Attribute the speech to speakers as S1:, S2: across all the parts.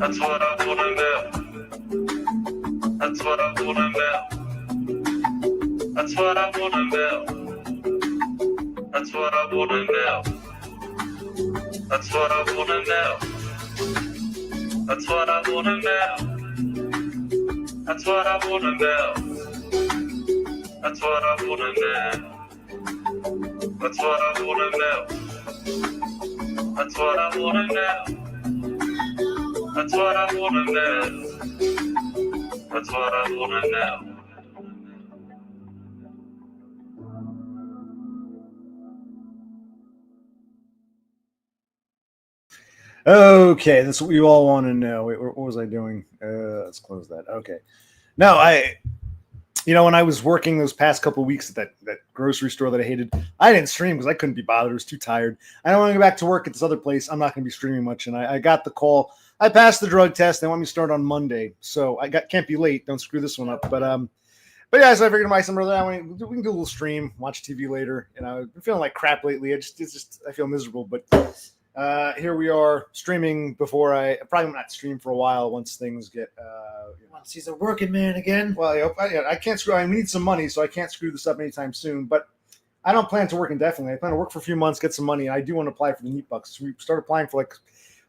S1: That's what I wanna know. That's what I wanna know. That's what I wanna know. That's what I wanna know. That's what I wanna know. That's what I wanna know. That's what I wanna know. That's what I wanna know. That's what I wanna know. That's what I wanna know. That's what I wanna know. That's what I wanna know.
S2: Okay, that's what we all want to know. Wait, what was I doing? Let's close that. Okay. No, when I was working those past couple of weeks at that grocery store that I hated, I didn't stream because I couldn't be bothered. I was too tired. I don't want to go back to work at this other place. I'm not going to be streaming much. And I got the call. I passed the drug test. They want me to start on Monday. So can't be late. Don't screw this one up. But yeah, so I figured to myself, we can do a little stream, watch TV later. I've been feeling like crap lately. I feel miserable. But here we are streaming before I probably not stream for a while once things get.
S3: Once he's a working man again.
S2: Well, I can't screw. I need some money, so I can't screw this up anytime soon. But I don't plan to work indefinitely. I plan to work for a few months, get some money, and I do want to apply for the Neat Bucks. We start applying for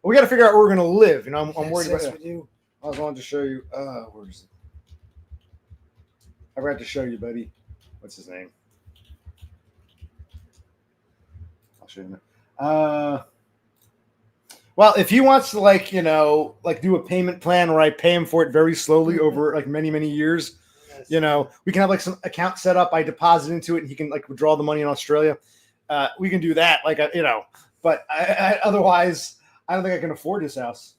S2: we got to figure out where we're going to live. I'm worried about it. I was wanting to show you. Where is it? I forgot to show you, buddy. What's his name? I'll show you. Well, if he wants to do a payment plan where I pay him for it very slowly over many, many years, yes. We can have some account set up. I deposit into it and he can withdraw the money in Australia. We can do that. But otherwise I don't think I can afford this house.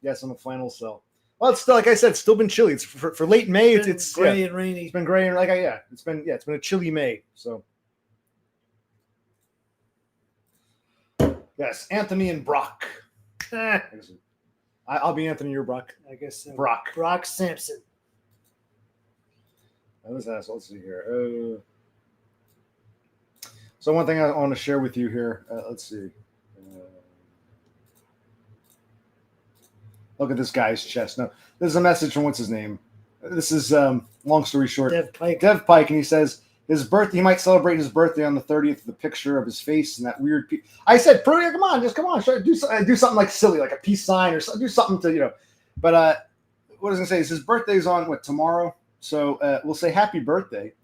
S2: Yes, I'm a flannel cell. Well, it's still, like I said, it's still been chilly. It's for late May. It's
S3: gray and rainy.
S2: It's been gray and it's been a chilly May. So yes, Anthony and Brock. I'll be Anthony. You're Brock.
S3: I guess so.
S2: Brock
S3: Sampson.
S2: Let's see here. So one thing I want to share with you here. Let's see. Look at this guy's chest. No, this is a message from what's his name. This is long story short.
S3: Dev Pike,
S2: and he says his birthday. He might celebrate his birthday on the 30th. The picture of his face and that weird. I said, "Prudy, come on, do something silly, like a peace sign or something. Do something to But what I was gonna say is his birthday's on tomorrow. So we'll say happy birthday,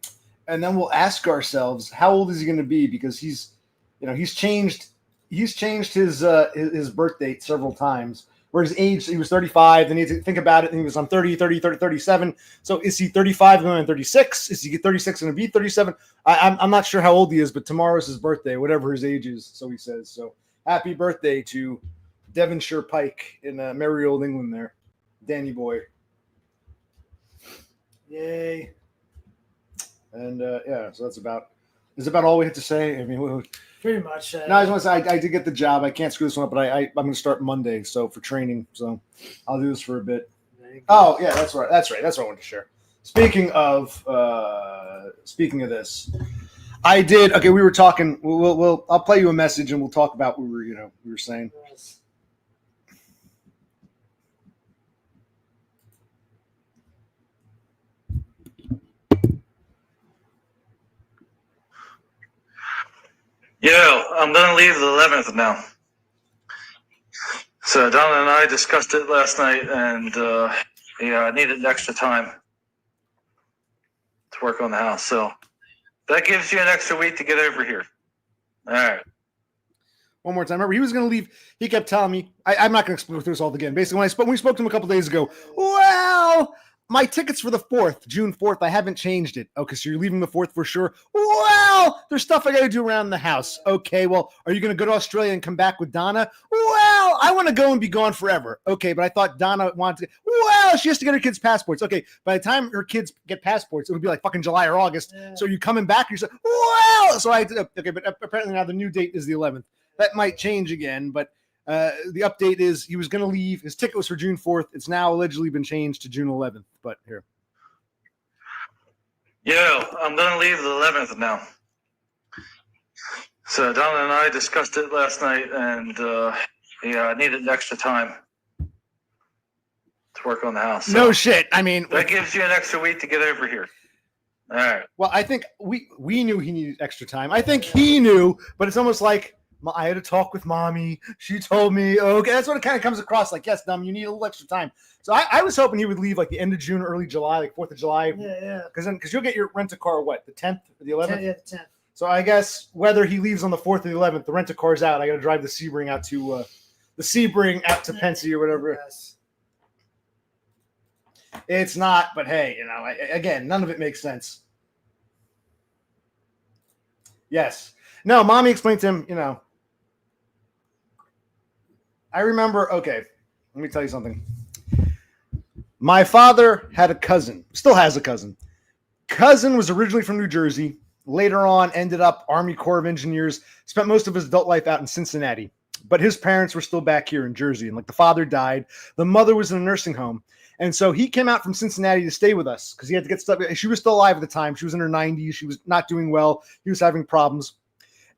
S2: and then we'll ask ourselves how old is he going to be because he's changed his birth date several times. Where his age, he was 35, then he had to think about it, and he was on 30, 37. So is he 35 going on 36? Is he 36 going to be 37? I'm not sure how old he is, but tomorrow's his birthday, whatever his age is, so he says. So happy birthday to Devonshire Pike in merry old England there. Danny boy. Yay. And so that's about all we have to say. I mean,
S3: pretty much.
S2: No, I just want to say I did get the job. I can't screw this one up, but I'm going to start Monday, so for training. So I'll do this for a bit. Oh yeah, that's right. That's what I wanted to share. Speaking of this, I did. Okay, we were talking. I'll play you a message and we'll talk about what we were saying.
S3: Yes.
S1: I'm going to leave the 11th now. So Donna and I discussed it last night, and I needed extra time to work on the house. So that gives you an extra week to get over here. All right.
S2: One more time. Remember, he was going to leave. He kept telling me, I'm not going to go through this all again. Basically, when we spoke to him a couple days ago, well, my ticket's for the 4th, June 4th. I haven't changed it. Okay, so you're leaving the 4th for sure. Well, there's stuff I got to do around the house. Okay, well, are you going to go to Australia and come back with Donna? Well, I want to go and be gone forever. Okay, but I thought Donna wanted to. Well, she has to get her kids' passports. Okay, by the time her kids get passports, it would be like fucking July or August. Yeah. So you're coming back? And you're saying, well, so okay, but apparently now the new date is the 11th. That might change again, but the update is he was going to leave. His ticket was for June 4th. It's now allegedly been changed to June 11th. But here.
S1: I'm going to leave the 11th now. So Donna and I discussed it last night, and I needed extra time to to work on the house. So
S2: No shit. I mean,
S1: that gives you an extra week to get over here. All right.
S2: well, I think we knew he needed extra time. I think he knew, but it's almost like I had a talk with mommy. She told me, okay, that's what it kind of comes across like. Yes, you need a little extra time. So I was hoping he would leave like the end of June, early July, like 4th of July.
S3: Yeah.
S2: Because you'll get your rent-a-car, what, the 10th or the 11th?
S3: Yeah, the 10th.
S2: So I guess whether he leaves on the 4th or the 11th, the rent-a-car's out. I got to drive the Sebring out to Pensy or whatever.
S3: Yes.
S2: It's not, but hey, again, none of it makes sense. Yes. No, mommy explained to him, I remember, okay, let me tell you something. My father had a cousin, still has a cousin. Cousin was originally from New Jersey, later on ended up Army Corps of Engineers, spent most of his adult life out in Cincinnati. But his parents were still back here in Jersey. And like the father died, the mother was in a nursing home. And so he came out from Cincinnati to stay with us because he had to get stuff. She was still alive at the time. She was in her 90s. She was not doing well. He was having problems.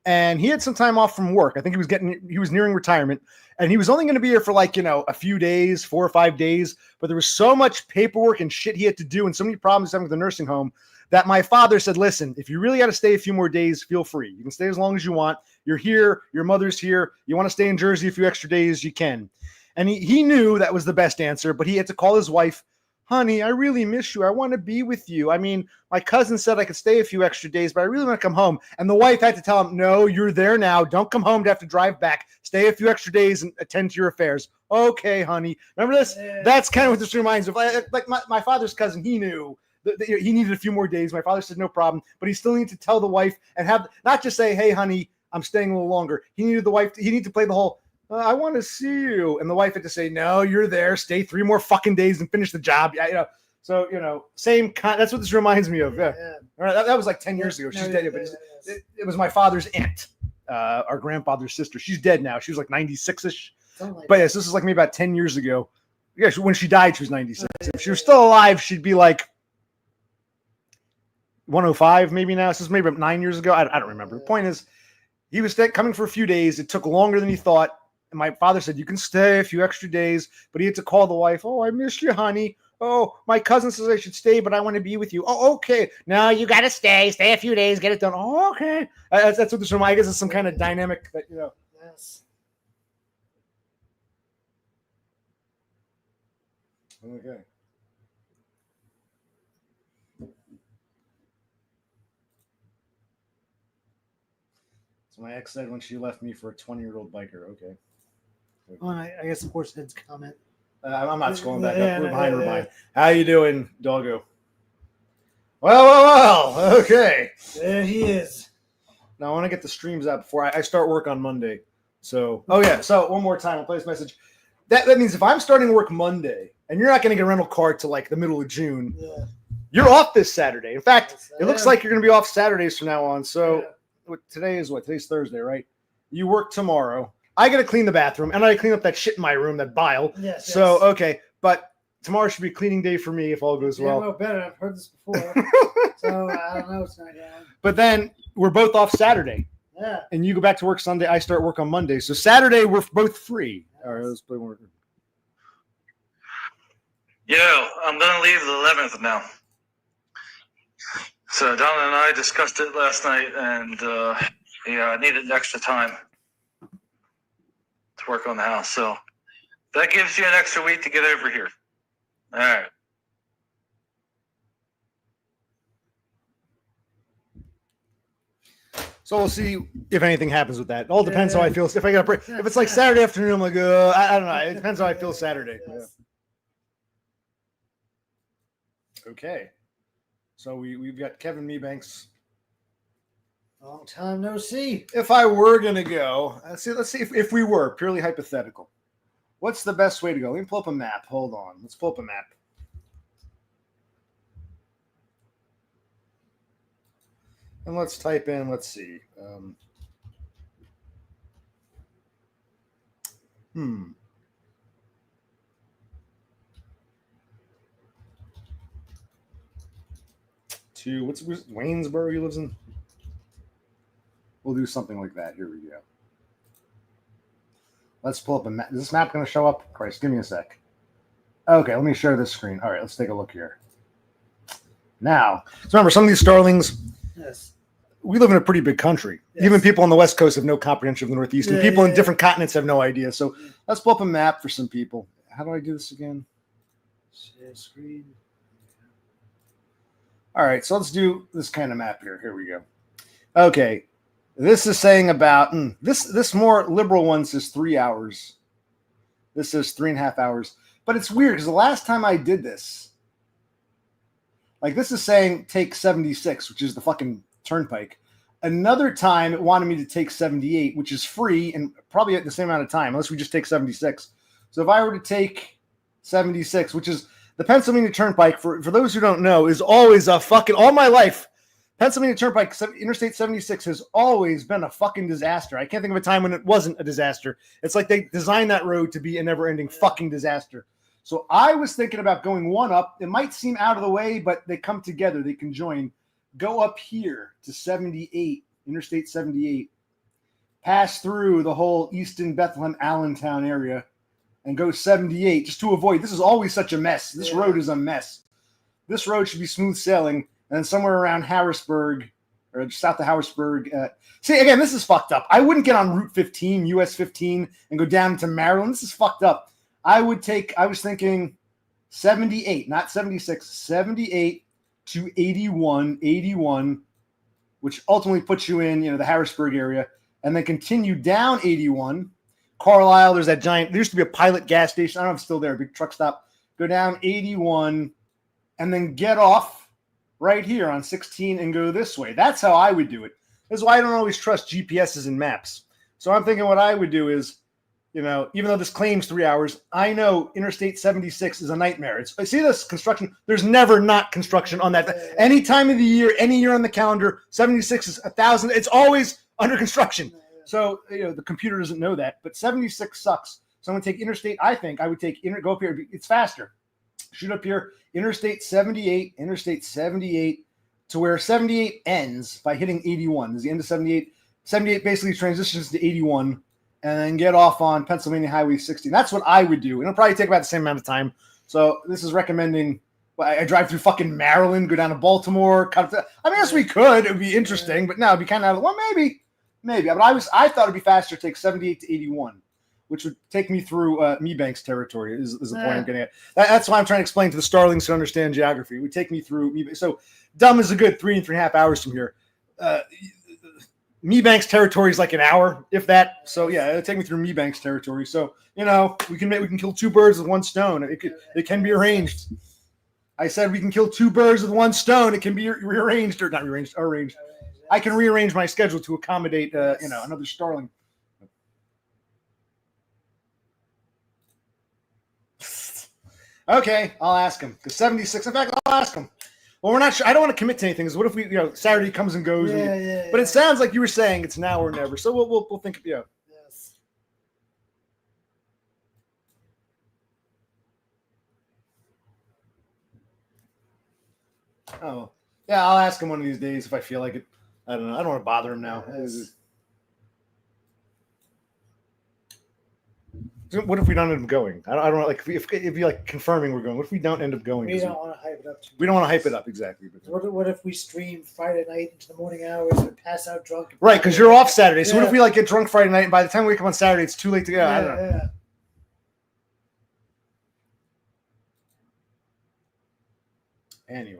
S2: And he had some time off from work. I think he was nearing retirement. And he was only going to be here for a few days, 4 or 5 days. But there was so much paperwork and shit he had to do and so many problems having with the nursing home that my father said, listen, if you really got to stay a few more days, feel free. You can stay as long as you want. You're here. Your mother's here. You want to stay in Jersey a few extra days, you can. And he knew that was the best answer, but he had to call his wife, honey, I really miss you. I want to be with you. I mean, my cousin said I could stay a few extra days, but I really want to come home. And the wife had to tell him, no, you're there now. Don't come home to have to drive back. Stay a few extra days and attend to your affairs. Okay, honey. Remember this?
S3: Yeah.
S2: That's kind of what this reminds me of. Like my father's cousin, he knew that he needed a few more days. My father said no problem, but he still needed to tell the wife and have not just say, hey, honey, I'm staying a little longer. He needed the wife. He needed to play the whole, I want to see you. And the wife had to say, no, you're there. Stay 3 more fucking days and finish the job. Yeah, So, same kind. That's what this reminds me of. Yeah. All right, that was like 10 years ago. She's dead. But it was my father's aunt, our grandfather's sister. She's dead now. She was like 96-ish. But yes, this is like maybe about 10 years ago. Yeah, when she died, she was 96. If she was still alive, she'd be like 105 maybe now. This is maybe 9 years ago. I don't remember. The point is, he was coming for a few days. It took longer than he thought. And my father said, you can stay a few extra days. But he had to call the wife. Oh, I miss you, honey. Oh, my cousin says I should stay, but I want to be with you. Oh, okay. No, you got to stay. Stay a few days. Get it done. Oh, okay. That's what this reminds me. I guess it's some kind of dynamic that,
S3: Yes.
S2: Okay. So my ex said when she left me for a 20-year-old biker. Okay.
S3: Oh, and I guess Horsehead's comment.
S2: I'm not scrolling back
S3: Yeah,
S2: up. We're
S3: yeah,
S2: behind.
S3: yeah,
S2: We're
S3: yeah.
S2: behind. How you doing, doggo? Well. Okay.
S3: There he is.
S2: Now I want to get the streams out before I start work on Monday. So, So one more time, I'll play this message. That means if I'm starting work Monday and you're not going to get a rental car till like the middle of June,
S3: Yeah.
S2: you're off this Saturday. In fact,
S3: Yes,
S2: it looks
S3: I am.
S2: like you're going to be off Saturdays from now on. So
S3: Yeah.
S2: Today's Thursday, right? You work tomorrow. I got to clean the bathroom and I clean up that shit in my room, that bile.
S3: Yes.
S2: So,
S3: yes.
S2: okay. But tomorrow should be cleaning day for me if all goes
S3: Yeah,
S2: well.
S3: better. I've heard this before. So I don't know what's going on.
S2: But then we're both off Saturday.
S3: Yeah.
S2: And you go back to work Sunday. I start work on Monday. So Saturday, we're both free. All right, let's play one.
S1: I'm going to leave the 11th now. So Donna and I discussed it last night, and I needed extra time to work on the house. So that gives you an extra week to get over here. All right.
S2: So we'll see if anything happens with that. It all depends how I feel. If I get a break, if it's like Saturday afternoon, I'm like, I don't know. It depends how I feel Saturday.
S3: Yes.
S2: Yeah. Okay. So we've got Kevin Meebanks.
S3: Long time no see.
S2: If I were gonna go, let's see if we were purely hypothetical. What's the best way to go? Let me pull up a map. Hold on. Let's pull up a map. And let's type in, let's see. What's Waynesboro he lives in? We'll do something like that. Here we go. Let's pull up a map. Is this map going to show up? Christ, give me a sec. Okay, let me share this screen. All right, let's take a look here. Now, so remember, some of these starlings,
S3: Yes.
S2: we live in a pretty big country.
S3: Yes.
S2: Even people on the West Coast have no comprehension of the Northeast, and
S3: Yeah,
S2: people
S3: yeah,
S2: in different continents have no idea. So let's pull up a map for some people. How do I do this again?
S3: Share screen.
S2: All right, so let's do this kind of map here. Here we go. Okay, this is saying about this more liberal one says 3 hours. This says 3.5 hours. But it's weird because the last time I did this, like this is saying take 76, which is the fucking turnpike. Another time it wanted me to take 78, which is free and probably at the same amount of time, unless we just take 76. So if I were to take 76, which is the Pennsylvania Turnpike, for those who don't know, is always a fucking, all my life, Pennsylvania Turnpike, Interstate 76 has always been a fucking disaster. I can't think of a time when it wasn't a disaster. It's like they designed that road to be a never-ending fucking disaster. So I was thinking about going one up. It might seem out of the way, but they come together. They can join. Go up here to 78, Interstate 78. Pass through the whole Easton, Bethlehem, Allentown area and go 78 just to avoid. This is always such a mess. This road is a mess. This road should be smooth sailing. And then somewhere around Harrisburg or just south of Harrisburg. See, again, this is fucked up. I wouldn't get on Route 15, US 15, and go down to Maryland. This is fucked up. I was thinking 78, not 76, 78 to 81, which ultimately puts you in, the Harrisburg area, and then continue down 81. Carlisle, there's that giant, there used to be a Pilot gas station. I don't know if it's still there, big truck stop. Go down 81 and then get off right here on 16 and go this way. That's how I would do it. This is why I don't always trust GPSs and maps. So I'm thinking what I would do is, even though this claims 3 hours, I know Interstate 76 is a nightmare. I see this construction. There's never not construction on that. Any time of the year, any year on the calendar, 76 is 1,000. It's always under construction. So, the computer doesn't know that. But 76 sucks. So I'm going to take Interstate. I think I would take, go up here. It's faster. Shoot up here, Interstate 78 to where 78 ends by hitting 81. This is the end of 78. 78 basically transitions to 81 and then get off on Pennsylvania Highway 60. That's what I would do. It'll probably take about the same amount of time. So this is recommending, I drive through fucking Maryland, go down to Baltimore. Yes, we could. It would be interesting, but no, it'd be kind of, maybe. But I thought it'd be faster to take 78 to 81. Which would take me through Mebanks territory is the point I'm getting at. That's why I'm trying to explain to the starlings to understand geography. It would take me through Mebanks. So Dumb is a good 3.5 hours from here. Mebanks territory is like an hour, if that. So yeah, it'll take me through Mebanks territory. So we can kill two birds with one stone. It can be arranged. I said we can kill two birds with one stone. It can be rearranged or not rearranged, arranged. I can rearrange my schedule to accommodate another starling. Okay, I'll ask him. Because 76, in fact, I'll ask him. Well, we're not sure. I don't want to commit to anything. Because what if we, Saturday comes and goes? But it sounds like you were saying it's now or never. So we'll think of
S3: Yes.
S2: Oh, yeah, I'll ask him one of these days if I feel like it. I don't know. I don't want to bother him now.
S3: Yes.
S2: What if we don't end up going? I don't know. Like if you like confirming we're going. What if we don't end up going?
S3: We don't want to hype it up too much.
S2: We don't want to hype it up exactly.
S3: What if we stream Friday night into the morning hours and pass out drunk?
S2: Right, because you're off Saturday. So what if we get drunk Friday night and by the time we wake up on Saturday, it's too late to go? I don't know.
S3: Yeah.
S2: Anyway.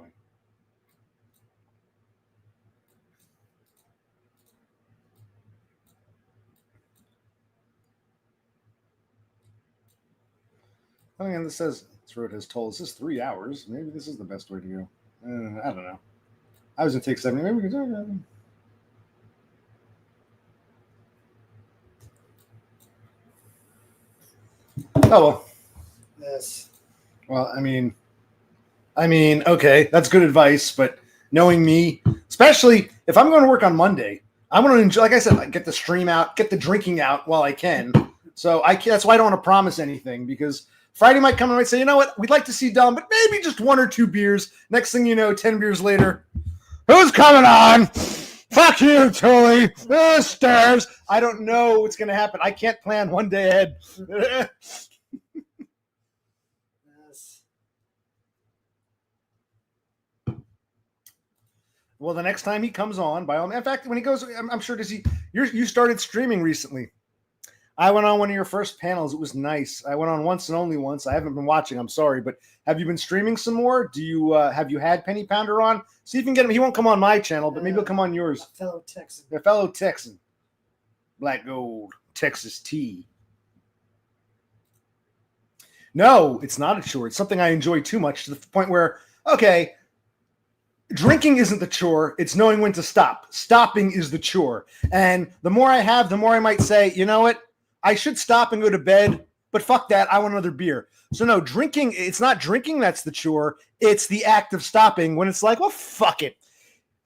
S2: And this says this road has tolls. This is 3 hours. Maybe this is the best way to go. I don't know. I was gonna take 70. Maybe we could do it. Oh well.
S3: Yes.
S2: Well, I mean, okay, that's good advice. But knowing me, especially if I'm going to work on Monday, I want to enjoy. Like I said, get the stream out, get the drinking out while I can. So that's why I don't want to promise anything because Friday might come and I might say, you know what, we'd like to see Dom, but maybe just 1 or 2 beers. Next thing you know, 10 beers later, who's coming on? Fuck you, Tully. Stairs. I don't know what's going to happen. I can't plan one day ahead.
S3: Yes.
S2: Well, the next time he comes on, by all means. In fact, when he goes, I'm sure does he. You started streaming recently. I went on one of your first panels. It was nice. I went on once and only once. I haven't been watching. I'm sorry, but have you been streaming some more? Do you have you had Penny Pounder on? See if you can get him. He won't come on my channel, but maybe he'll come on yours.
S3: A fellow Texan.
S2: A fellow Texan, Black Gold, Texas tea. No, it's not a chore. It's something I enjoy too much to the point where, okay, drinking isn't the chore. It's knowing when to stop. Stopping is the chore. And the more I have, the more I might say, you know what? I should stop and go to bed, but fuck that. I want another beer. So no, drinking, it's not drinking that's the chore. It's the act of stopping when it's like, well, fuck it.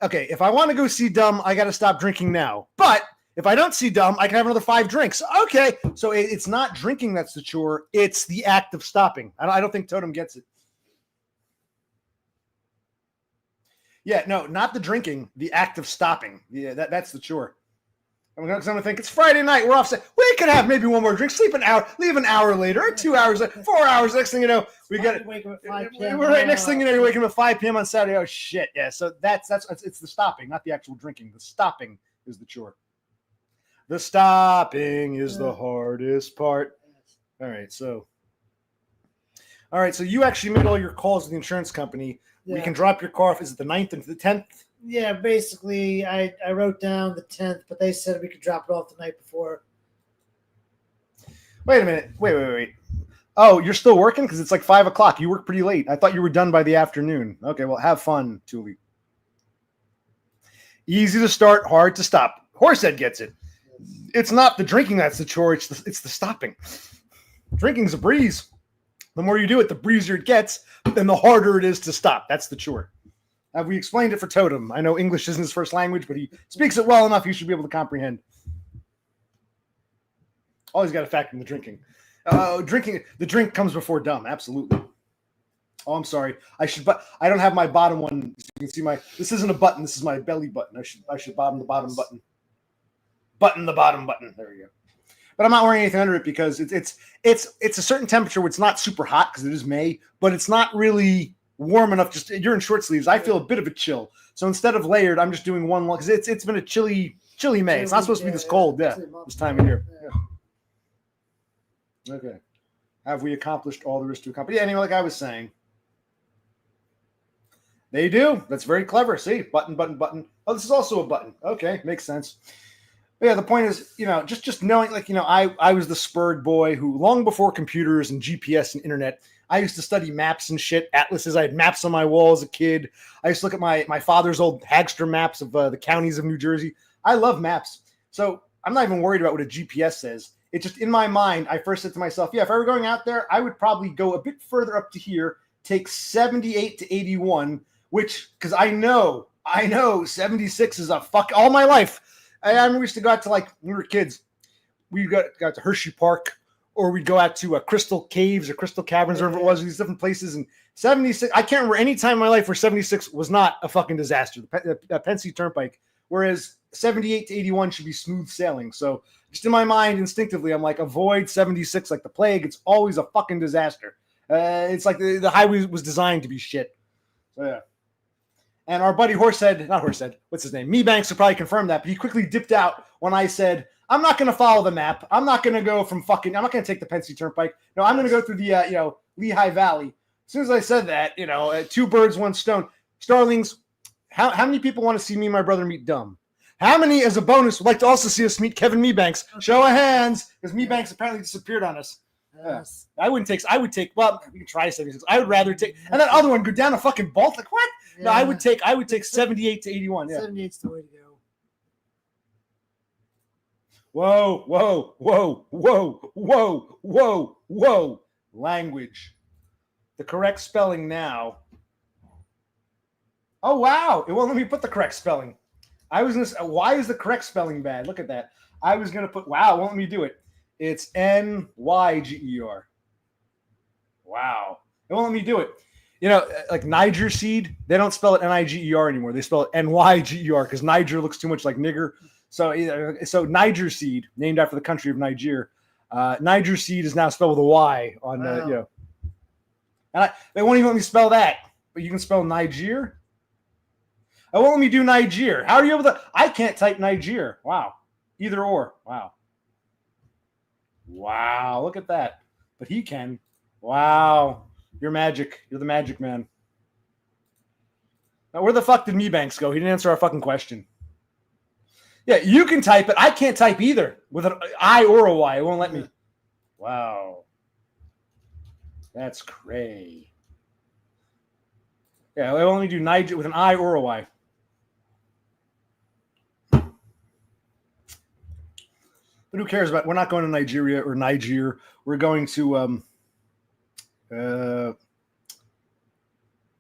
S2: Okay, if I want to go see Dumb, I got to stop drinking now. But if I don't see Dumb, I can have another 5 drinks. Okay, so it's not drinking that's the chore. It's the act of stopping. I don't think Totem gets it. Yeah, no, not the drinking, the act of stopping. Yeah, that's the chore. I'm going to think it's Friday night. We're off. We could have maybe one more drink, sleep an hour, leave an hour later, or 2 hours, 4 hours. Next thing you know, we get it.
S3: Wake up at 5 p.m.
S2: We're right. Next thing you know, you're waking up at 5 p.m. on Saturday. Oh shit! Yeah. So that's it's the stopping, not the actual drinking. The stopping is the chore. The stopping is the hardest part. All right. So you actually made all your calls to the insurance company.
S3: Yeah.
S2: We can drop your car off. Is it the 9th and the 10th?
S3: Yeah, basically, I wrote down the 10th, but they said we could drop it off the night before.
S2: Wait a minute. Wait. Oh, you're still working? Because it's like 5 o'clock. You work pretty late. I thought you were done by the afternoon. Okay, well, have fun, Thule. Easy to start, hard to stop. Horsehead gets it. It's not the drinking that's the chore. It's the stopping. Drinking's a breeze. The more you do it, the breezier it gets, then the harder it is to stop. That's the chore. We explained it for Totem. I know English isn't his first language, but he speaks it well enough. You should be able to comprehend. Always got to factor in the drinking. The drink comes before dumb. Absolutely. Oh, I'm sorry. But I don't have my bottom one. You can see this isn't a button. This is my belly button. I should bottom the bottom button. Button the bottom button. There we go. But I'm not wearing anything under it because it's a certain temperature where it's not super hot because it is May, but it's not really warm enough. Just you're in short sleeves. I feel a bit of a chill. So instead of layered, I'm just doing one long because it's been a chilly May. It's not supposed to be this cold. Yeah, this time of year. Yeah. Okay. Have we accomplished all there is to accomplish? Yeah, anyway, like I was saying. They do. That's very clever. See? Button. Oh, this is also a button. Okay, makes sense. But yeah, the point is, just knowing, I was the spurred boy who, long before computers and GPS and internet, I used to study maps and shit, atlases. I had maps on my wall as a kid. I used to look at my father's old Hagster maps of the counties of New Jersey. I love maps. So I'm not even worried about what a GPS says. It's just in my mind, I first said to myself, yeah, if I were going out there, I would probably go a bit further up to here, take 78 to 81, because I know 76 is a fuck all my life. I remember we used to go out to, when we were kids, we got to Hershey Park, or we'd go out to Crystal Caves or Crystal Caverns, or whatever it was, these different places. And 76, I can't remember any time in my life where 76 was not a fucking disaster, the Pensy Turnpike, whereas 78 to 81 should be smooth sailing. So just in my mind, instinctively, I'm like, avoid 76 like the plague. It's always a fucking disaster. It's like the highway was designed to be shit. So yeah. And our buddy what's his name? Mebanks will probably confirm that, but he quickly dipped out when I said, I'm not going to follow the map. I'm not going to go I'm not going to take the Pensy Turnpike. No, I'm going to go through the, Lehigh Valley. As soon as I said that, 2 birds, 1 stone. Starlings, how many people want to see me and my brother meet Dumb? How many, as a bonus, would like to also see us meet Kevin Mebanks? Show of hands, because Mebanks apparently disappeared on us.
S3: Yes.
S2: I would take, well, we can try 76. I would rather take, and that other one, go down a fucking bolt. Like, what?
S3: Yeah.
S2: No, I would take 78 to 81. Yeah.
S3: 78's the way to go.
S2: Whoa. Language. The correct spelling now. Oh, wow. It won't let me put the correct spelling. I was going to say, why is the correct spelling bad? Look at that. I was going to put, wow, it won't let me do it. It's Nyger. Wow. It won't let me do it. Like Niger seed, they don't spell it Niger anymore. They spell it Nyger because Niger looks too much like nigger. So Niger seed, named after the country of Niger. Niger seed is now spelled with a Y on,
S3: Wow.
S2: And they won't even let me spell that, but you can spell Niger. I won't let me do Niger. How are you able to? I can't type Niger. Wow. Either or. Wow. Wow. Look at that. But he can. Wow. You're magic. You're the magic man. Now, where the fuck did Mebanks go? He didn't answer our fucking question. Yeah, you can type it. I can't type either with an I or a Y. It won't let me. Wow. That's cray. Yeah, it won't let me do Niger with an I or a Y. But who cares about? We're not going to Nigeria or Niger. We're going to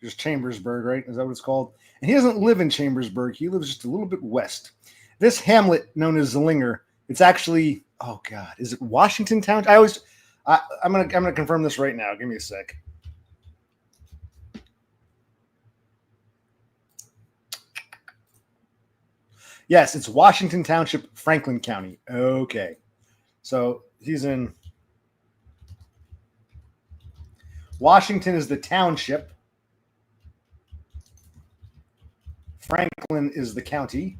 S2: just Chambersburg, right? Is that what it's called? And he doesn't live in Chambersburg. He lives just a little bit west. This hamlet known as Zillinger, it's actually, oh God, is it Washington Town? I'm gonna confirm this right now. Give me a sec. Yes, it's Washington Township, Franklin County. Okay. So he's in Washington is the township. Franklin is the county.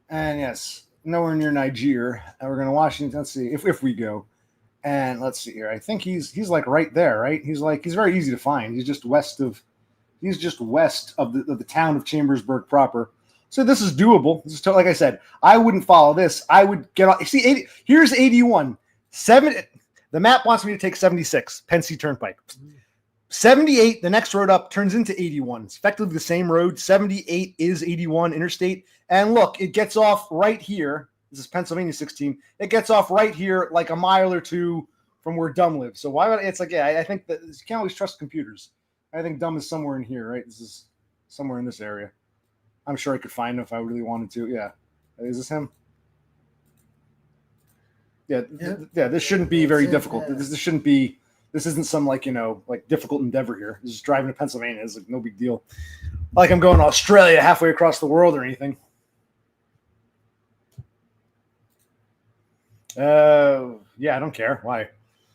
S2: And yes, nowhere near Niger. And we're going to Washington. Let's see if we go. And let's see here. I think he's like right there, right? He's very easy to find. He's just west of the town of Chambersburg proper. So this is doable. This is like I said, I wouldn't follow this. I would get off. See, here's 81. The map wants me to take 76, Pensy Turnpike. 78, the next road up, turns into 81. It's effectively the same road. 78 is 81 interstate. And look, it gets off right here. This is Pennsylvania 16. It gets off right here, like a mile or two from where Dumb lives. So why would it's like, yeah, I think that you can't always trust computers. I think Dumb is somewhere in here, right? This is somewhere in this area. I'm sure I could find him if I really wanted to. Yeah. Is this him? Yeah. Yeah. This shouldn't be very difficult. Yeah. This shouldn't be. This isn't some like difficult endeavor here. This is driving to Pennsylvania. It's like no big deal. Like I'm going to Australia halfway across the world or anything. Yeah, I don't care. Why?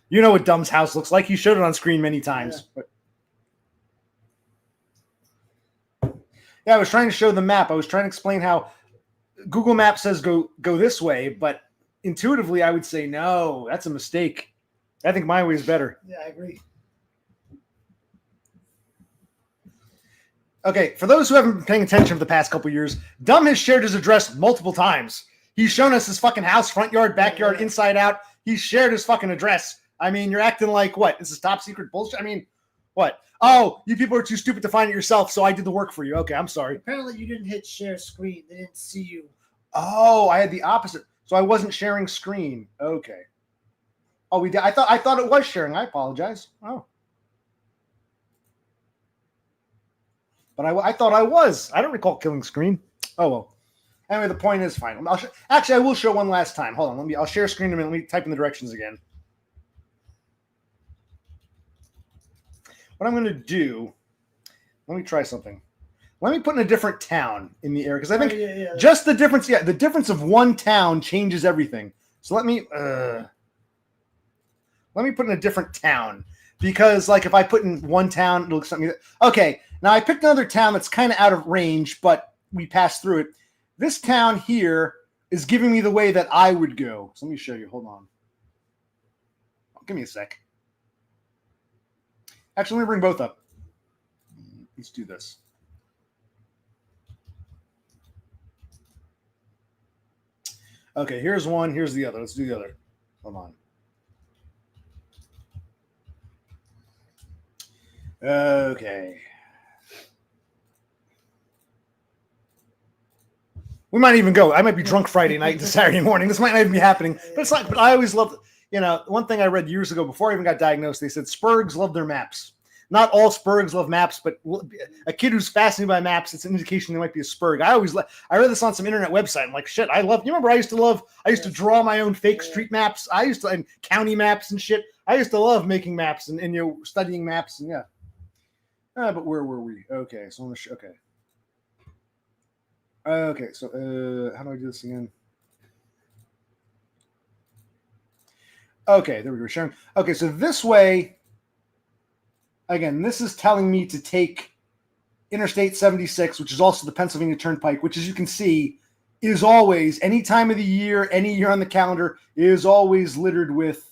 S2: You know what Dumb's house looks like. He showed it on screen many times. Yeah. Yeah, I was trying to show the map. I was trying to explain how Google Maps says go this way, but intuitively I would say no, that's a mistake. I think my way is better.
S3: Yeah, I agree.
S2: Okay, for those who haven't been paying attention for the past couple of years, Dumb has shared his address multiple times. He's shown us his fucking house, front yard, backyard, inside out. He's shared his fucking address. I mean, you're acting like what? This is top secret bullshit? I mean, what? Oh, you people are too stupid to find it yourself, so I did the work for you. Okay, I'm sorry.
S3: Apparently you didn't hit share screen. They didn't see you.
S2: Oh, I had the opposite. So I wasn't sharing screen. Okay. Oh, we did. I thought it was sharing. I apologize. Oh. But I thought I was. I don't recall killing screen. Oh, well. Anyway, the point is fine. Actually, I will show one last time. Hold on. I'll share screen in a minute. Let me type in the directions again. What I'm going to do, let me try something. Let me put in a different town in the area because I think just the difference, the difference of one town changes everything. So let me put in a different town because, like, if I put in one town, it looks something. Okay, now I picked another town that's kind of out of range, but we passed through it. This town here is giving me the way that I would go. So let me show you. Hold on. Give me a sec. Actually, let me bring both up. Let's do this. Okay, here's one. Here's the other. Let's do the other. Hold on. Okay. We might even go. I might be drunk Friday night to Saturday morning. This might not even be happening. But it's like, but I always loved, one thing I read years ago before I even got diagnosed, they said Spurgs love their maps. Not all Spurgs love maps, but a kid who's fascinated by maps, it's an indication they might be a Spurg. I read this on some internet website. I'm like, shit, you remember I used to draw my own fake street maps. And county maps and shit. I used to love making maps and studying maps and yeah. But where were we? Okay, so okay. Okay, so how do I do this again? Okay, there we go. Sharing. Okay, so this way, again, this is telling me to take Interstate 76, which is also the Pennsylvania Turnpike, which, as you can see, is always, any time of the year, any year on the calendar, is always littered with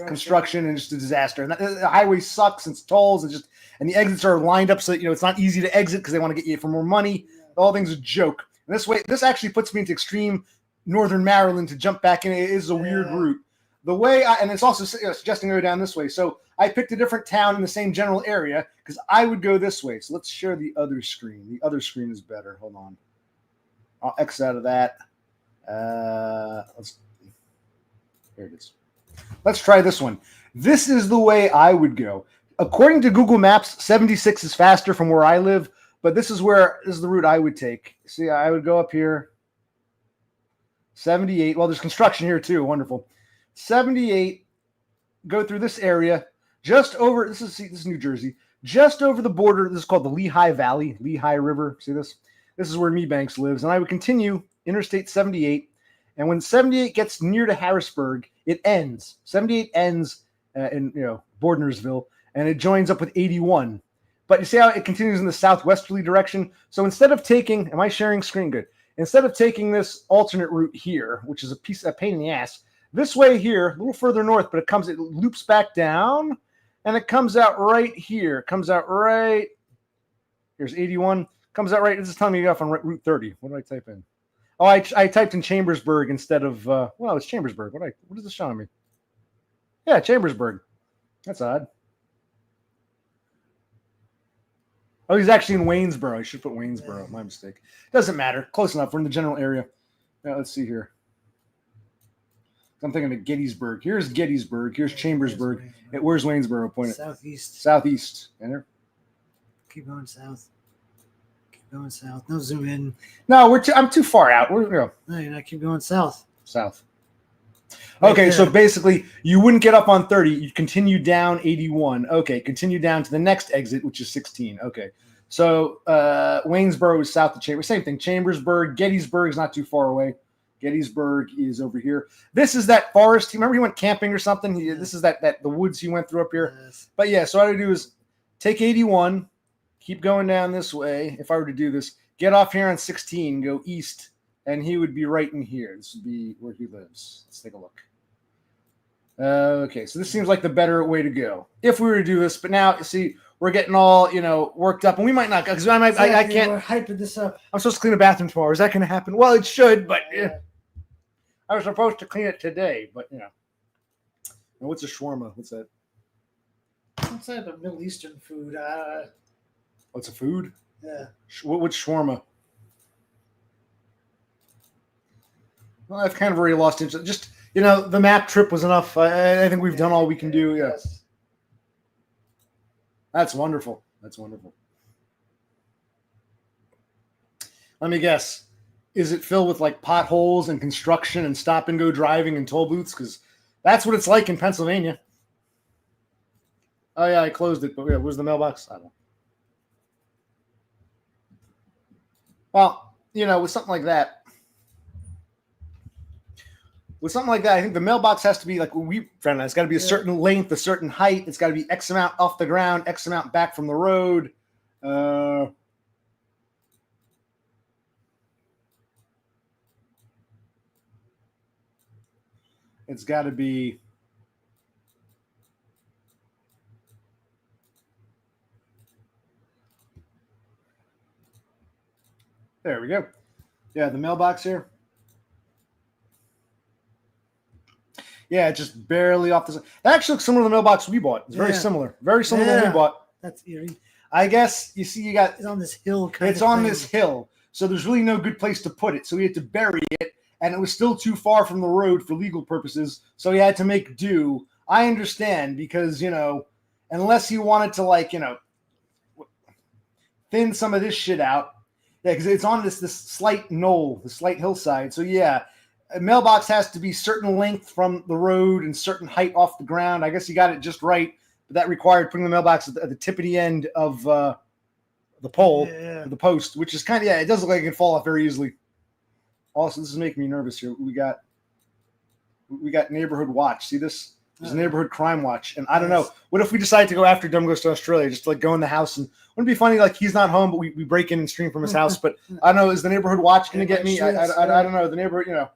S2: construction and just a disaster. And the highway sucks, and it's tolls, and the exits are lined up so that, it's not easy to exit because they want to get you for more money. The whole thing's a joke. And this actually puts me into extreme northern Maryland to jump back in. It is a weird route. The way and it's also suggesting go down this way. So I picked a different town in the same general area because I would go this way. So let's share the other screen. The other screen is better. Hold on. I'll X out of that. Here it is. Let's try this one. This is the way I would go. According to Google Maps, 76 is faster from where I live, but this is the route I would take. See, I would go up here. 78. Well, there's construction here too. Wonderful. 78. Go through this area. Just over. This is New Jersey. Just over the border. This is called the Lehigh Valley, Lehigh River. See this? This is where Mebanks lives, and I would continue Interstate 78. And when 78 gets near to Harrisburg, it ends. 78 ends in Bordnersville, and it joins up with 81. But you see how it continues in the southwesterly direction? So instead of taking, am I sharing screen? Good. Instead of taking this alternate route here, which is a pain in the ass, this way here, a little further north, but it loops back down, and it comes out right here. Comes out right, here's 81. Comes out right, this is telling me off on Route 30. What did I type in? Oh, I typed in Chambersburg instead of, it's Chambersburg. What is this showing me? Yeah, Chambersburg. That's odd. Oh, he's actually in Waynesboro. I should put Waynesboro. My mistake. Doesn't matter. Close enough. We're in the general area. Now, let's see here. I'm thinking of Gettysburg. Here's Gettysburg. Here's Chambersburg. Where's Waynesboro pointed?
S3: Southeast.
S2: Southeast. Enter.
S3: Keep going south. Going south. No, zoom in.
S2: No, I'm too far out. No,
S3: you're not. Keep going south.
S2: South. Okay, so basically, you wouldn't get up on 30. You'd continue down 81. Okay, continue down to the next exit, which is 16. Okay, so Waynesboro is south of Chambers. Same thing. Chambersburg. Gettysburg is not too far away. Gettysburg is over here. This is that forest. Remember he went camping or something? This is that the woods he went through up here.
S3: Yes.
S2: But yeah, so what I would do is take 81. Keep going down this way. If I were to do this, get off here on 16, go east, and he would be right in here. This would be where he lives. Let's take a look. Okay, so this seems like the better way to go if we were to do this. But now, see, we're getting all worked up, and we might not because I can't.
S3: We're hyping this up.
S2: I'm supposed to clean the bathroom tomorrow. Is that going to happen? Well, it should, but I was supposed to clean it today. But Now, what's a shawarma? What's that?
S3: What's that? A Middle Eastern food.
S2: What's a food?
S3: Yeah.
S2: What's shawarma? Well, I've kind of already lost interest. Just, the map trip was enough. I think we've done all we can do. Yes. That's wonderful. That's wonderful. Let me guess. Is it filled with like potholes and construction and stop and go driving and toll booths? Because that's what it's like in Pennsylvania. Oh, yeah, I closed it. But where's the mailbox? I don't know. Well, with something like that, I think the mailbox has to be like it's got to be a certain length, a certain height. It's got to be X amount off the ground, X amount back from the road. It's got to be. There we go. Yeah, the mailbox here. Yeah, just barely off the side. That actually looks similar to the mailbox we bought. It's very similar. Very similar to what we bought.
S3: That's eerie.
S2: I guess, you see,
S3: It's on this hill.
S2: It's on this hill. So there's really no good place to put it. So we had to bury it. And it was still too far from the road for legal purposes. So he had to make do. I understand because, unless he wanted to thin some of this shit out. Yeah, because it's on this slight knoll, the slight hillside. So yeah, a mailbox has to be certain length from the road and certain height off the ground. I guess you got it just right, but that required putting the mailbox at the tippity end of the pole, the post, which is kind of it does look like it can fall off very easily. Also, this is making me nervous here. We got neighborhood watch. See this? There's a neighborhood crime watch, and I don't know. What if we decide to go after Dumb Goes to Australia? Just like go in the house, and wouldn't it be funny? Like he's not home, but we break in and stream from his house. But I don't know. Is the neighborhood watch going to get me? I don't know. The neighborhood, you know.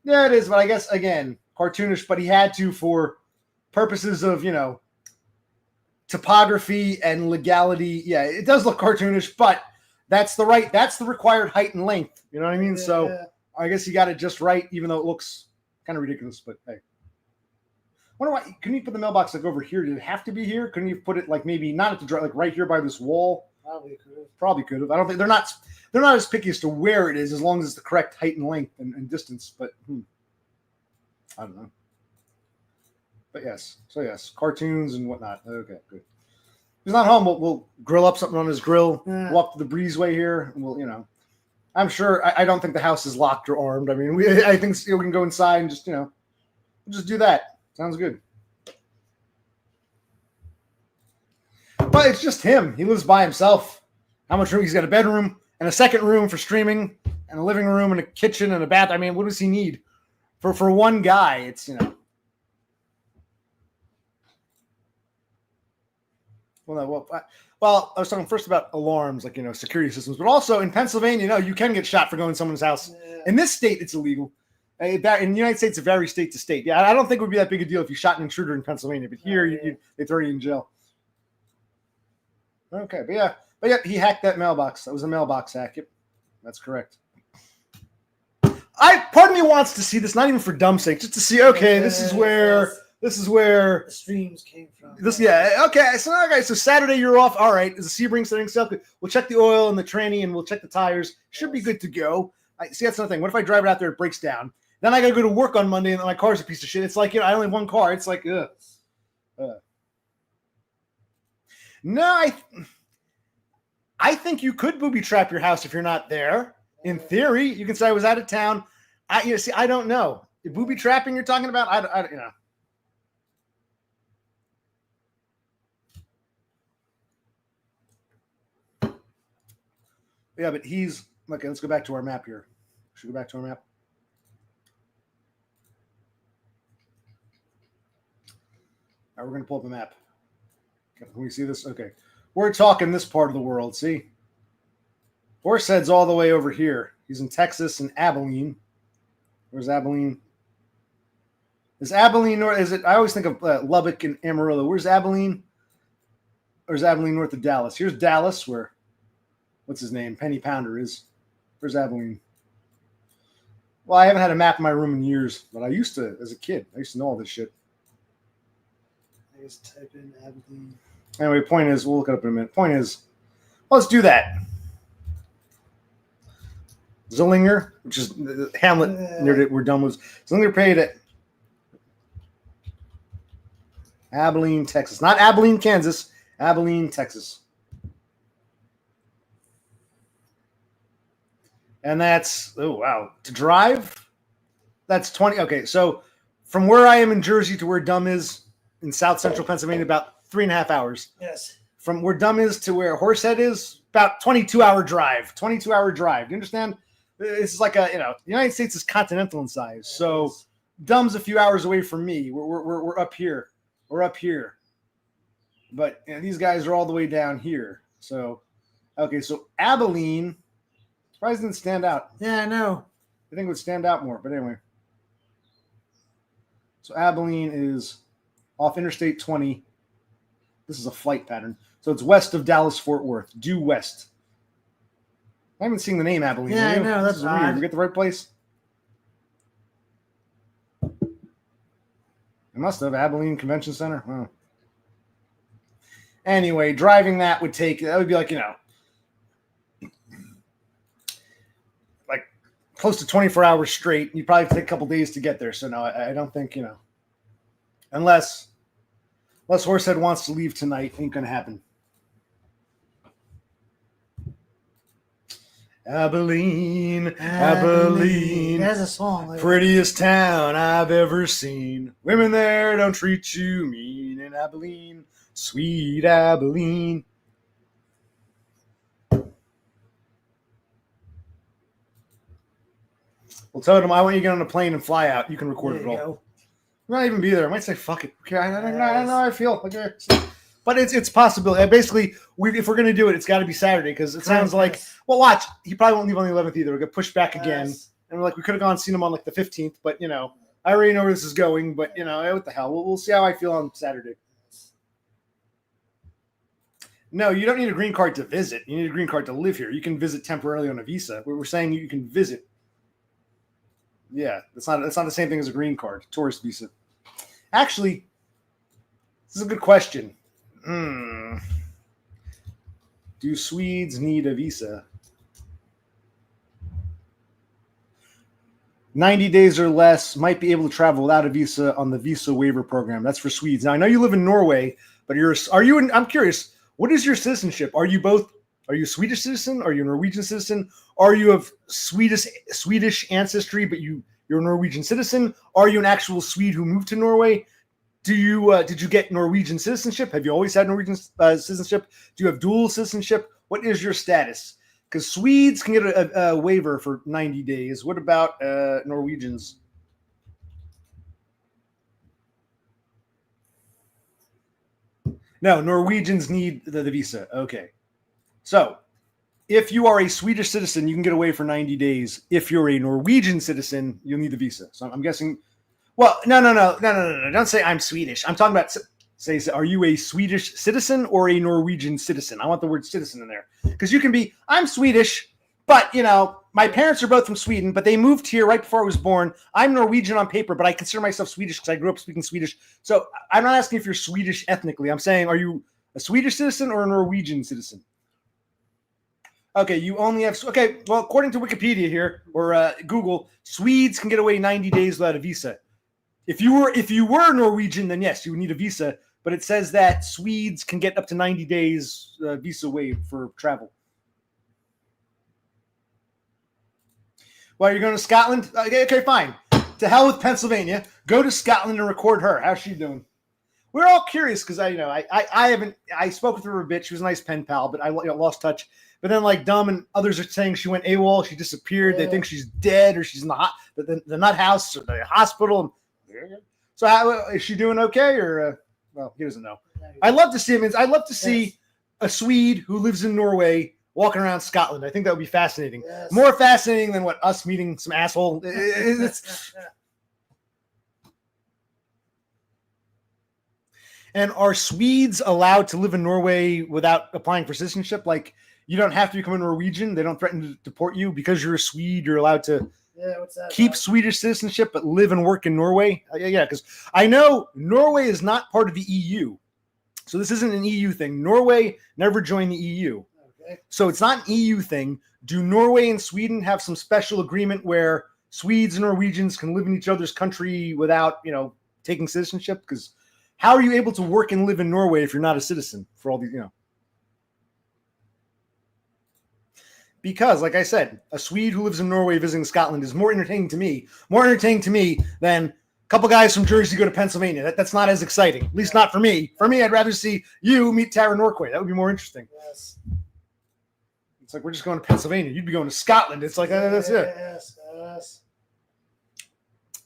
S2: Yeah, it is. But I guess again, cartoonish. But he had to for purposes of topography and legality. Yeah, it does look cartoonish, but that's the required height and length. You know what I mean?
S3: Yeah.
S2: So I guess he got it just right, even though it looks kind of ridiculous. But hey. Wonder why couldn't you put the mailbox like over here? Did it have to be here? Couldn't you put it like maybe not at the like right here by this wall? Probably could have. I don't think they're not as picky as to where it is as long as it's the correct height and length and distance. But I don't know. But yes, cartoons and whatnot. Okay, good. If he's not home, we'll grill up something on his grill. Walk to the breezeway here, and we'll I'm sure. I don't think the house is locked or armed. I mean, I think we can go inside and just we'll just do that. Sounds good. But it's just him. He lives by himself. How much room? He's got a bedroom and a second room for streaming and a living room and a kitchen and a bath. I mean, what does he need? For one guy, it's, Well, I was talking first about alarms, like, security systems, but also in Pennsylvania, you can get shot for going to someone's house.
S3: Yeah.
S2: In this state, it's illegal. In the United States, it varies state to state. Yeah, I don't think it would be that big a deal if you shot an intruder in Pennsylvania, but here they throw you in jail. Okay, but yeah, he hacked that mailbox. That was a mailbox hack. Yep, that's correct. Part of me wants to see this, not even for dumb's sake, just to see. Okay, this is where
S3: the streams came from.
S2: So Saturday you're off. All right, is the Sebring setting stuff? We'll check the oil and the tranny, and we'll check the tires. Should be good to go. See, that's another thing. What if I drive it out there, it breaks down? Then I got to go to work on Monday, and my car's a piece of shit. It's like, I only have one car. It's like, ugh. No, I think you could booby trap your house if you're not there. In theory, you can say I was out of town. I don't know. Booby trapping you're talking about? Yeah, but he's okay. Let's go back to our map here. Should we go back to our map? All right, we're going to pull up a map. Can we see this? Okay. We're talking this part of the world, see? Horsehead's all the way over here. He's in Texas and Abilene. Where's Abilene? Is Abilene north? Is it? I always think of Lubbock and Amarillo. Where's Abilene? Or is Abilene north of Dallas? Here's Dallas, where, what's his name? Penny Pounder is. Where's Abilene? Well, I haven't had a map in my room in years, but I used to, as a kid. I used to know all this shit.
S3: I just type in Abilene.
S2: Anyway, point is, we'll look it up in a minute. Point is, let's do that. Zillinger, which is Hamlet, near it, we're done with. Zillinger paid at Abilene, Texas. Not Abilene, Kansas. Abilene, Texas. And that's, oh, wow. To drive, that's 20. Okay, so from where I am in Jersey to where Dumb is in south central Pennsylvania, about 3.5 hours.
S3: Yes.
S2: From where Dumb is to where Horsehead is, about 22-hour drive. 22-hour drive. Do you understand? This is like the United States is continental in size. So Dumb's a few hours away from me. We're up here. We're up here. But these guys are all the way down here. So, okay, so Abilene probably didn't stand out.
S3: Yeah, I know.
S2: I think it would stand out more. But anyway. So Abilene is off Interstate 20. This is a flight pattern. So it's west of Dallas-Fort Worth, due west. I haven't seen the name Abilene.
S3: Yeah, I know. That's
S2: weird.
S3: odd.
S2: You get the right place? It must have. Abilene Convention Center. Huh. Anyway, driving that would be like, like close to 24 hours straight. You'd probably take a couple days to get there. So no, I don't think, unless Horsehead wants to leave tonight, ain't going to happen. Abilene.
S3: That's a song.
S2: Prettiest town I've ever seen. Women there don't treat you mean. In Abilene, sweet Abilene. Well, tell them I want you to get on a plane and fly out. You can record it all. might not even be there. I might say fuck it. Okay, I don't know how I feel. Okay. But it's possibility. Basically, if we're gonna do it, it's got to be Saturday because it sounds like. Well, watch. He probably won't leave on the 11th either. We'll get pushed back again, and we're like, we could have seen him on like the 15th, but I already know where this is going. But what the hell? We'll see how I feel on Saturday. No, you don't need a green card to visit. You need a green card to live here. You can visit temporarily on a visa. We're saying you can visit. Yeah, it's not the same thing as a green card, tourist visa. Actually, this is a good question. Do Swedes need a visa? 90 days or less might be able to travel without a visa on the visa waiver program. That's for Swedes. Now I know you live in Norway, but I'm curious. What is your citizenship? Are you a Swedish citizen? Are you a Norwegian citizen? Are you of Swedish ancestry, but you're a Norwegian citizen? Are you an actual Swede who moved to Norway? Did you get Norwegian citizenship? Have you always had Norwegian citizenship? Do you have dual citizenship? What is your status? Because Swedes can get a waiver for 90 days. What about Norwegians? No, Norwegians need the visa. Okay. So if you are a Swedish citizen, you can get away for 90 days. If you're a Norwegian citizen, you'll need the visa. So I'm guessing. Well, no. Don't say I'm Swedish. I'm talking about, say, are you a Swedish citizen or a Norwegian citizen? I want the word citizen in there. Because you can be, I'm Swedish, but, my parents are both from Sweden, but they moved here right before I was born. I'm Norwegian on paper, but I consider myself Swedish because I grew up speaking Swedish. So I'm not asking if you're Swedish ethnically. I'm saying, are you a Swedish citizen or a Norwegian citizen? Okay, you only have... Okay, well, according to Wikipedia here, or Google, Swedes can get away 90 days without a visa. If you were Norwegian, then yes, you would need a visa. But it says that Swedes can get up to 90 days visa waived for travel. Well, you're going to Scotland? Okay, fine. To hell with Pennsylvania. Go to Scotland and record her. How's she doing? We're all curious because I spoke with her a bit. She was a nice pen pal, but I lost touch. But then, like Dumb and others are saying she went AWOL, she disappeared. Yeah. They think she's dead or she's in the nut house or the hospital. So is she doing okay? Or well, he doesn't know. I'd love to see him. I'd love to see a Swede who lives in Norway walking around Scotland. I think that would be fascinating. Yes. More fascinating than us meeting some asshole. And are Swedes allowed to live in Norway without applying for citizenship? Like, you don't have to become a Norwegian. They don't threaten to deport you because you're a Swede. You're allowed to keep Swedish citizenship but live and work in Norway. Yeah, because I know Norway is not part of the EU. So this isn't an EU thing. Norway never joined the EU. Okay. So it's not an EU thing. Do Norway and Sweden have some special agreement where Swedes and Norwegians can live in each other's country without, taking citizenship? Because how are you able to work and live in Norway if you're not a citizen for all these, Because, like I said, a Swede who lives in Norway visiting Scotland is more entertaining to me than a couple guys from Jersey go to Pennsylvania. That's not as exciting, at least not for me. For me, I'd rather see you meet Tara Norquay. That would be more interesting. Yes. It's like, we're just going to Pennsylvania. You'd be going to Scotland. It's like, that's it. Yes.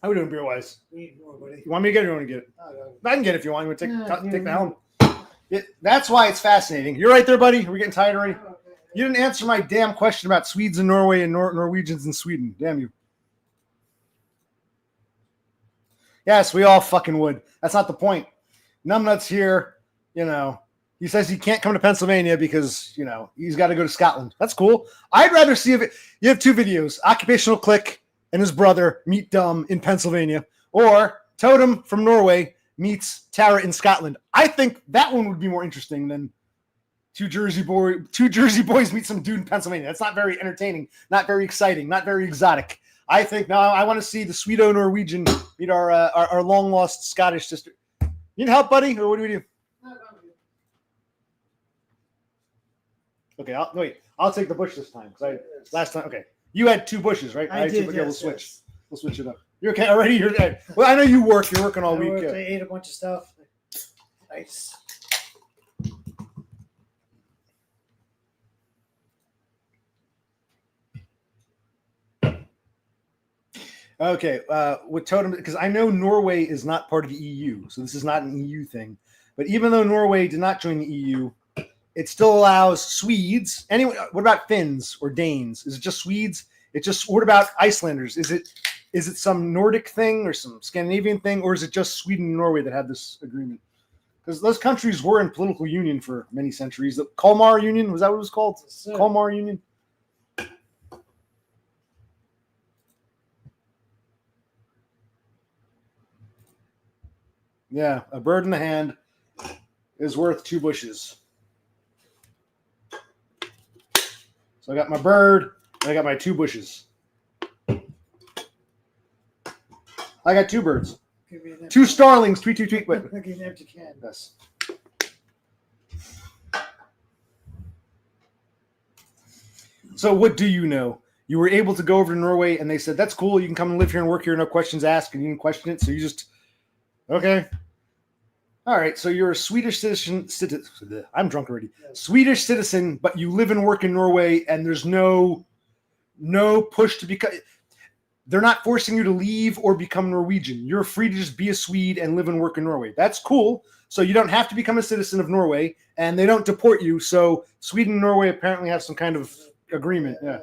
S2: How are we doing beer-wise? You want me to get it or you want to get it? I can get it if you want. You want to take the helm? That's why it's fascinating. You're right there, buddy. Are we getting tired already? You didn't answer my damn question about Swedes in Norway and Norwegians in Sweden. Damn you. Yes, we all fucking would. That's not the point. Numbnuts here, he says he can't come to Pennsylvania because, he's got to go to Scotland. That's cool. I'd rather see if you have two videos, Occupational Click and his brother meet Dumb in Pennsylvania, or Totem from Norway meets Tara in Scotland. I think that one would be more interesting than two Jersey boys meet some dude in Pennsylvania. That's not very entertaining, not very exciting, not very exotic. I think now I want to see the Swedo-Norwegian meet our long-lost Scottish sister. You need help, buddy? Or what do we do? Okay, I'll take the bush this time. Last time, okay. You had two bushes, right?
S3: I did,
S2: okay, we'll switch. Yes. We'll switch it up. You're okay already? You're okay. Well, I know you work. You're working all week.
S3: I ate a bunch of stuff. Nice.
S2: Okay, with totem, because I know Norway is not part of the EU, so this is not an EU thing. But even though Norway did not join the EU, it still allows Swedes. Anyway, what about Finns or Danes? Is it just Swedes? What about Icelanders? Is it some Nordic thing or some Scandinavian thing, or is it just Sweden and Norway that had this agreement? Because those countries were in political union for many centuries. The Kalmar Union, was that what it was called?
S3: So,
S2: Kalmar Union. Yeah, a bird in the hand is worth 2 bushes. So I got my bird, and I got my 2 bushes. I got 2 birds.
S3: give me an
S2: 2 starlings, tweet, tweet, tweet. Wait.
S3: I'll give you an empty can.
S2: Yes. So what do you know? You were able to go over to Norway, and they said, that's cool, you can come and live here and work here, no questions asked, and you didn't question it, so you just, okay. All right, so you're a Swedish citizen. I'm drunk already.
S3: Yes.
S2: Swedish citizen, but you live and work in Norway, and there's no push to become. They're not forcing you to leave or become Norwegian. You're free to just be a Swede and live and work in Norway. That's cool. So you don't have to become a citizen of Norway, and they don't deport you. So Sweden and Norway apparently have some kind of agreement. Yeah.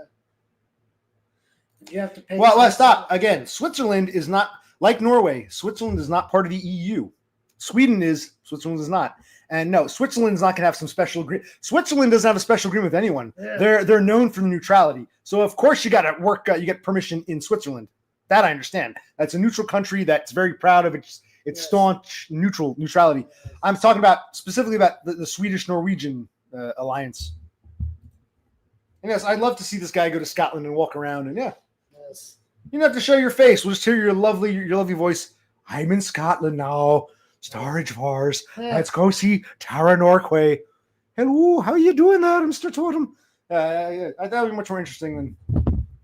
S3: You have to pay.
S2: Well, stop again. Switzerland is not like Norway. Switzerland is not part of the EU. Sweden is. Switzerland is not. And no, Switzerland's not going to have some special agreement. Switzerland doesn't have a special agreement with anyone.
S3: Yeah.
S2: They're known for neutrality. So of course you got to work. You get permission in Switzerland. That I understand. That's a neutral country that's very proud of its
S3: Yes.
S2: staunch neutrality. I'm talking about specifically about the Swedish-Norwegian alliance. And yes, I'd love to see this guy go to Scotland and walk around. And yeah,
S3: Yes.
S2: you don't have to show your face. We'll just hear your lovely voice. I'm in Scotland now. Storage Wars.
S3: Yeah.
S2: Let's go see Tara Norquay. Hello, how you doing there, Mr. Totem? Yeah, I thought it would be much more interesting than.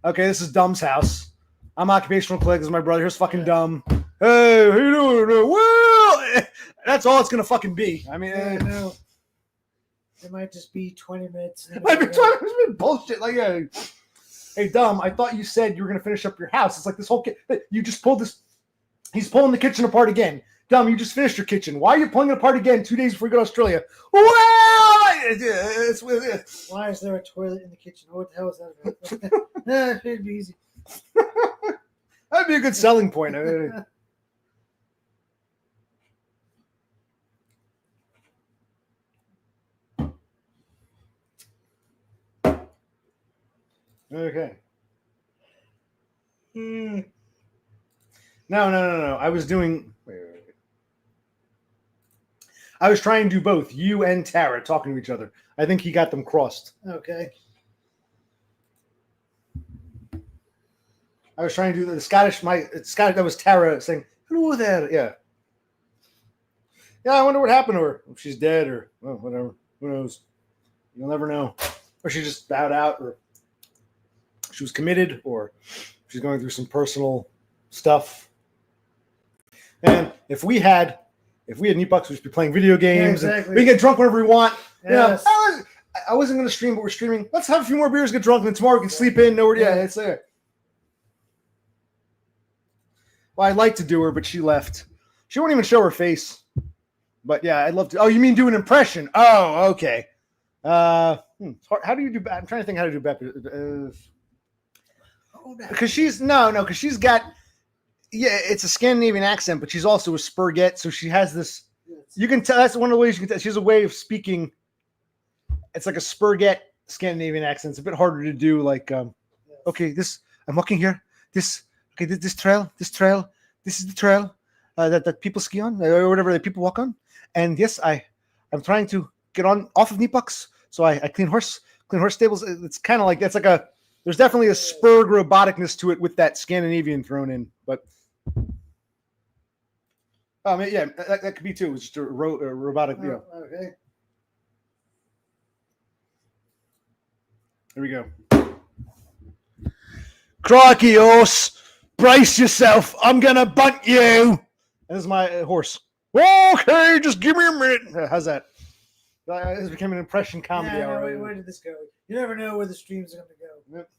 S2: Okay, this is Dumb's house. I'm occupational click. This is my brother. Here's fucking Dumb. Hey, how you doing? Well, that's all it's gonna fucking be. I mean,
S3: Yeah, no. It might just be 20 minutes. and then
S2: I've been
S3: we're
S2: talking it's been bullshit. Like, hey, Dumb, I thought you said you were gonna finish up your house. It's like this whole you just pulled this. He's pulling the kitchen apart again. Dumb, you just finished your kitchen. Why are you pulling it apart again 2 days before you go to Australia? Well,
S3: Why is there a toilet in the kitchen? What the hell is that about? It'd be easy.
S2: that'd be a good selling point. Okay.
S3: Hmm.
S2: No. I was doing. Wait. I was trying to do both. You and Tara talking to each other. I think he got them crossed.
S3: Okay.
S2: I was trying to do the Scottish. That was Tara saying hello there. Yeah. Yeah. I wonder what happened to her. If she's dead or whatever. Who knows? You'll never know. Or she just bowed out, or she was committed, or she's going through some personal stuff. And if we had Neat Bucks, we'd just be playing video games.
S3: Yeah, exactly.
S2: And we can get drunk whenever we want.
S3: Yes.
S2: You know, I wasn't going to stream, but we're streaming. Let's have a few more beers, get drunk, and then tomorrow we can sleep in. Nowhere. Yeah, it's there. Well, I'd like to do her, but she left. She won't even show her face. But yeah, I'd love to. Oh, you mean do an impression? Oh, okay. How do you do? I'm trying to think how to do Beppe. Because she's because she's got. Yeah, it's a Scandinavian accent, but she's also a Spurget, so she has this.
S3: Yes.
S2: You can tell that's one of the ways you can tell. She has a way of speaking. It's like a Spurget Scandinavian accent. It's a bit harder to do. Like, okay, I'm walking here. This trail. This is the trail that people ski on or whatever that people walk on. And yes, I'm trying to get off of Neat Bucks, so I clean horse stables. It's kind of like that's like there's definitely a Spurg roboticness to it with that Scandinavian thrown in, but. Yeah, that could be too. It's just a robotic.
S3: Oh, okay.
S2: Here we go. Crikey, horse! Brace yourself. I'm gonna bunt you. This is my horse. Okay, just give me a minute. How's that? This became an impression comedy hour.
S3: Where did this go? You never know where the streams are going to go.
S2: Yep.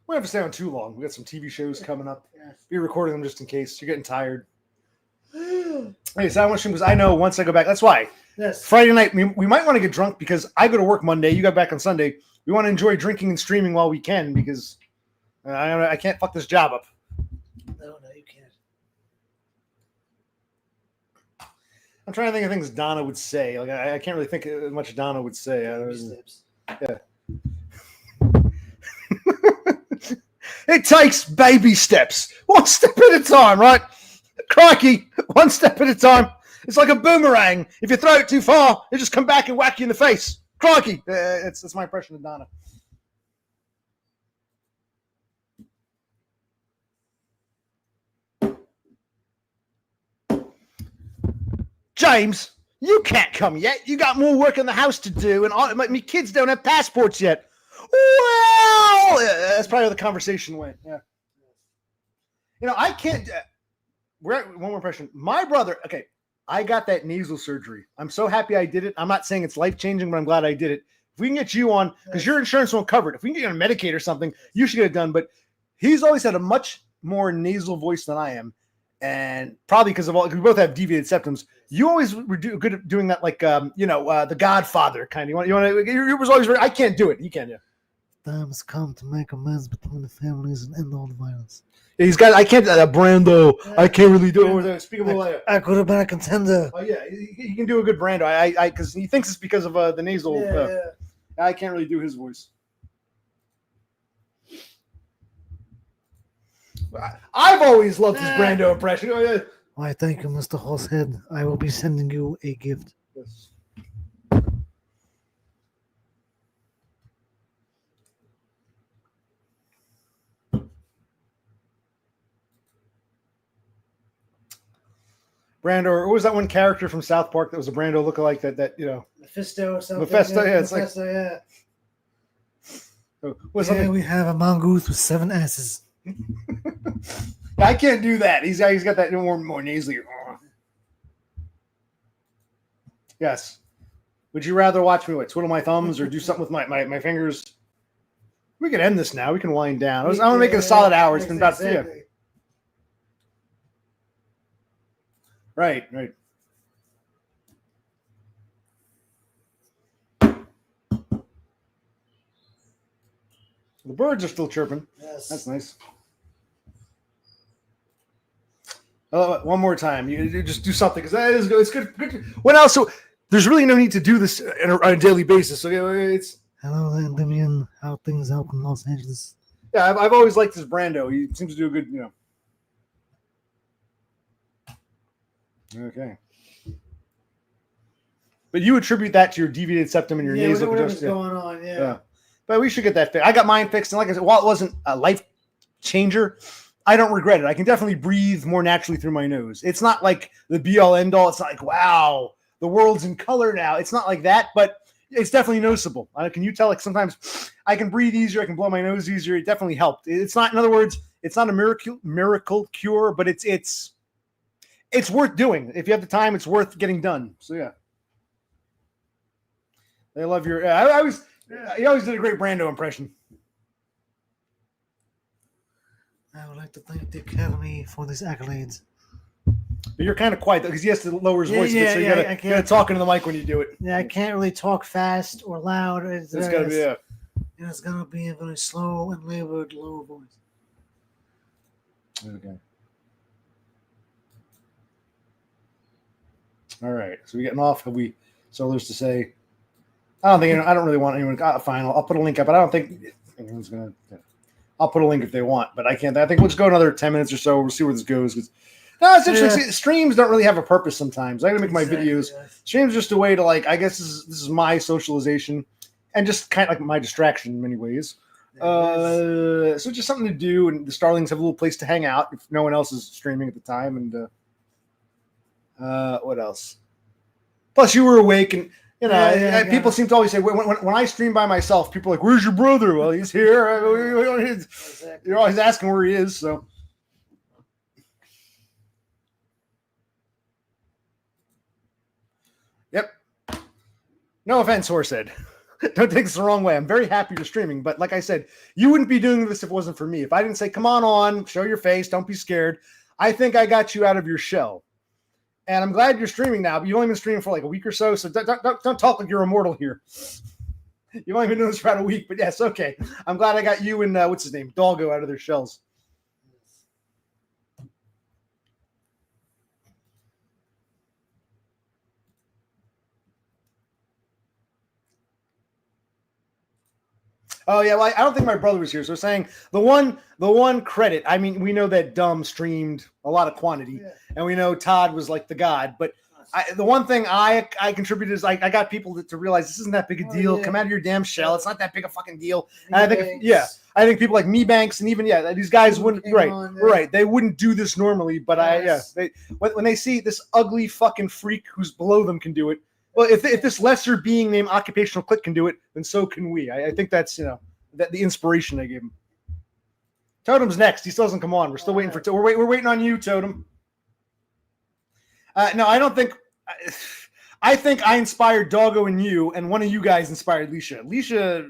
S2: We don't have to stay on too long. We got some TV shows coming up.
S3: Yes.
S2: Be recording them just in case you're getting tired. Hey, so I want to because I know once I go back. That's why
S3: Yes.
S2: Friday night we might want to get drunk because I go to work Monday. You got back on Sunday. We want to enjoy drinking and streaming while we can because I can't fuck this job up.
S3: No, you can't.
S2: I'm trying to think of things Donna would say. Like I can't really think of much Donna would say.
S3: Baby steps.
S2: It takes baby steps, one step at a time, right? Crikey, one step at a time. It's like a boomerang. If you throw it too far, it just come back and whack you in the face. Crikey, that's my impression of Donna. James, you can't come yet. You got more work in the house to do, and my kids don't have passports yet. Well, that's probably how the conversation went. Yeah. You know, I can't. We're at one more impression. My brother. Okay, I got that nasal surgery. I'm so happy I did it. I'm not saying it's life changing, but I'm glad I did it. If we can get you on, because your insurance won't cover it. If we can get you on Medicaid or something, you should get it done. But he's always had a much more nasal voice than I am, and probably because of all. Cause we both have deviated septums. You always were good at doing that, like the Godfather kind. You want. It was always. I can't do it. You can. Yeah.
S3: Time has come to make amends between the families and end all the violence.
S2: He's got. I can't. Brando. I can't really do it. Speak of
S3: I could have been a contender.
S2: Oh yeah, he can do a good Brando. I because he thinks it's because of the nasal. I can't really do his voice. I've always loved his Brando impression. Oh, yeah.
S3: Why, thank you, Mr. Horsehead. I will be sending you a gift.
S2: Yes. Brando, or what was that one character from South Park that was a Brando lookalike that
S3: Mephisto or something.
S2: Mephisto, yeah, it's
S3: Mephisto, yeah.
S2: Something.
S3: We have a mongoose with 7 asses.
S2: I can't do that. He's got that more nasally. Yes. Would you rather watch me twiddle my thumbs or do something with my fingers? We can end this now. We can wind down. I'm gonna make it a solid hour. It's been about Right. The birds are still chirping.
S3: Yes.
S2: That's nice. One more time. You just do something because that is good. It's good. What else? So there's really no need to do this on a daily basis. So it's.
S3: Hello, Damien. How things out in Los Angeles?
S2: Yeah, I've always liked this Brando. He seems to do a good, Okay. But you attribute that to your deviated septum and your nasal congestion.
S3: Whatever's going on, yeah.
S2: But we should get that fixed. I got mine fixed, and like I said, while it wasn't a life changer, I don't regret it. I can definitely breathe more naturally through my nose. It's not like the be-all, end-all. It's not like, wow, the world's in color now. It's not like that, but it's definitely noticeable. Can you tell? Like sometimes I can breathe easier. I can blow my nose easier. It definitely helped. It's not, in other words, it's not a miracle cure, but it's worth doing. If you have the time, it's worth getting done. So yeah, I love your. You always did a great Brando impression.
S3: I would like to thank the Academy for these accolades.
S2: But you're kind of quiet because he has to lower his voice a bit, so you gotta talk into the mic when you do it.
S3: Yeah, I can't really talk fast or loud.
S2: It's gotta be
S3: it's gonna be a very slow and labored low voice.
S2: Okay. All right. So we're getting off. Have we? So there's to say. I don't really want anyone. Fine. I'll put a link up, but I don't think anyone's gonna. I'll put a link if they want, but I can't. I think let's go another 10 minutes or so. We'll see where this goes. No, it's interesting. Streams don't really have a purpose sometimes. I gotta make my videos. Yeah. Streams are just a way to I guess this is my socialization and just kind of like my distraction in many ways. So just something to do, and the Starlings have a little place to hang out if no one else is streaming at the time. And what else? Plus, you were awake, and people seem to always say when I stream by myself, people are like, "Where's your brother?" Well, he's here. Exactly. You're always asking where he is. So, yep. No offense, Horsehead. Don't take this the wrong way. I'm very happy you're streaming, but like I said, you wouldn't be doing this if it wasn't for me. If I didn't say, come on, show your face, don't be scared. I think I got you out of your shell. And I'm glad you're streaming now, but you've only been streaming for like a week or so, so don't talk like you're immortal here. You've only been doing this for about a week, but yes, okay. I'm glad I got you and, what's his name, Doggo out of their shells. Oh yeah, well, I don't think my brother was here. So saying the one credit. I mean, we know that Dumb streamed a lot of quantity, and we know Todd was like the god. But the one thing I contributed is I got people to realize this isn't that big a deal. Come out of your damn shell. It's not that big a fucking deal. And I think I think people like Me Banks and even these guys wouldn't right. They wouldn't do this normally. But when they see this ugly fucking freak who's below them can do it. Well, if this lesser being named Occupational Click can do it, then so can we. I think that's that the inspiration I gave him. Totem's next. He still hasn't come on. We're still waiting for. We're waiting on you, Totem. No, I don't think. I think I inspired Doggo and you, and one of you guys inspired Leisha. Leisha,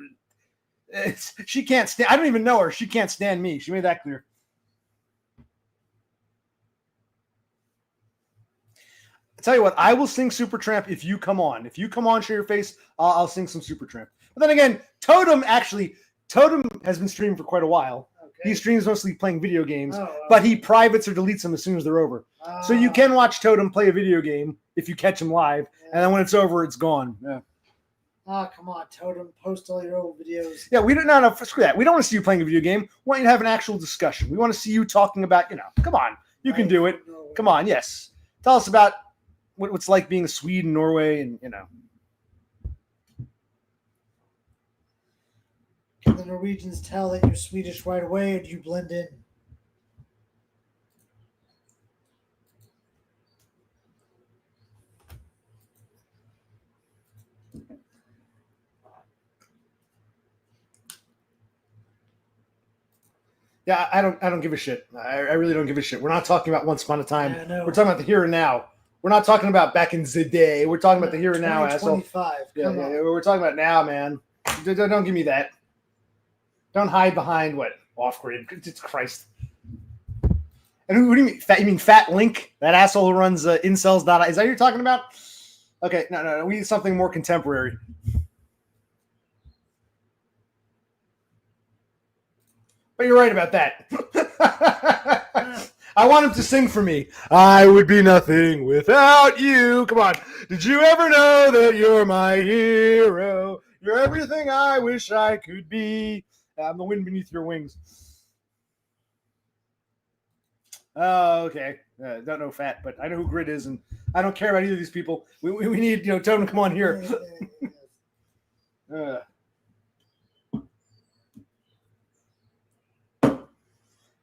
S2: she can't stand. I don't even know her. She can't stand me. She made that clear. Tell you what, I will sing Supertramp if you come on. If you come on, show your face, I'll sing some Supertramp. But then again, Totem has been streaming for quite a while. Okay. He streams mostly playing video games, but he privates or deletes them as soon as they're over. So you can watch Totem play a video game if you catch him live, and then when it's over, it's gone. Yeah.
S3: Oh, come on, Totem, post all your old videos.
S2: Yeah, we don't know. Screw that. We don't want to see you playing a video game. We want you to have an actual discussion. We want to see you talking about, come on, you can do it. Come on, yes. Tell us about what's like being a Swede in Norway, and
S3: Can the Norwegians tell that you're Swedish right away, or do you blend in?
S2: Yeah, I don't give a shit. I really don't give a shit. We're not talking about once upon a time.
S3: Yeah,
S2: we're talking about the here and now. We're not talking about back in the day. We're talking about the here and now, asshole. Yeah, we're talking about now, man. Don't give me that. Don't hide behind what? Off-grid. It's Christ. And who do you mean? You mean Fat Link? That asshole who runs incels. Is that what you're talking about? Okay, no. We need something more contemporary. But you're right about that. I want him to sing for me. I would be nothing without you. Come on. Did you ever know that you're my hero? You're everything I wish I could be. I'm the wind beneath your wings. Oh, okay. Don't know Fat, but I know who Grid is, and I don't care about either of these people. We need, Totem to come on here.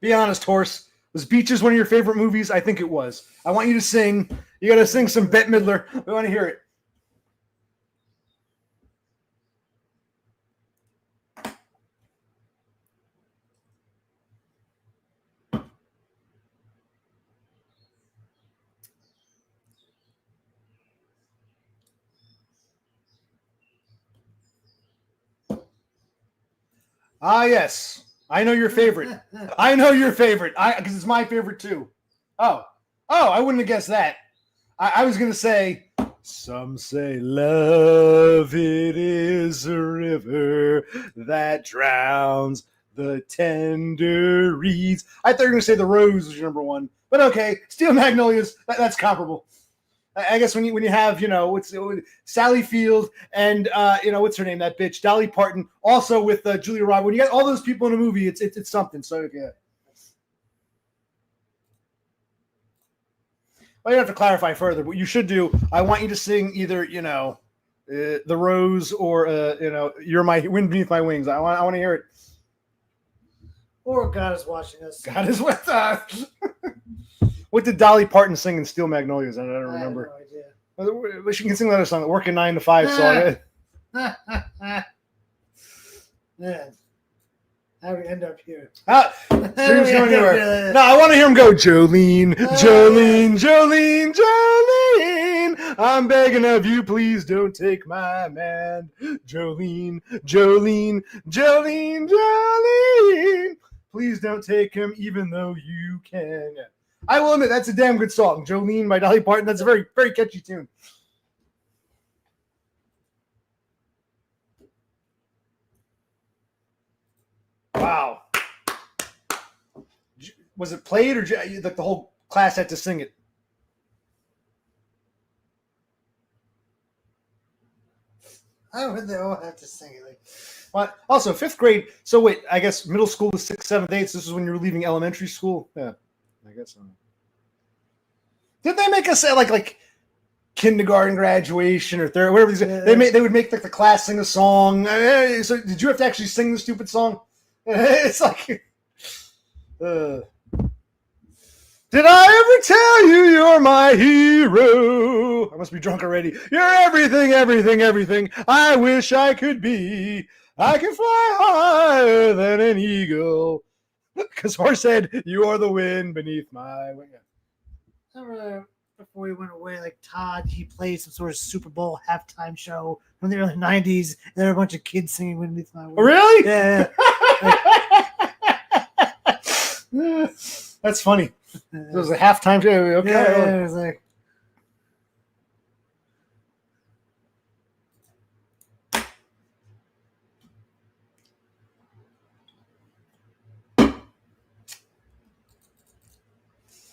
S2: Be honest, Horse. Was Beaches one of your favorite movies? I think it was. I want you to sing. You got to sing some Bette Midler. We want to hear it. Ah, yes. I know your favorite. I know your favorite. Because it's my favorite too. Oh, I wouldn't have guessed that. I was going to say, some say love, it is a river that drowns the tender reeds. I thought you were going to say The Rose was your number one. But okay, Steel Magnolias, that's comparable. I guess when you have, Sally Field and, what's her name, that bitch, Dolly Parton, also with Julia Roberts. When you got all those people in a movie, it's something. So, yeah. Well, you have to clarify further. What you should do, I want you to sing either, The Rose or, You're My Wind Beneath My Wings. I want to hear it.
S3: Or God Is Watching Us.
S2: God Is With Us. What did Dolly Parton sing in Steel Magnolias? I don't remember.
S3: I have no idea.
S2: But she can sing another song, Working 9 to 5 song.
S3: Man, how do we end up here?
S2: No, I want to hear him go, Jolene, Jolene, Jolene, Jolene. I'm begging of you, please don't take my man. Jolene, Jolene, Jolene, Jolene. Please don't take him, even though you can. I will admit, that's a damn good song. Jolene by Dolly Parton. That's a very, very catchy tune. Wow. Was it played or like the whole class had to sing it?
S3: I don't think they all have to sing it. Like,
S2: What? Also, fifth grade. So wait, I guess middle school was 6th, 7th, 8th. This is when you were leaving elementary school. Yeah, I guess so. Did they make us say like kindergarten graduation or third, whatever? They would make like the class sing a song. So did you have to actually sing the stupid song? It's like. Did I ever tell you you're my hero? I must be drunk already. You're everything, everything, everything I wish I could be. I can fly higher than an eagle. Because Horsehead, you are the wind beneath my wing.
S3: remember before he went away, like Todd, he played some sort of Super Bowl halftime show from the early '90s. And there were a bunch of kids singing "Beneath My Wings."
S2: Oh, really?
S3: Yeah.
S2: That's funny. It was a halftime show. Okay.
S3: Yeah, it was like.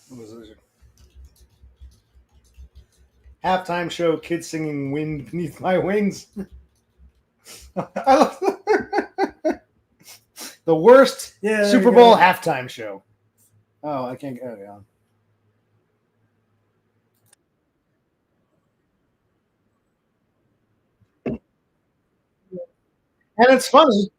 S2: What was it? Halftime show, kids singing "Wind Beneath My Wings." I love the worst Super Bowl halftime show. Oh, I can't get it on. And it's funny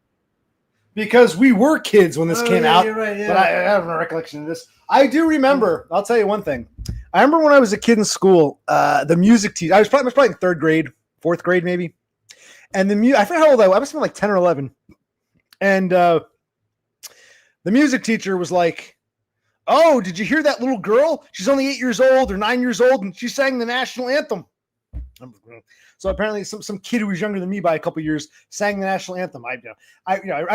S2: because we were kids when this came out,
S3: right, yeah.
S2: but I have no recollection of this. I do remember. I'll tell you one thing. I remember when I was a kid in school, the music teacher. I was probably in third grade, fourth grade maybe, and I forget how old I was. I must have been like 10 or 11, and the music teacher was like, "Oh, did you hear that little girl? She's only 8 years old or 9 years old, and she sang the national anthem." So apparently, some kid who was younger than me by a couple of years sang the national anthem. I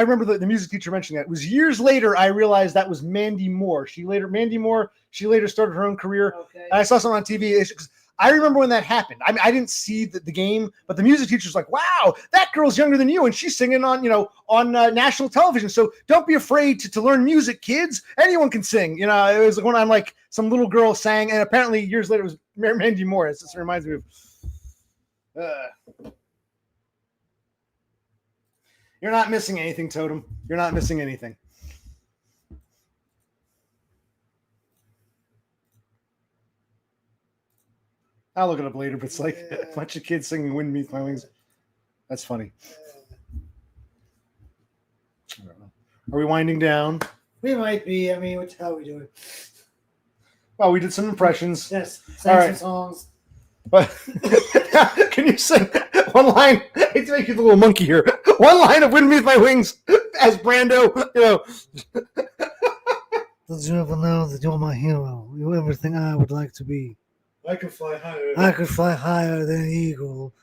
S2: remember the music teacher mentioning that. It was years later I realized that was Mandy Moore. She later started her own career.
S3: Okay.
S2: And I saw something on TV. I remember when that happened. I mean, I didn't see the game, but the music teacher's like, "Wow, that girl's younger than you, and she's singing on national television. So don't be afraid to learn music, kids. Anyone can sing." It was when I'm like some little girl sang, and apparently years later it was Mandy Moore. It just reminds me of. You're not missing anything, Totem. You're not missing anything. I'll look it up later, but it's like a bunch of kids singing "Wind Beneath My Wings." That's funny. I don't know. Are we winding down?
S3: We might be. I mean, what the hell are we doing?
S2: Well, we did some impressions.
S3: Yes,
S2: All
S3: sang
S2: right.
S3: some songs.
S2: But can you sing one line? I hate to make you the little monkey here. One line of "Wind Beneath My Wings" as Brando.
S3: Did you ever know that you're my hero? You're everything I would like to be.
S2: I can fly higher.
S3: I could fly higher than an eagle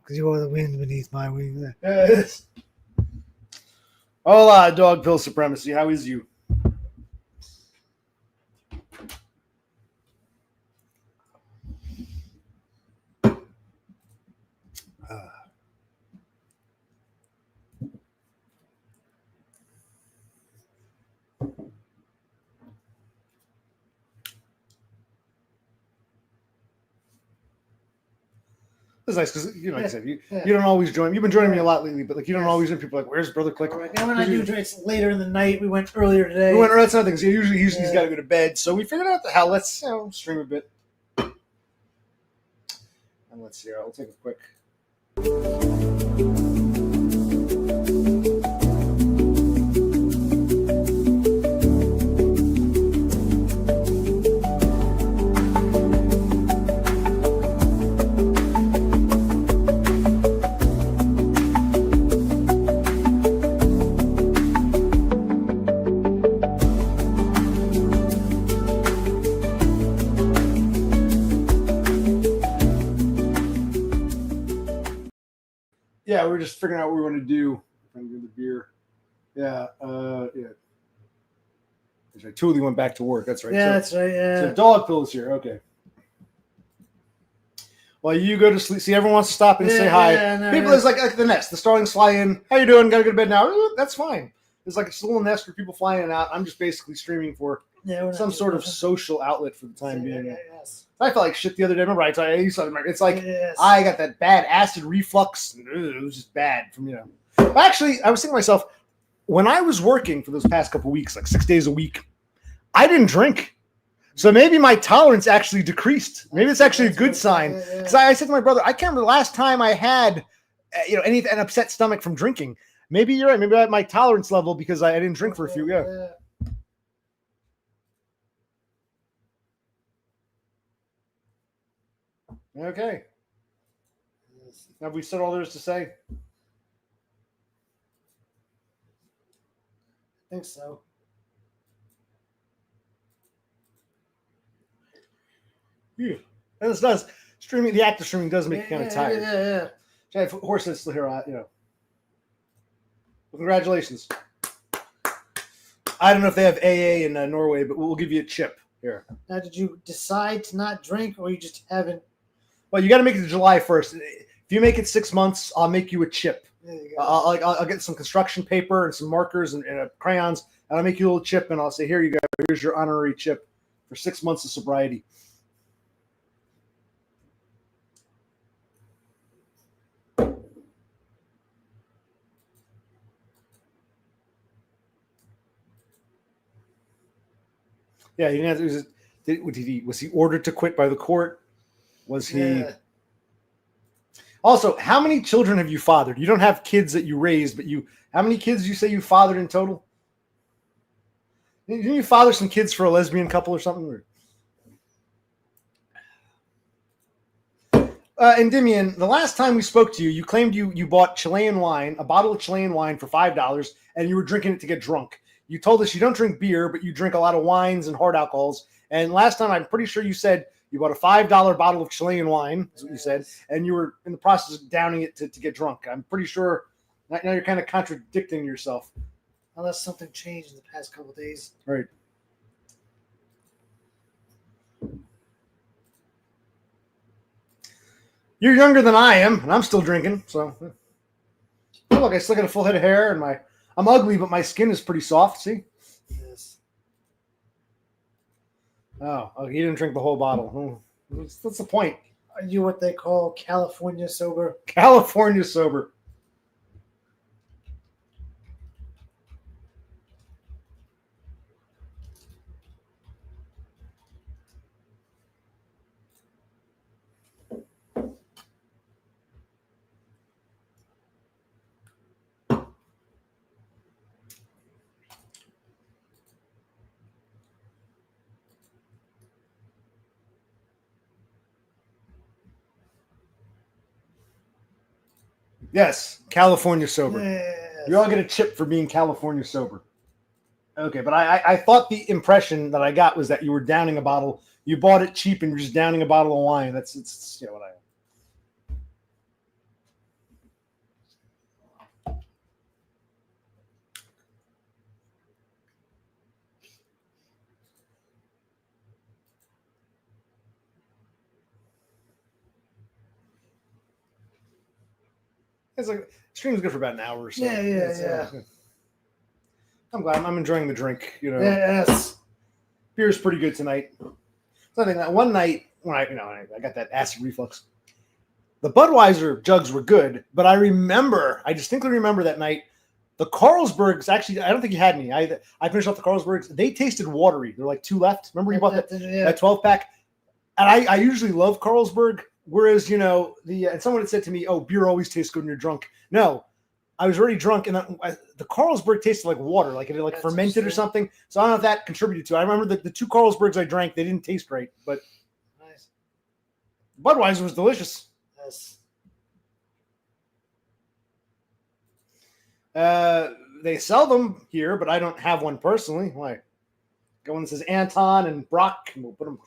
S3: because you are the wind beneath my wings.
S2: Yes. Hola, dog pill supremacy. How is you? It's nice because like I said, you don't always join. You've been joining me a lot lately, but you don't always. And people are like, "Where's Brother Click?"
S3: Right. And when I do drinks later in the night, we went earlier today.
S2: That's another thing. Usually he's got to go to bed, so we figured out the hell. Let's stream a bit, and let's see. I'll take a quick. Yeah, we were just figuring out what we want to do. Trying to do the beer. Yeah. Yeah. That's right. Thule went back to work. That's right.
S3: Yeah,
S2: So,
S3: that's right. Yeah.
S2: so dog pill is here. Okay. Well, you go to sleep. See, everyone wants to stop and say hi.
S3: No,
S2: People,
S3: yeah.
S2: it's like the nest. The starlings fly in. How you doing? Gotta go to bed now. That's fine. It's like a little nest for people flying in and out. I'm just basically streaming for
S3: Yeah, we're not
S2: some
S3: doing
S2: sort of
S3: nothing.
S2: social outlet for the time being.
S3: Yes.
S2: I felt like shit the other day. Remember I told you something? It's like
S3: Yes.
S2: I got that bad acid reflux. It was just bad from But actually, I was thinking to myself, when I was working for those past couple of weeks, like 6 days a week, I didn't drink. So maybe my tolerance actually decreased. Maybe it's actually a good sign. Because I said to my brother, I can't remember the last time I had, an upset stomach from drinking. Maybe you're right. Maybe I had my tolerance level because I didn't drink for a few. Yeah. Okay. Have we said all there is to say?
S3: I think so.
S2: Yeah. And this does streaming. The act of streaming does make you kind of tired.
S3: Yeah.
S2: If horse is still here, Well, congratulations. I don't know if they have AA in Norway, but we'll give you a chip here.
S3: Now, did you decide to not drink, or you just haven't?
S2: Well, you got to make it to July 1st. If you make it 6 months, I'll make you a chip.
S3: There you go.
S2: I'll get some construction paper and some markers and crayons, and I'll make you a little chip, and I'll say, here you go. Here's your honorary chip for 6 months of sobriety. Yeah, he didn't have to. Was he ordered to quit by the court? Was he?
S3: Yeah.
S2: Also, how many children have you fathered? You don't have kids that you raised, but how many kids you say you fathered in total? Didn't you father some kids for a lesbian couple or something? Endymion, the last time we spoke to you, you claimed you bought Chilean wine, a bottle of Chilean wine for $5, and you were drinking it to get drunk. You told us you don't drink beer, but you drink a lot of wines and hard alcohols. And last time, I'm pretty sure you said you bought a $5 bottle of Chilean wine, is what you said, and you were in the process of downing it to get drunk. I'm pretty sure now you're kind of contradicting yourself.
S3: Unless something changed in the past couple of days.
S2: Right. You're younger than I am, and I'm still drinking. So, oh, look, I still got a full head of hair, and I'm ugly, but my skin is pretty soft. See?
S3: Yes.
S2: Oh, he didn't drink the whole bottle. What's the point?
S3: Are you what they call California sober?
S2: California sober. Yes, California sober.
S3: Yes.
S2: You all get a chip for being California sober. Okay, but I thought the impression that I got was that you were downing a bottle. You bought it cheap and you're just downing a bottle of wine. It's what I. It's like stream's good for about an hour or so.
S3: Yeah.
S2: I'm glad I'm enjoying the drink.
S3: Yes.
S2: Beer's pretty good tonight. So I think that one night when I got that acid reflux, the Budweiser jugs were good, but I distinctly remember that night the Carlsbergs. Actually, I don't think you had any. I finished off the Carlsbergs. They tasted watery. They're like 2 left. Remember you bought that 12 pack, and I usually love Carlsberg. Whereas, and someone had said to me, oh, beer always tastes good when you're drunk. No, I was already drunk, and the Carlsberg tasted like water, like it had fermented or something. So I don't know if that contributed to it. I remember that the 2 Carlsbergs I drank, they didn't taste right, but
S3: Nice.
S2: Budweiser was delicious.
S3: Yes.
S2: They sell them here, but I don't have one personally. Why? Got one that says Anton and Brock, and we'll put them.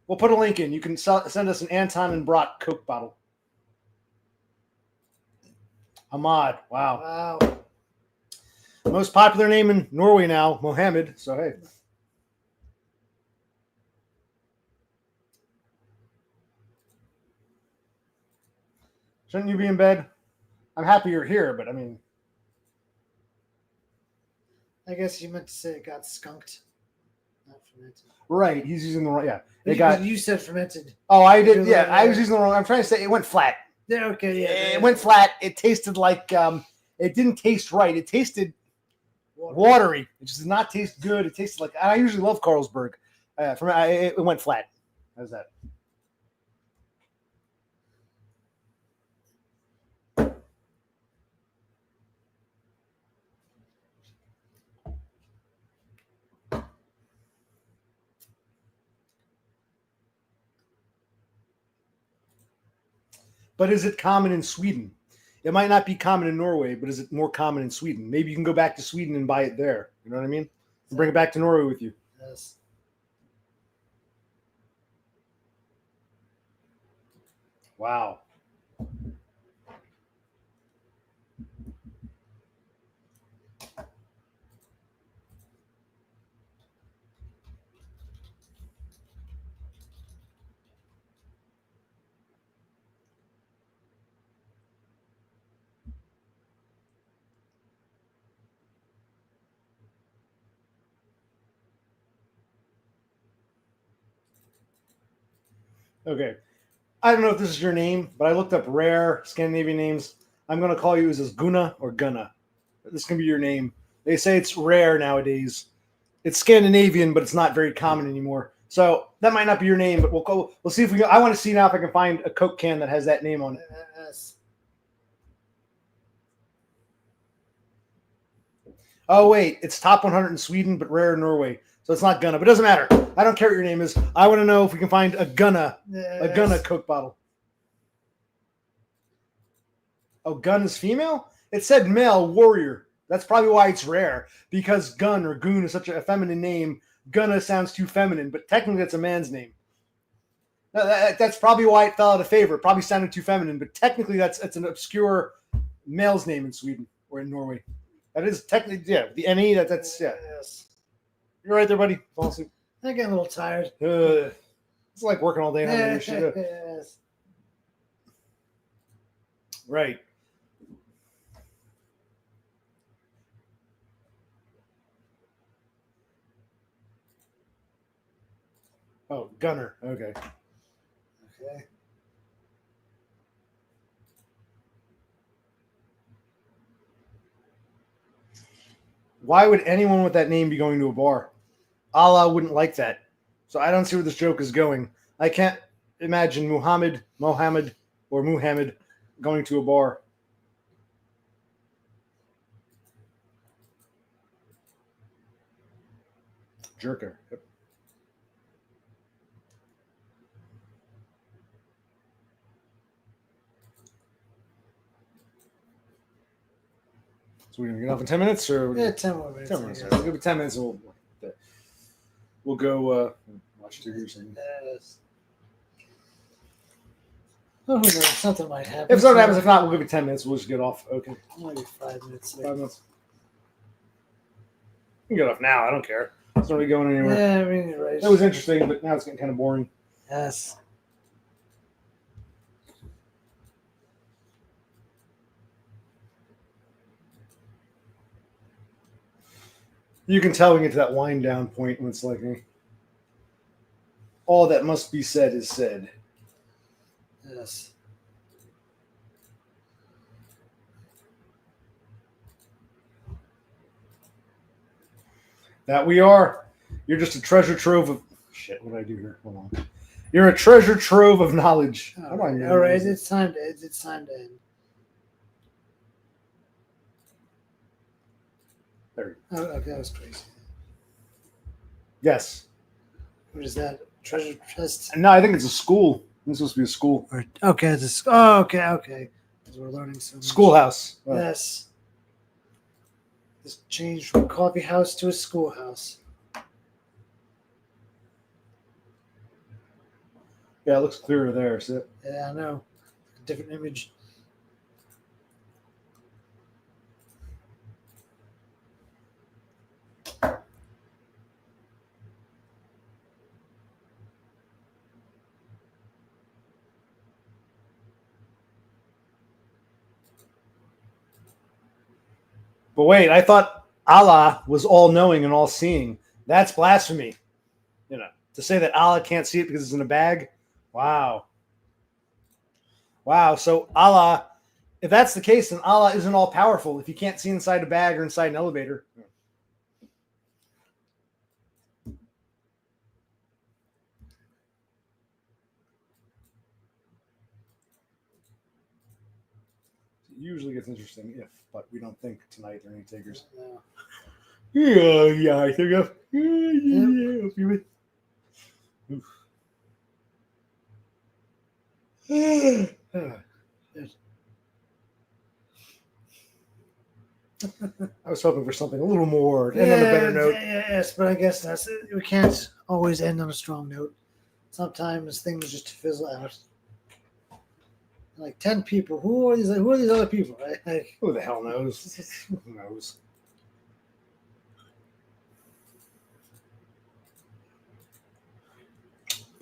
S2: We'll put a link in. You can send us an Anton and Brat Coke bottle. Ahmad. Wow.
S3: Wow.
S2: Most popular name in Norway now, Mohammed. So, hey. Shouldn't you be in bed? I'm happy you're here, but I mean.
S3: I guess you meant to say it got skunked, not fermented.
S2: Right. He's using the wrong. Yeah.
S3: You said fermented.
S2: Oh, I did. Yeah. I was using the wrong. I'm trying to say it went flat.
S3: Yeah. Okay. Yeah.
S2: It went flat. It tasted like. It didn't taste right. It tasted watery. It just did not taste good. It tasted like. I usually love Carlsberg. It went flat. How's that? But is it common in Sweden? It might not be common in Norway, but is it more common in Sweden? Maybe you can go back to Sweden and buy it there. You know what I mean? And bring it back to Norway with you.
S3: Yes.
S2: Wow. Okay. I don't know if this is your name, but I looked up rare Scandinavian names. I'm going to call you as Gunna or Gunna. This can be your name. They say it's rare nowadays. It's Scandinavian, but it's not very common anymore. So that might not be your name, but we'll see if we can. I want to see now if I can find a Coke can that has that name on it.
S3: Yes.
S2: Oh, wait. It's top 100 in Sweden, but rare in Norway. So it's not Gunna, but it doesn't matter. I don't care what your name is. I want to know if we can find a Gunna Coke bottle. Oh, Gun is female? It said male warrior. That's probably why it's rare. Because Gun or Goon is such a feminine name. Gunna sounds too feminine, but technically that's a man's name. That's probably why it fell out of favor. It probably sounded too feminine, but technically that's an obscure male's name in Sweden or in Norway. That is technically, yeah, the NE, that's, yeah.
S3: Yes.
S2: You're right there, buddy. Fall asleep.
S3: I get a little tired.
S2: It's like working all day. And shit.
S3: Yes.
S2: Right. Oh, Gunner. Okay.
S3: Okay.
S2: Why would anyone with that name be going to a bar? Allah wouldn't like that. So I don't see where this joke is going. I can't imagine Mohammed, or Muhammad going to a bar. Jerker. Yep. So we're gonna get off in 10 minutes, or
S3: Yeah, 10 more minutes.
S2: 10 minutes. We'll give it 10 minutes, and we'll go watch TV or something.
S3: Yes. Oh, who knows? Something might happen.
S2: If something happens, if not, we'll give it 10 minutes. We'll just get off. Okay.
S3: Maybe 5 minutes.
S2: 5 minutes. We can get off now. I don't care. It's not really going anywhere.
S3: Yeah, I mean, you're right.
S2: That was interesting, but now it's getting kind of boring.
S3: Yes.
S2: You can tell we get to that wind down point when it's like, all that must be said is said.
S3: Yes.
S2: That we are. You're just a treasure trove of shit. What did I do here? Hold on. You're a treasure trove of knowledge.
S3: All right. It's time to end. It's time to end.
S2: There.
S3: Oh, okay, that was crazy.
S2: Yes.
S3: What is that? Treasure chest?
S2: No, I think it's a school. It's supposed to be a school.
S3: Okay, it's okay. Because we're learning so much.
S2: Schoolhouse.
S3: Yes. Just changed from a coffee house to a schoolhouse.
S2: Yeah, it looks clearer there. See it?
S3: Yeah, I know. Different image.
S2: But wait, I thought Allah was all knowing and all seeing. That's blasphemy. You know, to say that Allah can't see it because it's in a bag. Wow. Wow. So Allah, if that's the case, then Allah isn't all powerful if you can't see inside a bag or inside an elevator. It usually gets interesting if, but we don't think tonight there are any takers.
S3: No.
S2: Yeah, I think of. I was hoping for something a little more, and on a better note.
S3: Yes, but I guess that's it. We can't always end on a strong note. Sometimes things just fizzle out. Like 10 people. Who are these other people? Right? Like,
S2: Who the hell knows? Who knows?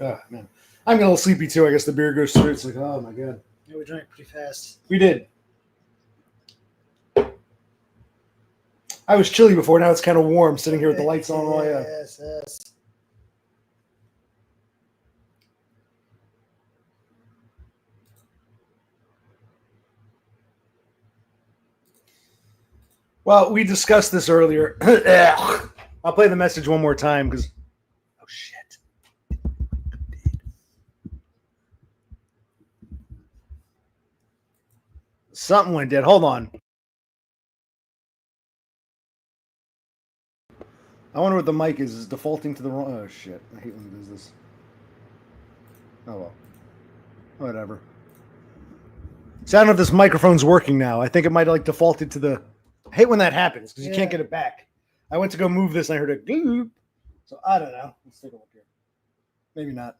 S2: Oh, man. I'm getting a little sleepy too. I guess the beer goes through. It's like, oh my god.
S3: yeah, we drank pretty fast.
S2: We did. I was chilly before. Now it's kind of warm sitting here with the lights on. Oh, yeah.
S3: Yes.
S2: Well, we discussed this earlier. I'll play the message one more time because. Oh, shit. Something went dead. Hold on. I wonder what the mic is. Is it defaulting to the wrong. Oh, shit. I hate when it does this. Oh, well. Whatever. See, I don't know if this microphone's working now. I think it might have like defaulted to the. I hate when that happens because you can't get it back. I went to go move this and I heard it. Gloop. So I don't know. Let's take a look here. Maybe not.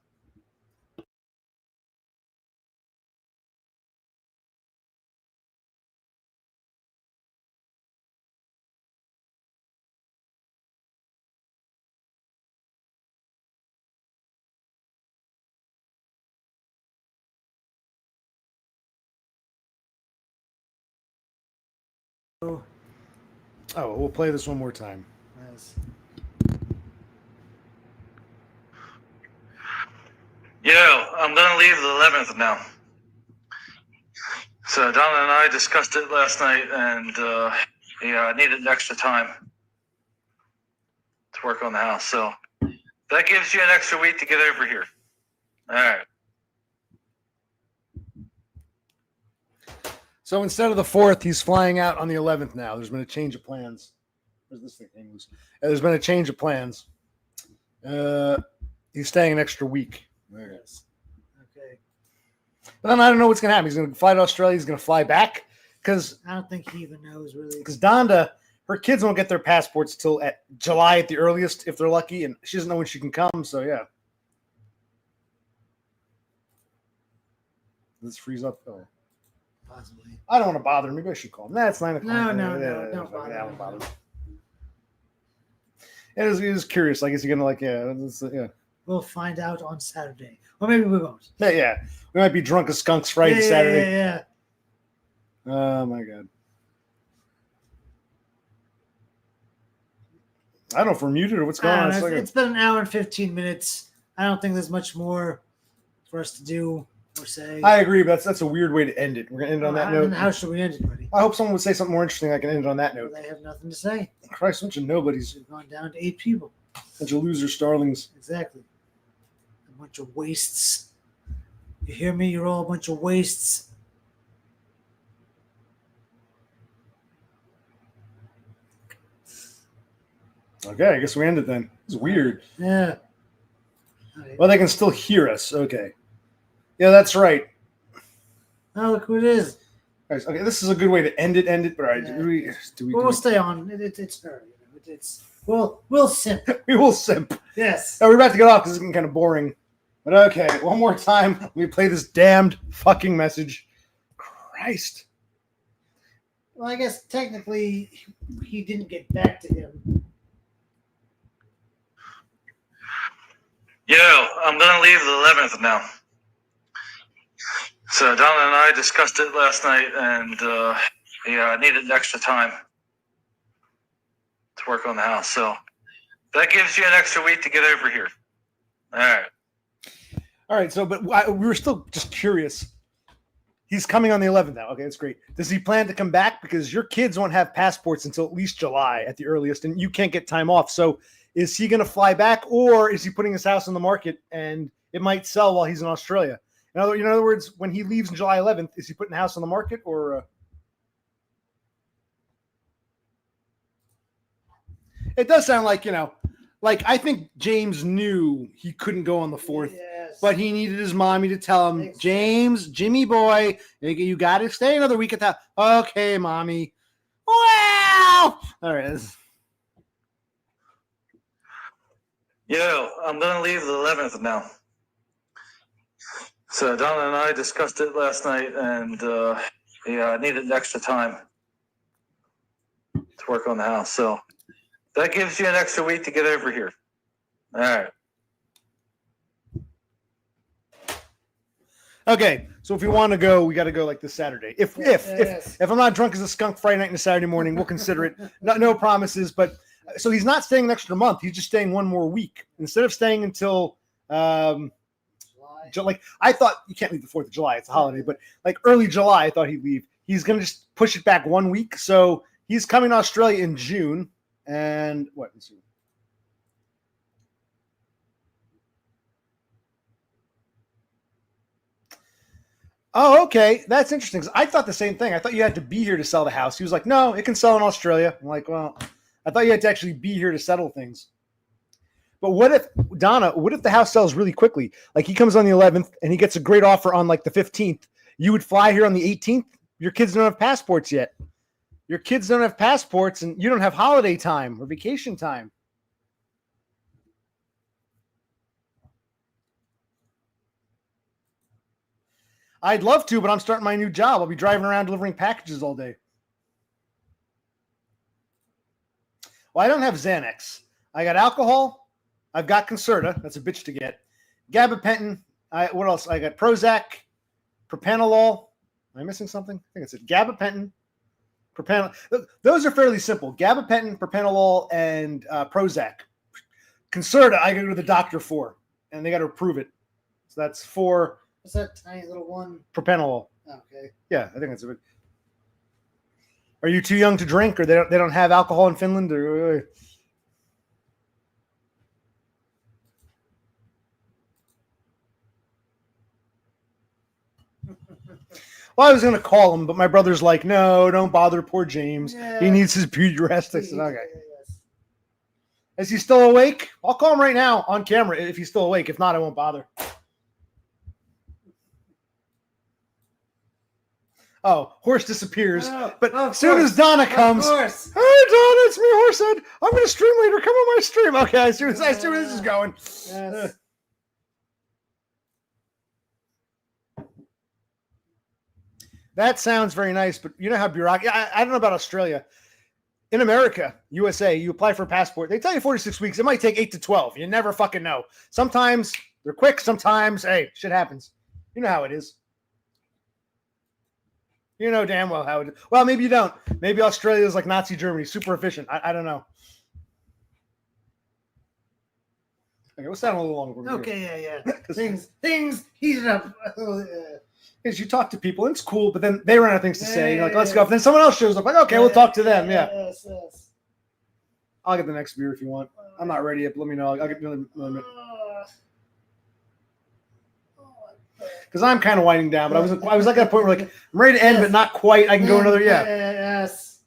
S2: Oh, we'll play this one more time.
S3: Yes.
S1: Yo, I'm gonna leave the 11th now. So Donna and I discussed it last night, and yeah, I needed extra time to work on the house. So that gives you an extra week to get over here. All right.
S2: So instead of the 4th, he's flying out on the 11th now. There's been a change of plans. Where's this thing hang loose? There's been a change of plans. He's staying an extra week.
S3: Yes. Okay.
S2: But then I don't know what's going to happen. He's going to fly to Australia. He's going to fly back. Because
S3: I don't think he even knows really.
S2: Donda, her kids won't get their passports till at July at the earliest, if they're lucky. And she doesn't know when she can come. So, yeah. Does this freeze up? Oh.
S3: Possibly.
S2: I don't want to bother him. Maybe I should call him. Nah, it's 9 o'clock.
S3: No, don't bother.
S2: I won't bother him. It was curious. Like, is he gonna like? Yeah.
S3: We'll find out on Saturday, or maybe we won't.
S2: Yeah. We might be drunk as skunks Friday, Saturday.
S3: Yeah.
S2: Oh my god. I don't know if we're muted or what's going on.
S3: It's been an hour and 15 minutes. I don't think there's much more for us to do or say.
S2: I agree, but that's a weird way to end it. We're gonna end it on that note.
S3: How should we end it, buddy?
S2: I hope someone would say something more interesting. I can end it on that note.
S3: They have nothing to say.
S2: Christ, bunch of nobodies.
S3: We've gone down to 8 people.
S2: Bunch of loser starlings.
S3: Exactly. A bunch of wastes. You hear me? You're all a bunch of wastes.
S2: Okay, I guess we ended then. It's weird.
S3: Yeah.
S2: Well, they can still hear us. Okay. Yeah, that's right.
S3: Oh, look who it is.
S2: Guys, okay, this is a good way to end it. But all right,
S3: Yeah. We'll stay on. It's her. We'll simp.
S2: We will simp.
S3: Yes.
S2: No, we're about to get off because it's getting kind of boring. But okay, one more time. Let me play this damned fucking message. Christ.
S3: Well, I guess technically he didn't get back to him.
S1: I'm gonna leave the 11th now. So Donna and I discussed it last night, and I needed extra time to work on the house. So that gives you an extra week to get over here. All right.
S2: So, but we were still just curious. He's coming on the 11th now. Okay, that's great. Does he plan to come back? Because your kids won't have passports until at least July at the earliest, and you can't get time off. So is he going to fly back, or is he putting his house on the market and it might sell while he's in Australia? In other words, when he leaves on July 11th, is he putting the house on the market, or? It does sound like, like I think James knew he couldn't go on the 4th,
S3: Yes.
S2: but he needed his mommy to tell him,
S3: Exactly.
S2: James, Jimmy boy, you got to stay another week at that. Okay, mommy. Wow. All right.
S1: I'm gonna leave the 11th now. So Donna and I discussed it last night, and I needed extra time to work on the house. So that gives you an extra week to get over here. All right.
S2: Okay, so if we want to go, we got to go like this Saturday. If I'm not drunk as a skunk Friday night and a Saturday morning, we'll consider it. No promises, but so he's not staying an extra month. He's just staying one more week instead of staying until like I thought. You can't leave the 4th of July; it's a holiday. But like early July, I thought he'd leave. He's gonna just push it back 1 week. So he's coming to Australia in June, and what? Let's see. Oh, okay. That's interesting. 'Cause I thought the same thing. I thought you had to be here to sell the house. He was like, no, it can sell in Australia. I'm like, well, I thought you had to actually be here to settle things. But what if the house sells really quickly? Like he comes on the 11th and he gets a great offer on like the 15th. You would fly here on the 18th. Your kids don't have passports yet. Your kids don't have passports and you don't have holiday time or vacation time. I'd love to, but I'm starting my new job. I'll be driving around delivering packages all day. Well, I don't have Xanax. I got alcohol. I've got Concerta. That's a bitch to get. Gabapentin. What else? I got Prozac, propanolol. Am I missing something? I think it's it. Gabapentin, propanolol. Those are fairly simple. Gabapentin, propanolol, and Prozac. Concerta, I go to the doctor for, and they got to approve it. So that's 4.
S3: What's that tiny little one?
S2: Propanolol.
S3: Okay.
S2: Yeah, I think that's a bit. Are you too young to drink, or they don't have alcohol in Finland, or? Well, I was going to call him, but my brother's like, no, don't bother poor James.
S3: Yeah.
S2: He needs his beauty rest. I said, okay.
S3: Yes.
S2: Is he still awake? I'll call him right now on camera if he's still awake. If not, I won't bother. Oh, horse disappears.
S3: Oh,
S2: but
S3: of
S2: as soon
S3: course.
S2: as Donna
S3: Of
S2: comes,
S3: course.
S2: hey, Donna, it's me, Horsehead. I'm going to stream later. Come on my stream. Okay, I see where this is going.
S3: Yes.
S2: That sounds very nice, but you know how bureaucracy. I don't know about Australia. In America, USA, you apply for a passport. They tell you 46 weeks. It might take 8 to 12. You never fucking know. Sometimes they're quick. Sometimes, hey, shit happens. You know how it is. You know damn well how it is. Well, maybe you don't. Maybe Australia is like Nazi Germany, super efficient. I don't know. Okay, we'll sound a little longer.
S3: Okay, yeah. things heated up.
S2: Because you talk to people and it's cool, but then they run out of things to say. You're like, let's go. Then someone else shows up. Like, okay, we'll talk to them. Yeah.
S3: Yes.
S2: I'll get the next beer if you want. I'm not ready yet, but let me know. I'll get another minute. Because I'm kind of winding down, but I was like at a point where like I'm ready to end, but not quite. I can go another. Yeah.
S3: Yes.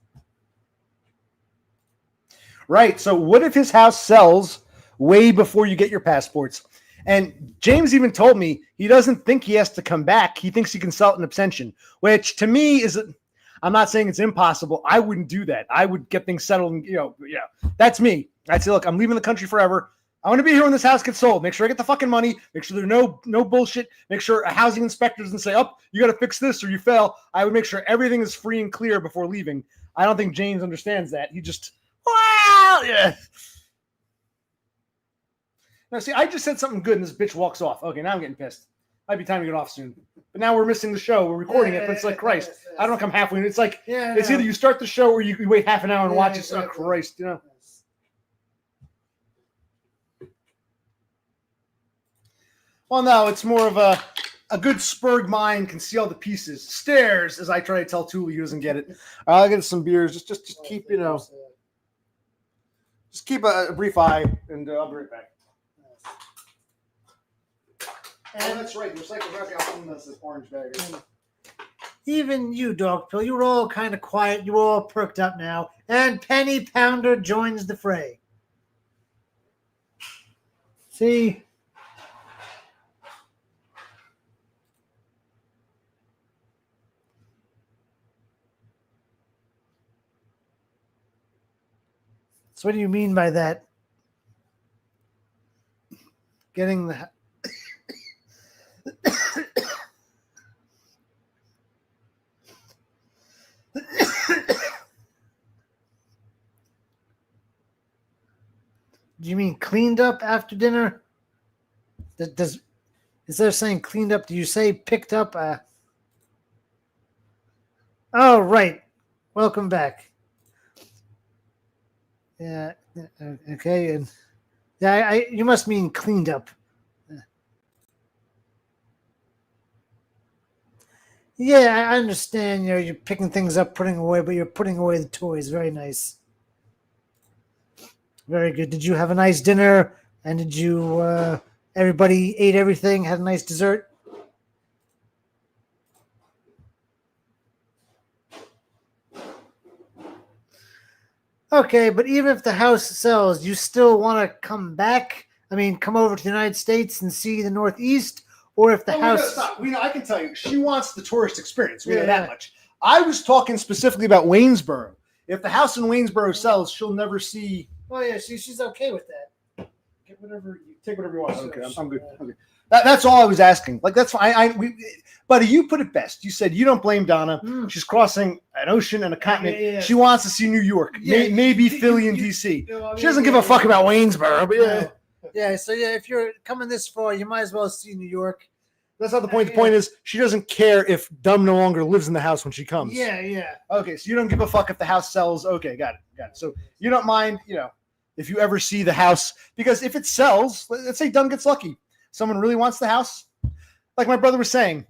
S2: Right. So what if his house sells way before you get your passports? And James even told me he doesn't think he has to come back. He thinks he can sell it in abstention, which to me is, I'm not saying it's impossible. I wouldn't do that. I would get things settled. And, that's me. I'd say, look, I'm leaving the country forever. I want to be here when this house gets sold. Make sure I get the fucking money. Make sure there's no bullshit. Make sure a housing inspector doesn't say, "Oh, you got to fix this or you fail." I would make sure everything is free and clear before leaving. I don't think James understands that. He just, well, yeah. Now, see, I just said something good and this bitch walks off. Okay, now I'm getting pissed. Might be time to get off soon. But now we're missing the show. We're recording it, but it's like, Christ. I don't come halfway. It's like, it's either you start the show or you wait half an hour and watch it. Oh, Christ, you know. Well, no, it's more of a good spurred mind can see all the pieces. Stares, as I try to tell Tuli, he doesn't get it. I'll get some beers. Just keep, just keep a brief eye, and I'll be right back. And that's right. The recycled recipe, I'll put in this orange bag.
S3: Even you, Dog Pill, you were all kind of quiet. You were all perked up now. And Penny Pounder joins the fray. See? So what do you mean by that? Getting the... Do you mean cleaned up after dinner? Instead of saying cleaned up, do you say picked up? Oh, right. Welcome back. Yeah. Okay. And yeah, you must mean cleaned up. Yeah, I understand. You're picking things up, putting away, but you're putting away the toys. Very nice. Very good. Did you have a nice dinner? And did you? Everybody ate everything. Had a nice dessert. Okay, but even if the house sells, you still want to come back? I mean, come over to the United States and see the Northeast, or if the house.
S2: I can tell you, she wants the tourist experience. We know that much. I was talking specifically about Waynesboro. If the house in Waynesboro sells, she'll never see.
S3: Oh yeah, she's okay with that.
S2: Take whatever you want. Okay, I'm good. Okay. That's all I was asking. Like that's fine. Buddy, you put it best. You said you don't blame Donna. She's crossing an ocean and a continent. Yeah. She wants to see New York, maybe Philly and DC. She doesn't give a fuck about Waynesboro. But
S3: yeah. So if you're coming this far, you might as well see New York.
S2: That's not the point. The point is she doesn't care if Dumb no longer lives in the house when she comes.
S3: Yeah.
S2: Okay, so you don't give a fuck if the house sells. Okay, got it. So you don't mind, if you ever see the house, because if it sells, let's say Dumb gets lucky. Someone really wants the house. Like my brother was saying,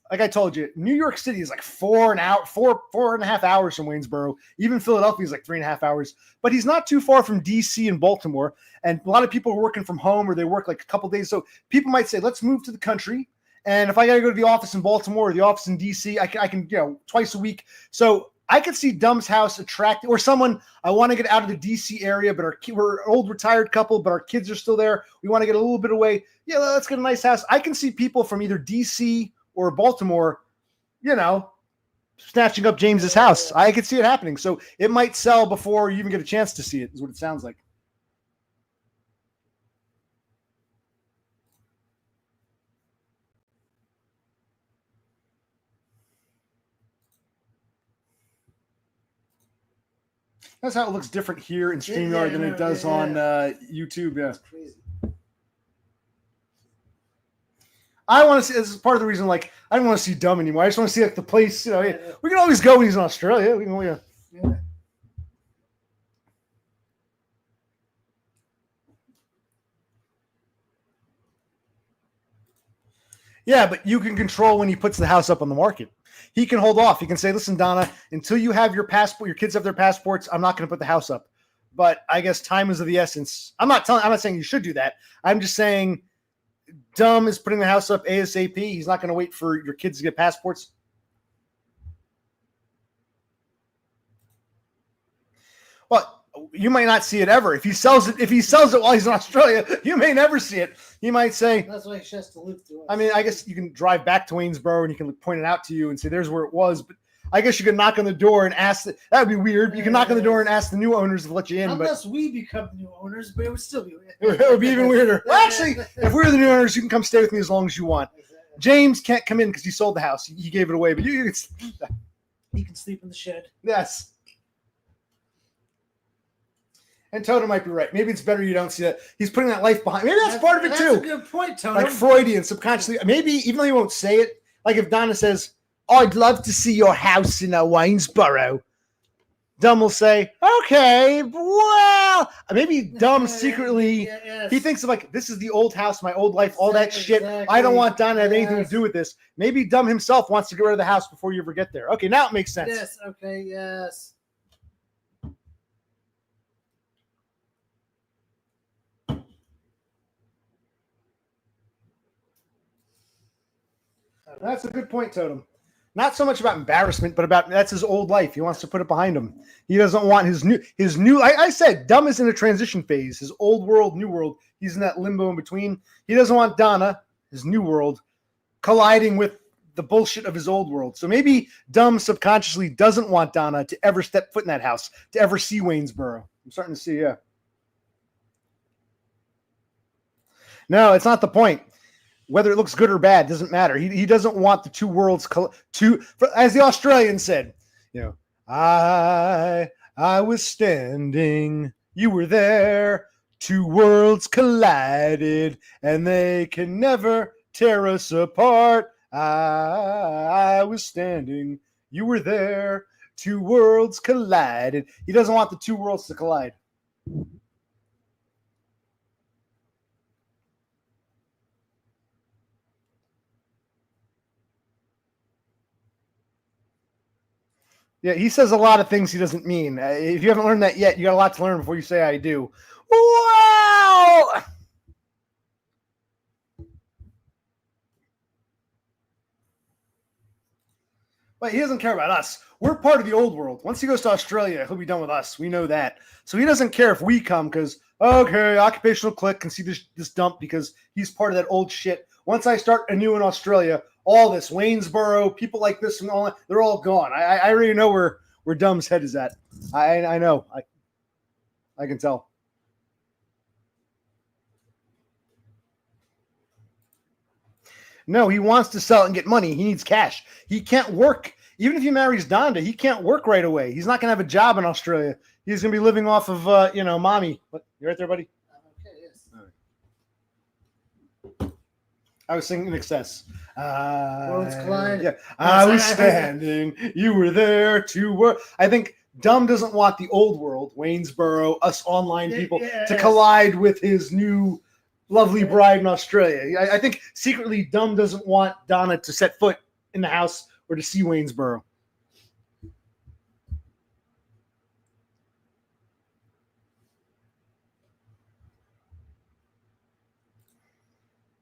S2: like I told you, New York City is like 4.5 hours from Waynesboro. Even Philadelphia is like 3.5 hours. But he's not too far from DC and Baltimore. And a lot of people are working from home or they work like a couple days. So people might say, let's move to the country. And if I got to go to the office in Baltimore or the office in DC, I can twice a week. So I could see Dumb's house attractive, or someone, I want to get out of the DC area, but we're an old retired couple, but our kids are still there. We want to get a little bit away. Yeah, let's get a nice house. I can see people from either DC or Baltimore, snatching up James's house. I could see it happening. So it might sell before you even get a chance to see it, is what it sounds like. That's how it looks different here in StreamYard than it does on YouTube. Yeah. That's crazy. I want to see. This is part of the reason. Like, I don't want to see Dumb anymore. I just want to see like the place. We can always go when he's in Australia. We can. Yeah, but you can control when he puts the house up on the market. He can hold off. He can say, listen, Donna, until you have your passport, your kids have their passports, I'm not going to put the house up. But I guess time is of the essence. I'm not saying you should do that. I'm just saying Dumb is putting the house up ASAP. He's not going to wait for your kids to get passports. Well, you might not see it ever. If he sells it while he's in Australia, you may never see it. He might say,
S3: that's why she has to live through us.
S2: I mean, I guess you can drive back to Waynesboro and you can point it out to you and say, there's where it was. But I guess you could knock on the door and ask. That would be weird. You can knock on the door and ask the new owners to let you in.
S3: Unless we become the new owners, but it would still be weird.
S2: It would be even weirder. Well, actually, if we're the new owners, you can come stay with me as long as you want. James can't come in because he sold the house. He gave it away, but you can.
S3: He can sleep in the shed.
S2: Yes. And Toto might be right. Maybe it's better you don't see that. He's putting that life behind. Maybe that's part of it too.
S3: That's a good point, Toto.
S2: Like Freudian, subconsciously. Maybe even though he won't say it, like if Donna says, "I'd love to see your house in Waynesboro," Dumb will say, "Okay, well," maybe Dumb secretly he thinks of like, this is the old house, my old life, all that shit. I don't want Donna to have anything to do with this. Maybe Dumb himself wants to get rid of the house before you ever get there. Okay, now it makes sense.
S3: Yes. Okay. Yes.
S2: That's a good point, Totem. Not so much about embarrassment, but about that's his old life. He wants to put it behind him. He doesn't want his new. I said Dumb is in a transition phase. His old world, new world. He's in that limbo in between. He doesn't want Donna, his new world, colliding with the bullshit of his old world. So maybe Dumb subconsciously doesn't want Donna to ever step foot in that house, to ever see Waynesboro. I'm starting to see, yeah. No, it's not the point. Whether it looks good or bad doesn't matter. He doesn't want the two worlds as the Australian said, I was standing, you were there, two worlds collided, and they can never tear us apart. I was standing, you were there, two worlds collided. He doesn't want the two worlds to collide. Yeah, he says a lot of things he doesn't mean. If you haven't learned that yet, you got a lot to learn before you say I do. Wow! But he doesn't care about us. We're part of the old world. Once he goes to Australia, he'll be done with us. We know that. So he doesn't care if we come because, okay, Occupational Click can see this dump because he's part of that old shit. Once I start anew in Australia, all this, Waynesboro, people like this and all that, they're all gone. I already know where Dumb's head is at. I know. I can tell. No, he wants to sell it and get money. He needs cash. He can't work. Even if he marries Donda, he can't work right away. He's not going to have a job in Australia. He's going to be living off of, mommy. What? You right there, buddy?
S3: Okay, yes.
S2: All right. I was singing in excess.
S3: Worlds collide.
S2: Yeah, I was standing. You were there to work. I think Dumb doesn't want the old world, Waynesboro, us online people, to collide with his new lovely bride in Australia. I think secretly Dumb doesn't want Donna to set foot in the house or to see Waynesboro.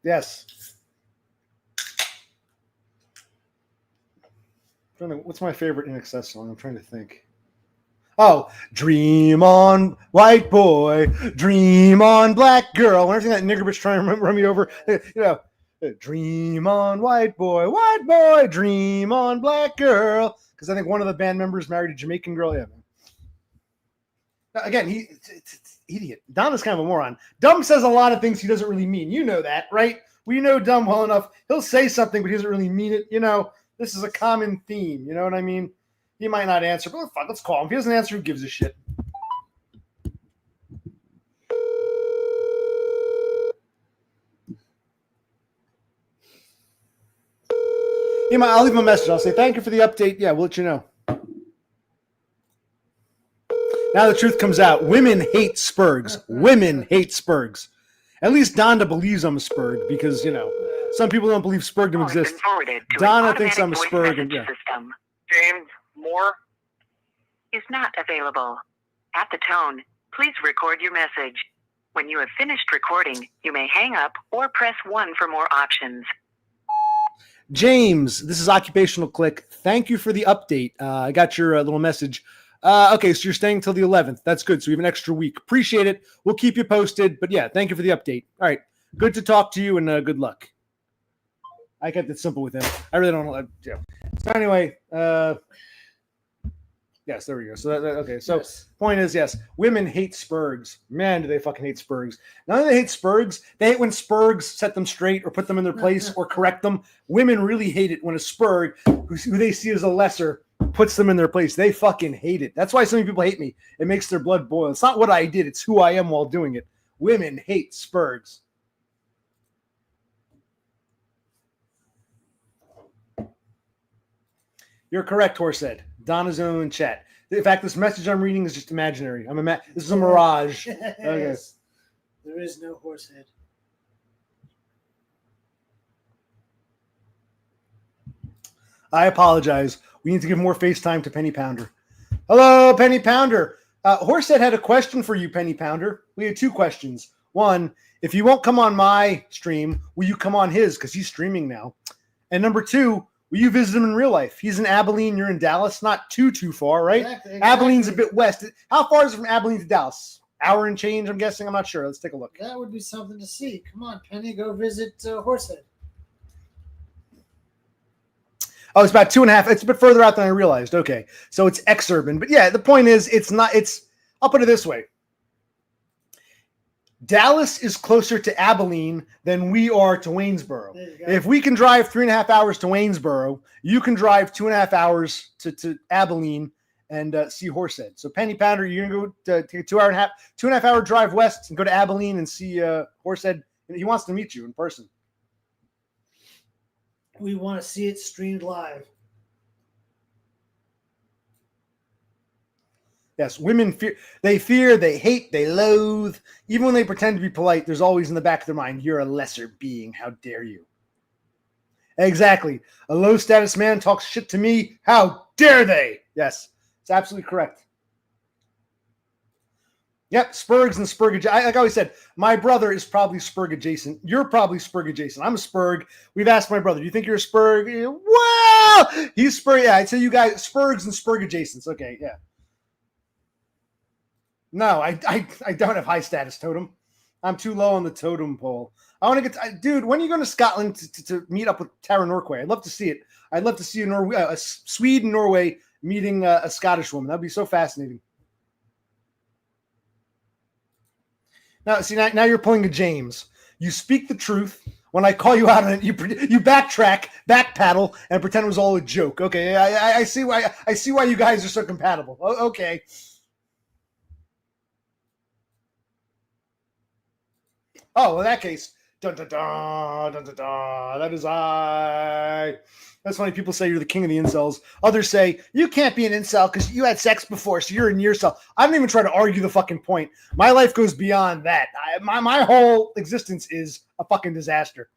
S2: Yes. What's my favorite In Excess song? I'm trying to think. Oh, dream on, white boy, dream on, black girl. Whenever that nigger bitch trying to run me over, dream on, white boy, dream on, black girl. Because I think one of the band members married a Jamaican girl. Yeah, man. Again, it's idiot. Donna's kind of a moron. Dumb says a lot of things he doesn't really mean. You know that, right? We know Dumb well enough. He'll say something, but he doesn't really mean it. This is a common theme. You know what I mean? He might not answer, but fuck, let's call him. If he doesn't answer, who gives a shit? I'll leave him a message. I'll say, thank you for the update. Yeah, we'll let you know. Now the truth comes out. Women hate Spurgs. Women hate Spurgs. At least Donda believes I'm a Spurg because, some people don't believe Spurgdom exists. Donna thinks I'm a Spurg. And, yeah.
S1: James Moore
S4: is not available. At the tone, please record your message. When you have finished recording, you may hang up or press 1 for more options.
S2: James, this is Occupational Click. Thank you for the update. I got your little message. Okay, so you're staying till the 11th. That's good. So we have an extra week. Appreciate it. We'll keep you posted. But yeah, thank you for the update. All right. Good to talk to you and good luck. I kept it simple with him. I really don't know. Anyway, yes, there we go. So okay. So
S3: Yes.
S2: point is, yes, women hate spurgs. Man, do they fucking hate spurgs. Not only they hate spurgs, they hate when spurgs set them straight or put them in their place or correct them. Women really hate it when a spurg, who they see as a lesser, puts them in their place. They fucking hate it. That's why so many people hate me. It makes their blood boil. It's not what I did. It's who I am while doing it. Women hate spurgs. You're correct, Horsehead. Donna's in chat. In fact, this message I'm reading is just imaginary. This is a mirage. Okay.
S3: Yes. There is no horse head.
S2: I apologize. We need to give more FaceTime to Penny Pounder. Hello, Penny Pounder. Horsehead had a question for you, Penny Pounder. We had two questions. One, if you won't come on my stream, will you come on his? Because he's streaming now. And number two, will you visit him in real life? He's in Abilene. You're in Dallas. Not too far, right?
S3: Exactly.
S2: Abilene's a bit west. How far is it from Abilene to Dallas? Hour and change, I'm guessing. I'm not sure. Let's take a look.
S3: That would be something to see. Come on, Penny, go visit Horsehead.
S2: Oh, it's about 2.5. It's a bit further out than I realized. Okay. So it's exurban. But yeah, the point is, I'll put it this way. Dallas is closer to Abilene than we are to Waynesboro.
S3: There you go.
S2: If we can drive 3.5 hours to Waynesboro, you can drive 2.5 hours to Abilene and see Horsehead. So Penny Pounder, you're gonna go take a 2.5 hour drive west and go to Abilene and see Horsehead. He wants to meet you in person.
S3: We want to see it streamed live.
S2: Yes, women fear, they hate, they loathe. Even when they pretend to be polite, there's always in the back of their mind, you're a lesser being. How dare you? Exactly. A low status man talks shit to me. How dare they? Yes, it's absolutely correct. Yep, Spurgs and Spurg. Like I always said, my brother is probably Spurg adjacent. You're probably Spurg adjacent. I'm a Spurg. We've asked my brother, do you think you're a Spurg? Well, he's Spurg. Yeah, I'd say you guys, Spurgs and Spurg adjacents. Okay, yeah. No, I don't have high status totem. I'm too low on the totem pole. I want to get dude. When are you going to Scotland to meet up with Tara Norquay? I'd love to see it. I'd love to see a Swede and Norway meeting a Scottish woman. That'd be so fascinating. Now, see, now you're pulling a James. You speak the truth. When I call you out on it, you backtrack, backpedal, and pretend it was all a joke. Okay, I see why. I see why you guys are so compatible. Okay. Oh, well, in that case, dun dun dun dun dun dun. That is I. That's funny. People say you're the king of the incels. Others say you can't be an incel because you had sex before, so you're in yourself. I don't even try to argue the fucking point. My life goes beyond that. My whole existence is a fucking disaster.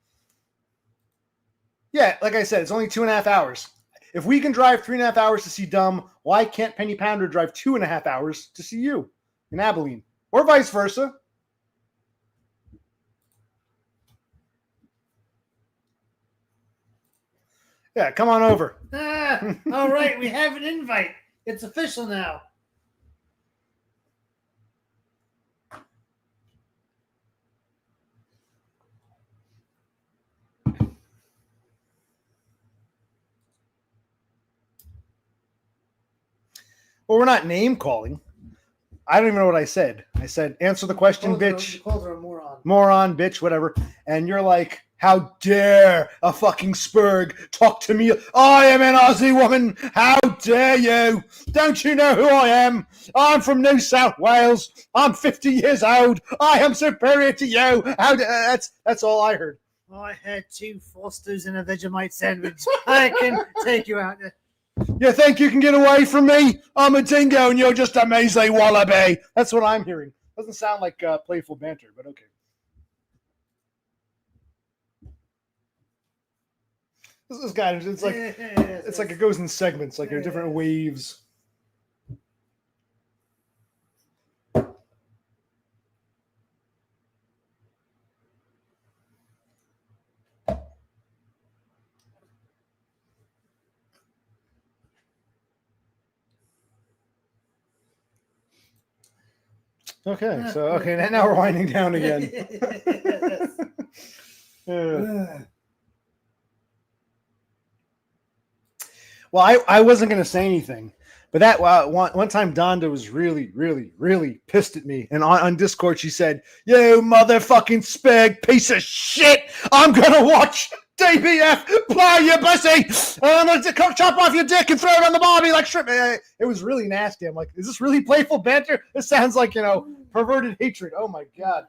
S2: Yeah, like I said, it's only 2.5 hours. If we can drive 3.5 hours to see Dumb, why can't Penny Pounder drive 2.5 hours to see you in Abilene, or vice versa? Yeah, come on over.
S3: All right, we have an invite. It's official now.
S2: Well, we're not name calling. I don't even know what I said. I said, answer the question, bitch.
S3: You called her a moron.
S2: Moron, bitch, whatever. And you're like, how dare a fucking Spurg talk to me? I am an Aussie woman. How dare you? Don't you know who I am? I'm from New South Wales. I'm 50 years old. I am superior to you. That's all I heard.
S3: I had 2 Fosters and a Vegemite sandwich. I can take you out there.
S2: You think you can get away from me? I'm a dingo and you're just a measly wallaby. That's what I'm hearing. Doesn't sound like playful banter, but okay. This guy, it's like it goes in segments, like there are different waves. Okay, so now we're winding down again. Well, I wasn't going to say anything, but that one time Donda was really, really, really pissed at me. And on Discord, she said, "You motherfucking spag piece of shit! I'm going to watch DBF play you pussy! I'm going to chop off your dick and throw it on the barbie like shrimp." It was really nasty. I'm like, is this really playful banter? This sounds like, perverted hatred. Oh, my God.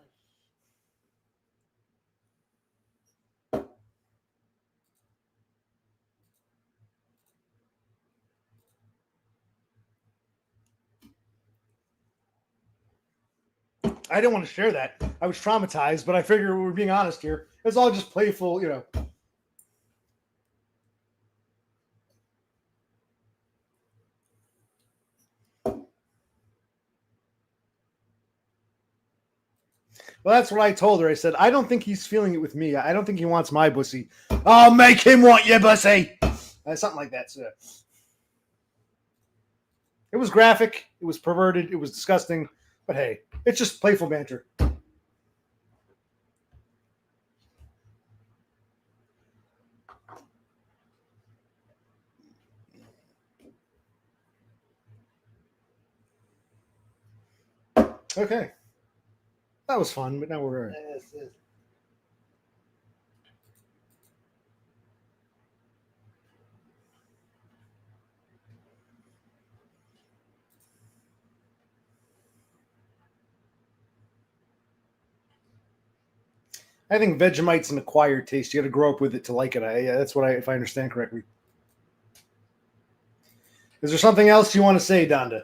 S2: I didn't want to share that. I was traumatized, but I figure we're being honest here. It's all just playful, Well, that's what I told her. I said, I don't think he's feeling it with me. I don't think he wants my pussy. I'll make him want your pussy. Something like that. So. It was graphic. It was perverted. It was disgusting. But hey, it's just playful banter. Okay. That was fun, but now we're...
S3: Yes, yes.
S2: I think Vegemite's an acquired taste. You got to grow up with it to like it. That's what if I understand correctly. Is there something else you want to say, Donda?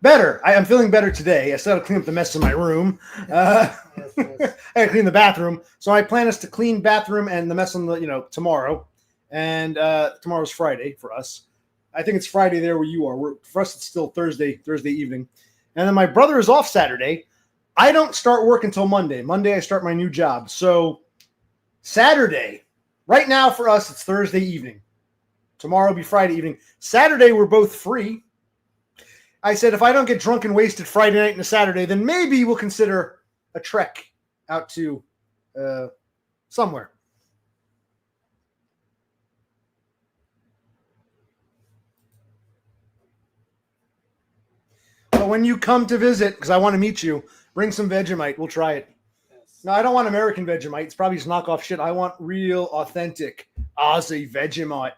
S2: Better. I'm feeling better today. I still got to clean up the mess in my room.
S3: Yes.
S2: I got to clean the bathroom. So my plan is to clean bathroom and the mess on the, tomorrow. And tomorrow's Friday for us. I think it's Friday there where you are. For us, it's still Thursday evening. And then my brother is off Saturday. I don't start work until Monday. Monday, I start my new job. So Saturday, right now for us, it's Thursday evening. Tomorrow will be Friday evening. Saturday, we're both free. I said, if I don't get drunk and wasted Friday night and a Saturday, then maybe we'll consider a trek out to somewhere. But when you come to visit, because I want to meet you, bring some Vegemite. We'll try it.
S3: Yes.
S2: No, I don't want American Vegemite. It's probably just knockoff shit. I want real, authentic Aussie Vegemite.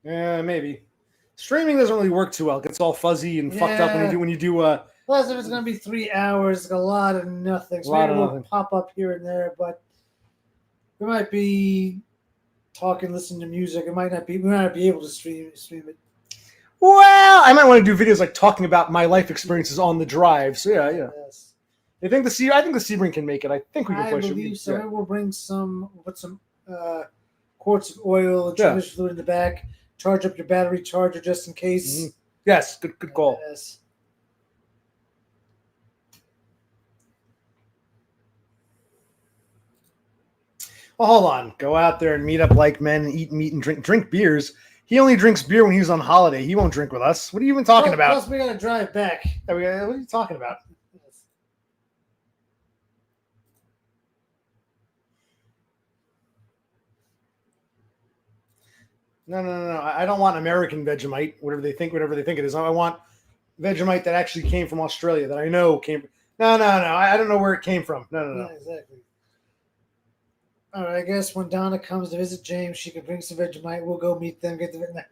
S2: Yeah, maybe. Streaming doesn't really work too well. It gets all fuzzy and fucked up when you do.
S3: Plus, if it's going to be 3 hours, it's a lot of nothing. So maybe we'll pop up here and there, but we might be talking, listening to music. We might not be able to stream it.
S2: Well, I might want to do videos like talking about my life experiences on the drive. So yeah.
S3: Yes.
S2: I think the Sebring can make it. I think we can push it.
S3: I believe so. Yeah. We'll bring put some quarts of oil and transmission fluid in the back. Charge up your battery charger just in case.
S2: Mm-hmm. Yes, good call.
S3: Yes.
S2: Well, hold on. Go out there and meet up like men and eat meat and drink beers. He only drinks beer when he's on holiday. He won't drink with us. What are you even talking about?
S3: Plus, we got to drive back.
S2: What are you talking about?
S3: Yes.
S2: No. I don't want American Vegemite, whatever they think it is. I want Vegemite that actually came from Australia, that I know came from. No. I don't know where it came from. No.
S3: Yeah, exactly. All right, I guess when Donna comes to visit James, she can bring some Vegemite. We'll go meet them, get the.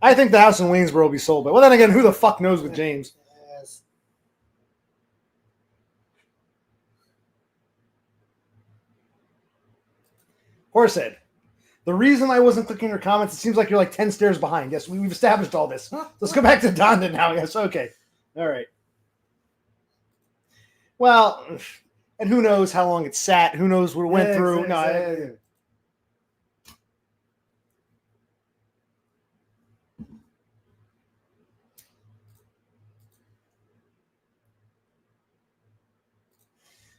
S2: I think the house in Waynesboro will be sold. But well, then again, who the fuck knows with James?
S3: Yes.
S2: Horsehead. The reason I wasn't clicking your comments, it seems like you're like 10 stairs behind. Yes, we've established all this. Let's go back to Donda now. Yes, okay. All right. Well, and who knows how long it sat? Who knows what it went through?
S3: Exactly.
S2: No.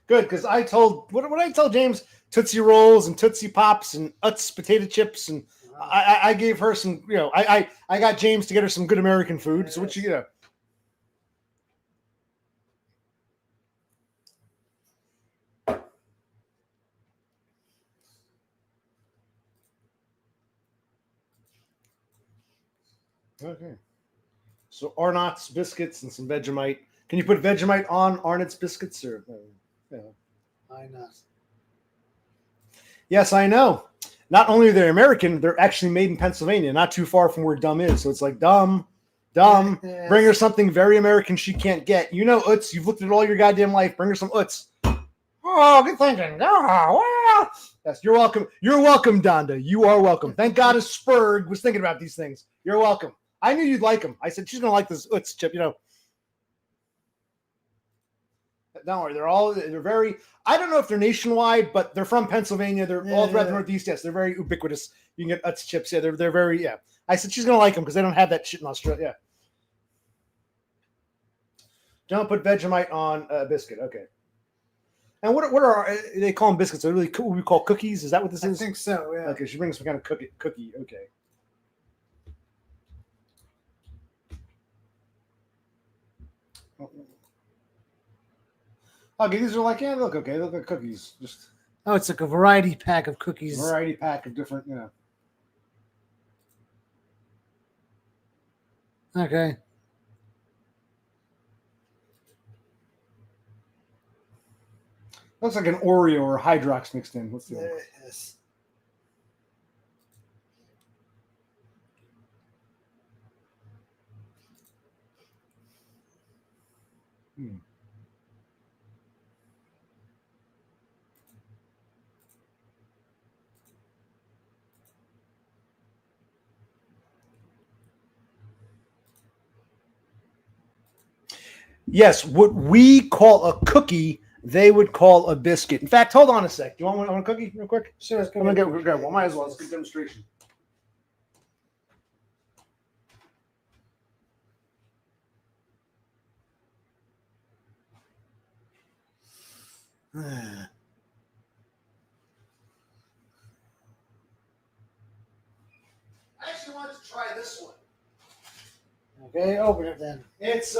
S2: Good, because I told what did I tell James? Tootsie Rolls and Tootsie Pops and Utz potato chips and I gave her some, I got James to get her some good American food. So what you. Okay. So Arnott's biscuits and some Vegemite. Can you put Vegemite on Arnott's biscuits or?
S3: Why not?
S2: Yes, I know. Not only are they American, they're actually made in Pennsylvania, not too far from where Dumb is. So it's like Dumb.
S3: Yes.
S2: Bring her something very American she can't get. You know, Utz. You've looked at it all your goddamn life. Bring her some Utz. Oh, good thinking. Oh, well. Yes, you're welcome. You're welcome, Donda. You are welcome. Thank God a Spurg was thinking about these things. You're welcome. I knew you'd like them. I said she's gonna like this Utz chip. Don't worry. They're very. I don't know if they're nationwide, but they're from Pennsylvania. They're all throughout the Northeast. Yes, they're very ubiquitous. You can get Utz chips. Yeah, they're very. Yeah. I said she's gonna like them because they don't have that shit in Australia. Yeah. Don't put Vegemite on a biscuit. Okay. And what are they call them biscuits? Are really what we call cookies? Is that what this is?
S3: I think so. Yeah.
S2: Okay, she brings some kind of cookie. Okay. Okay, these are like they look okay. They look like cookies. Just
S3: Oh, it's like a variety pack of cookies.
S2: variety pack of different.
S3: Okay.
S2: Looks like an Oreo or Hydrox mixed in. Let's see.
S3: Yes.
S2: Yes, what we call a cookie, they would call a biscuit. In fact, hold on a sec. Do you want a cookie real quick?
S3: Sure.
S2: I'm gonna grab one. Might as well. It's a good demonstration. I actually wanted to try this one.
S3: Okay, open it then.
S2: It's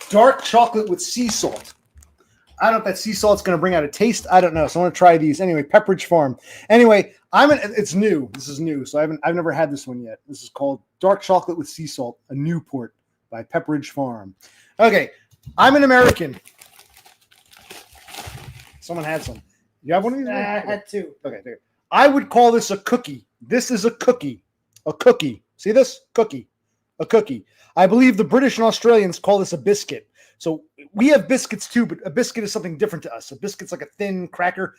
S2: dark chocolate with sea salt. I don't know if that sea salt's going to bring out a taste. I don't know. So I want to try these anyway. Pepperidge Farm. Anyway, it's new. This is new, so I've never had this one yet. This is called dark chocolate with sea salt, a Newport by Pepperidge Farm. Okay, I'm an American. Someone had some. You have one of these?
S3: I had two.
S2: Okay, there. I would call this a cookie. This is a cookie. A cookie. See this? Cookie. A cookie. I believe the British and Australians call this a biscuit. So we have biscuits too, but a biscuit is something different to us. A biscuit's like a thin cracker.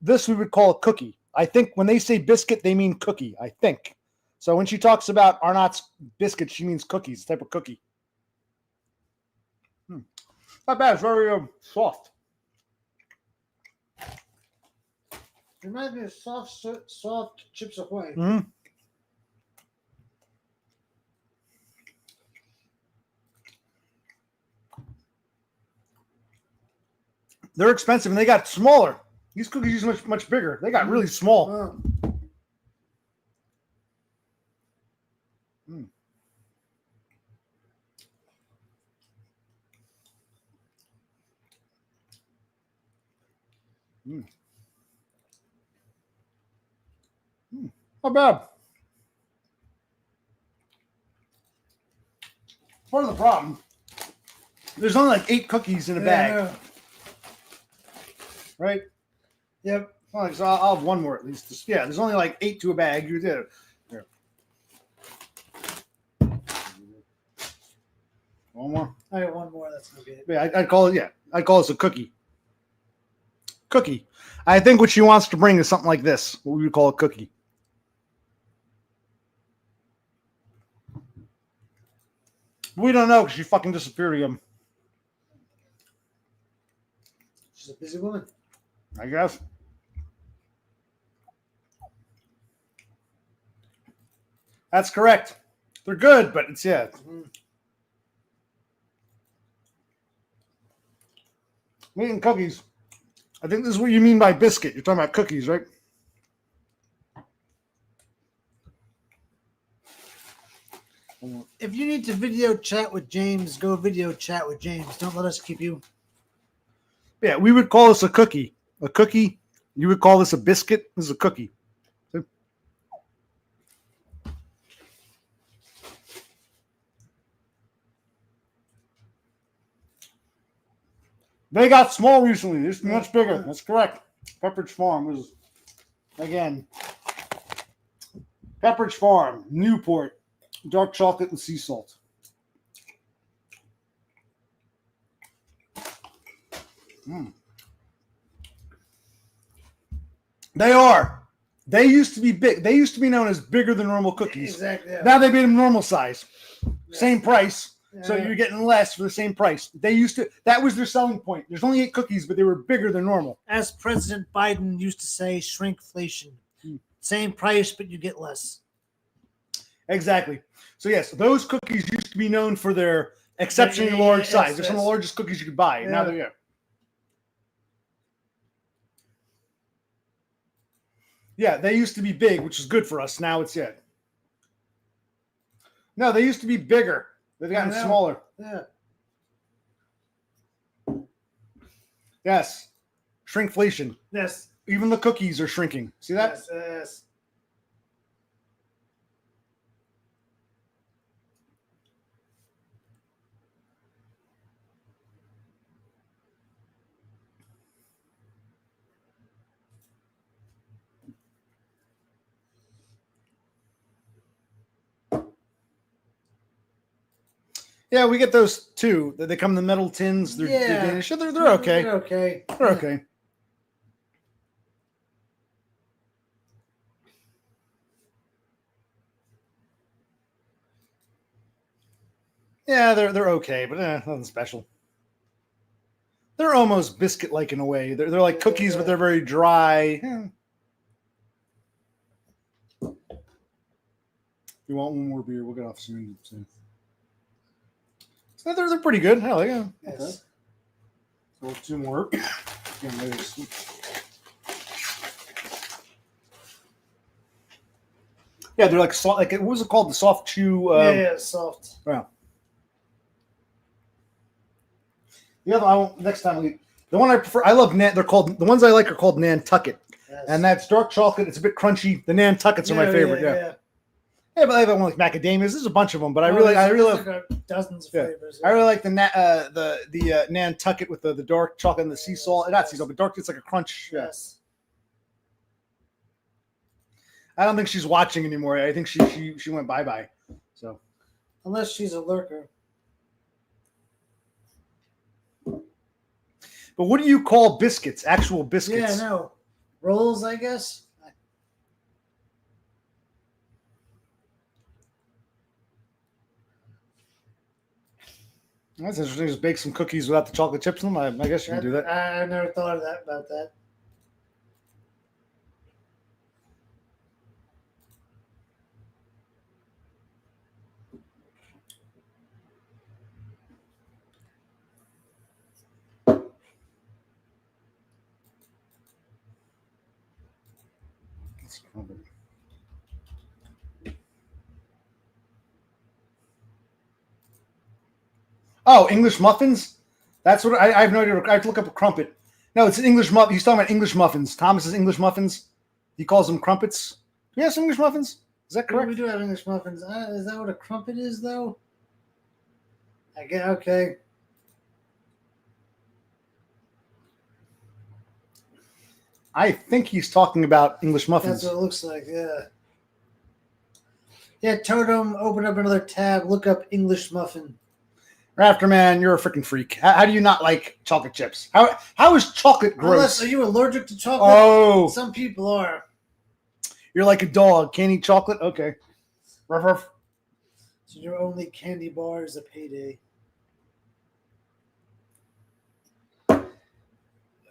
S2: This we would call a cookie. I think when they say biscuit, they mean cookie, I think. So when she talks about Arnott's biscuit, she means cookies, type of cookie. Not bad. It's very soft.
S3: Reminds me of soft Chips Ahoy.
S2: Mm-hmm. They're expensive and they got smaller. These cookies are much bigger. They got really small.
S3: Oh.
S2: Not bad. Part of the problem, there's only like 8 cookies in a bag, right?
S3: Yep.
S2: Well, so I'll have one more at least. Yeah, there's only like 8 to a bag. You did it. Here. One more.
S3: I got one more. That's gonna be it.
S2: Yeah, I'd call it. Yeah, I'd call this a cookie. Cookie. I think what she wants to bring is something like this. What we would call a cookie. We don't know because she fucking disappeared again.
S3: She's a busy woman.
S2: I guess. That's correct. They're good, but it's I'm eating cookies. I think this is what you mean by biscuit. You're talking about cookies, right?
S3: If you need to video chat with James, go video chat with James. Don't let us keep you.
S2: Yeah, we would call this a cookie. A cookie. You would call this a biscuit. This is a cookie. They got small recently. This is much bigger. That's correct. Pepperidge Farm was, again, Pepperidge Farm, Newport, dark chocolate and sea salt. They are. They used to be big. They used to be known as bigger than normal cookies.
S3: Exactly. Yeah.
S2: Now they made them normal size.
S3: Yeah.
S2: Same price. So
S3: Yeah.
S2: you're getting less for the same price. They used to, that was their selling point. There's only 8 cookies, but they were bigger than normal.
S3: As President Biden used to say, shrinkflation. Same price, but you get less.
S2: Exactly. So yes, those cookies used to be known for their exceptionally large size. They're some of the largest cookies you could buy.
S3: Yeah.
S2: Now they're Yeah, they used to be big, which is good for us. Now it's No, they used to be bigger. They've gotten
S3: I know.
S2: smaller.
S3: Yeah.
S2: Yes. Shrinkflation.
S3: Yes.
S2: Even the cookies are shrinking. See that?
S3: Yes. Yes.
S2: Yeah, we get those too. They come in the metal tins. They're
S3: Yeah.
S2: Danish. They're okay.
S3: They're okay.
S2: They're okay. Yeah, they're okay, but nothing special. They're almost biscuit-like in a way. They're like cookies, but they're very dry. Yeah. You want one more beer? We'll get off soon. So they're pretty good. Hell yeah.
S3: Yes.
S2: So 2 more. Yeah, they're like soft. Like what was it called? The soft chew.
S3: Yeah, soft.
S2: Yeah. The other one, next time the one I prefer. I love Nan. They're called the ones I like are called Nantucket,
S3: Yes.
S2: and that's dark chocolate. It's a bit crunchy. The Nantuckets are my favorite. Yeah. Yeah, but I have one like macadamias. There's a bunch of them, but I really
S3: like dozens of
S2: Yeah.
S3: flavors.
S2: I really like the Nantucket with the dark chocolate and the sea salt. Not sea salt, but dark. It's like a crunch. Yeah.
S3: Yes.
S2: I don't think she's watching anymore. I think she went bye. So
S3: Unless she's a lurker.
S2: but what do you call biscuits? Actual biscuits?
S3: Yeah, no. Rolls, I guess.
S2: That's interesting. Just bake some cookies without the chocolate chips in them. I guess you can do that.
S3: I never thought of that about that.
S2: Oh, English muffins? That's what I have no idea. I have to look up a crumpet. No, it's an English muffin. He's talking about English muffins. Thomas is English muffins. He calls them crumpets. Do you have some English muffins? Is that correct?
S3: We do have English muffins. Is that what a crumpet is, though? I get okay.
S2: I think he's talking about English muffins.
S3: That's what it looks like. Yeah. Yeah, Totem, open up another tab. Look up English muffin.
S2: Rafterman, you're a freaking freak. How do you not like chocolate chips? How is chocolate gross?
S3: Unless, are you allergic to chocolate?
S2: Oh,
S3: Some people are.
S2: you're like a dog. Can't eat chocolate? Okay. Ruff, ruff.
S3: So your only candy bar is a payday.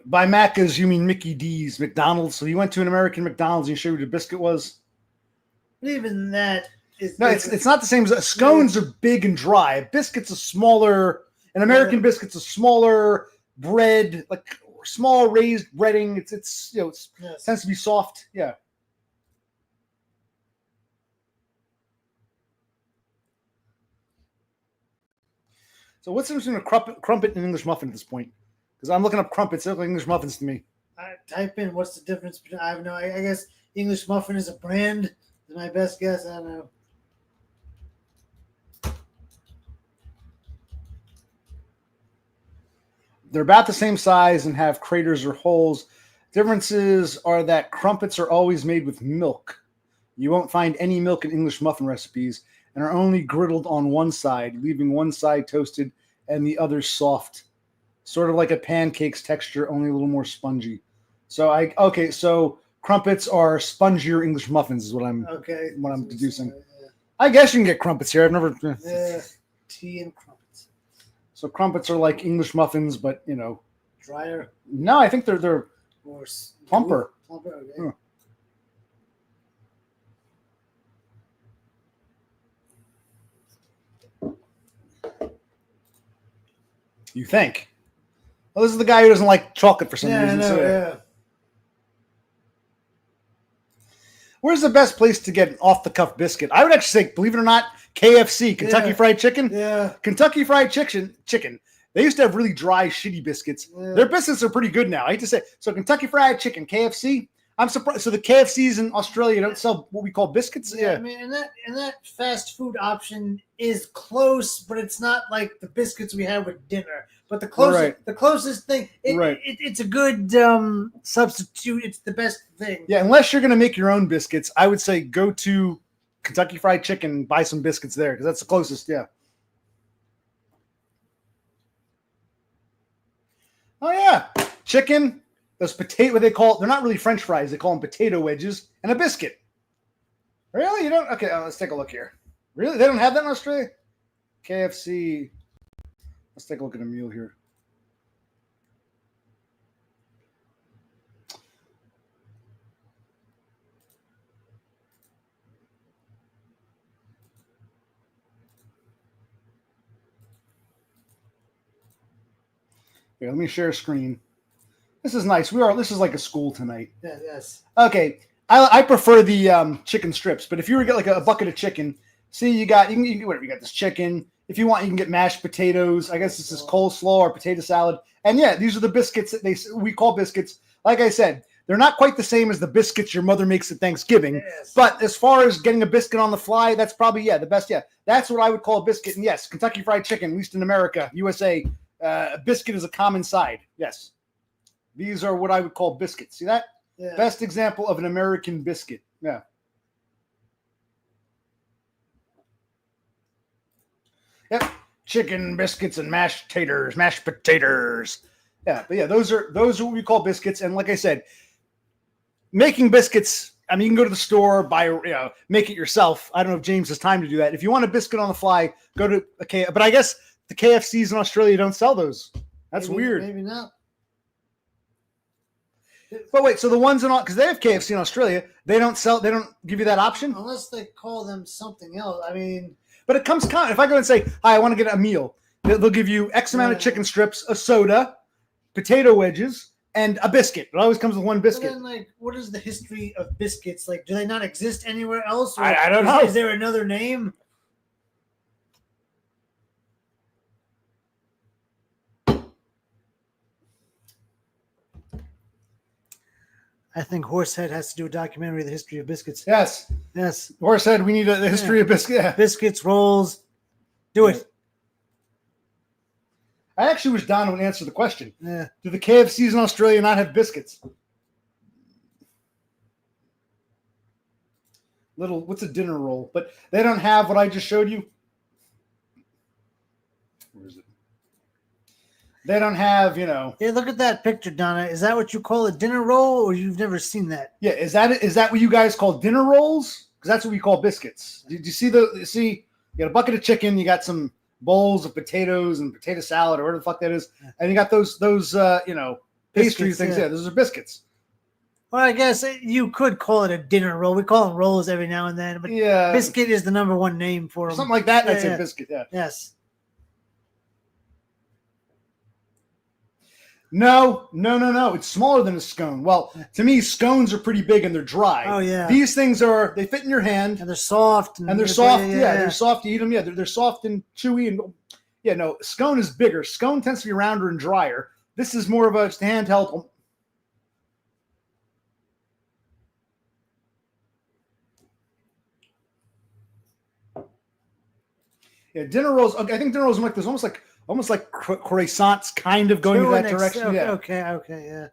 S2: By Macca's, you mean Mickey D's, McDonald's. So you went to an American McDonald's and you showed you what a biscuit was?
S3: But even that is
S2: No, it's not the same. Scones are big and dry. A biscuit's a smaller. An American biscuit's a smaller bread, like small raised breading. It's
S3: Yes.
S2: tends to be soft. Yeah. So what's the difference between a crumpet and English muffin at this point? Because I'm looking up crumpets. They look like English muffins to me.
S3: I type in what's the difference between. I have no. I guess English muffin is a brand. Is my best guess. I don't know.
S2: They're about the same size and have craters or holes. Differences are that crumpets are always made with milk. You won't find any milk in English muffin recipes and are only griddled on one side, leaving one side toasted and the other soft. Sort of like a pancake's texture, only a little more spongy. So crumpets are spongier English muffins is what I'm deducing.
S3: Yeah.
S2: I guess you can get crumpets here. I've never
S3: Tea and crumpets.
S2: So crumpets are like English muffins, but
S3: Drier
S2: no, I think they're
S3: or
S2: plumper.
S3: Plumper. Okay.
S2: Huh. You think? Well, this is the guy who doesn't like chocolate for some
S3: Yeah, I
S2: reason.
S3: know.
S2: so-
S3: Yeah.
S2: Where's the best place to get an off-the-cuff biscuit? I would actually say, believe it or not, KFC, Kentucky
S3: Yeah.
S2: Fried Chicken.
S3: Yeah.
S2: Kentucky Fried Chicken. They used to have really dry, shitty biscuits.
S3: Yeah.
S2: Their biscuits are pretty good now. I hate to say. So Kentucky Fried Chicken, KFC. I'm surprised. So the KFCs in Australia don't sell what we call biscuits.
S3: I
S2: Yeah.
S3: mean, and that fast food option is close, but it's not like the biscuits we have with dinner. But the closest thing, it's a good substitute. It's the best thing.
S2: Yeah, unless you're going to make your own biscuits, I would say go to Kentucky Fried Chicken, buy some biscuits there because that's the closest. Yeah. Oh yeah, chicken. Those potato. What they call? They're not really French fries. They call them potato wedges and a biscuit. Really? You don't? Okay, let's take a look here. Really? They don't have that in Australia? KFC. Let's take a look at a meal here. Here, let me share a screen. This is nice. This is like a school tonight.
S3: Yeah, yes.
S2: Okay. I prefer the chicken strips, but if you were to get like a bucket of chicken, see you can get whatever. You got this chicken. If you want, you can get mashed potatoes. I guess this is coleslaw or potato salad. And yeah, these are the biscuits that we call biscuits. Like I said, they're not quite the same as the biscuits your mother makes at Thanksgiving.
S3: Yes.
S2: But as far as getting a biscuit on the fly, that's probably the best. Yeah, that's what I would call a biscuit. And yes, Kentucky Fried Chicken, at least in America, USA, a biscuit is a common side. Yes, these are what I would call biscuits. See that?
S3: Yeah.
S2: Best example of an American biscuit. Yeah. Yep. Chicken biscuits and mashed potatoes. Yeah, but yeah, those are what we call biscuits. And like I said, making biscuits, I mean, you can go to the store, make it yourself. I don't know if James has time to do that. If you want a biscuit on the fly, go to but I guess the KFCs in Australia don't sell those. That's weird.
S3: Maybe not.
S2: But wait, so the ones because they have KFC in Australia, they don't give you that option?
S3: Unless they call them something else. I mean,
S2: but it comes if I go and say, hi, I want to get a meal, they'll give you X amount of chicken strips, a soda, potato wedges, and a biscuit. It always comes with one biscuit.
S3: Then, like, what is the history of biscuits? Like, do they not exist anywhere else? Or
S2: I don't know.
S3: Is there another name? I think Horsehead has to do a documentary of the history of biscuits.
S2: Yes.
S3: Yes.
S2: Horsehead, we need the history of biscuit. Yeah.
S3: Biscuits, rolls. Do it.
S2: I actually wish Don would answer the question.
S3: Yeah.
S2: Do the KFCs in Australia not have biscuits? What's a dinner roll? But they don't have what I just showed you. Where is it? They don't have,
S3: Yeah, look at that picture, Donna. Is that what you call a dinner roll, or you've never seen that?
S2: Yeah, is that what you guys call dinner rolls? Because that's what we call biscuits. Did you see you got a bucket of chicken, you got some bowls of potatoes and potato salad or whatever the fuck that is, and you got those pastry
S3: Biscuits,
S2: things.
S3: yeah.
S2: Yeah, those are biscuits.
S3: Well, I guess you could call it a dinner roll. We call them rolls every now and then, but
S2: Yeah,
S3: biscuit is the number one name for them.
S2: something like that. That's
S3: Yeah.
S2: a biscuit. Yeah.
S3: Yes.
S2: No. It's smaller than a scone. Well, to me, scones are pretty big and they're dry.
S3: Oh, yeah.
S2: These things they fit in your hand
S3: And they're soft.
S2: and they're soft. Yeah, they're soft. You eat them. Yeah, they're soft and chewy. And Yeah, no, Scone is bigger. Scone tends to be rounder and drier. This is more of a just handheld. Yeah, dinner rolls. I think dinner rolls are like there's almost like croissants, kind of going in that direction.
S3: Okay,
S2: Yeah,
S3: okay, yeah.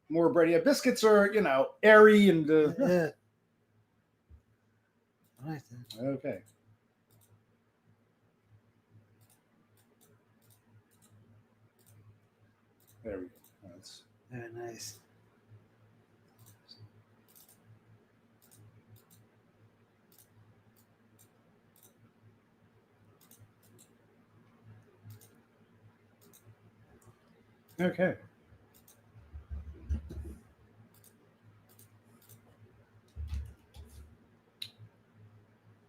S2: More bread. Yeah, biscuits are airy and.
S3: Yeah. Right then.
S2: Okay. There we go. That's
S3: Very nice.
S2: okay.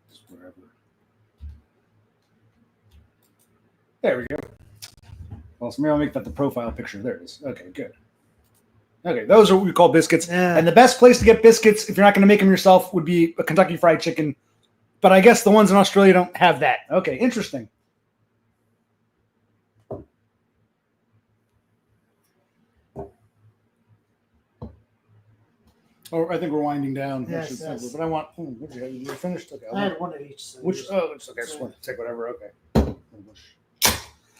S2: Just wherever. There we go. Well, so maybe I'll make that the profile picture. There it is. Okay, good. Okay, those are what we call biscuits.
S3: Yeah.
S2: And the best place to get biscuits, if you're not going to make them yourself, would be a Kentucky Fried Chicken. But I guess the ones in Australia don't have that. Okay, interesting. Oh, I think we're winding down.
S3: Yes, yes.
S2: But I want. You're finished. Okay.
S3: I had one of each. So
S2: Which? Oh, it's okay. I just want to take whatever. Okay.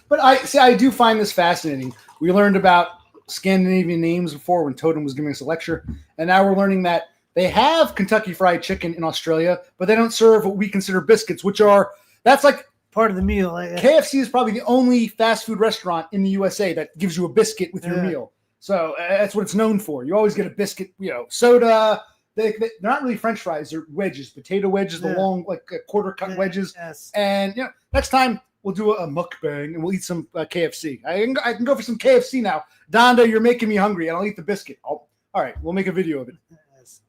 S2: But I do find this fascinating. We learned about Scandinavian names before when Totem was giving us a lecture, and now we're learning that they have Kentucky Fried Chicken in Australia, but they don't serve what we consider biscuits, that's like
S3: part of the meal.
S2: KFC is probably the only fast food restaurant in the USA that gives you a biscuit with your meal. So that's what it's known for. You always get a biscuit, soda. They're not really French fries; they're wedges, potato wedges, the long, like quarter cut wedges.
S3: Yes.
S2: And next time we'll do a mukbang and we'll eat some KFC. I can go for some KFC now. Donda, you're making me hungry, and I'll eat the biscuit. All right, we'll make a video of it.
S3: Yes.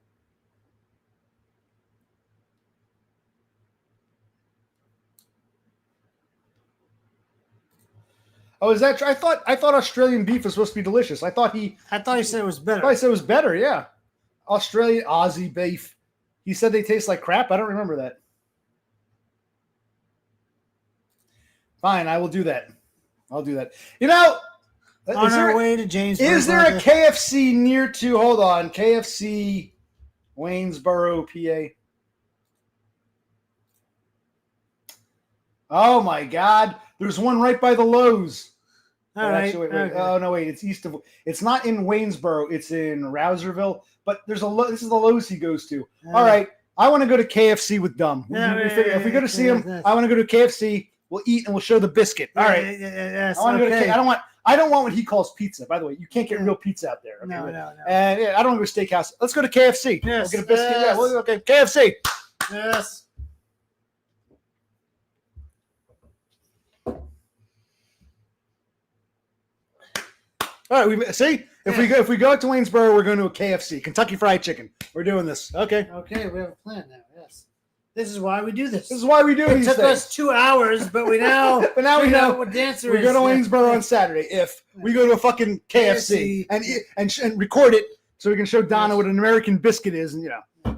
S2: Oh, is that true? I thought Australian beef was supposed to be delicious. I thought he
S3: said it was better.
S2: I thought he said it was better. Yeah, Aussie beef. He said they taste like crap. I don't remember that. Fine, I will do that. I'll do that.
S3: On our way to Jamesburg.
S2: Is there a KFC near to? Hold on, KFC, Waynesboro, PA. Oh my God! There's one right by the Lowe's.
S3: All right.
S2: Actually, wait.
S3: Okay.
S2: Oh no, wait. It's east of. It's not in Waynesboro. It's in Rouserville. But there's this is the Lowe's he goes to. All right. I want to go to KFC with Dumb. If we go to see him, I want to go to KFC. We'll eat and we'll show the biscuit. All right.
S3: Yes.
S2: I want to go to. I don't want what he calls pizza. By the way, you can't get real pizza out there. Okay?
S3: No.
S2: And I don't want to go to steakhouse. Let's go to KFC.
S3: Yes.
S2: We'll get a biscuit.
S3: Yes.
S2: Yeah. Okay. KFC.
S3: Yes.
S2: All right. If we go to Waynesboro, we're going to a KFC, Kentucky Fried Chicken. We're doing this. Okay.
S3: Okay. We have a plan now. Yes. This is why we do this.
S2: This is why we do
S3: It
S2: these
S3: took
S2: things.
S3: us 2 hours, but we now
S2: But now we know
S3: what dancer
S2: we
S3: is.
S2: go to Waynesboro on Saturday. If we go to a fucking KFC and record it so we can show Donna what an American biscuit is, and I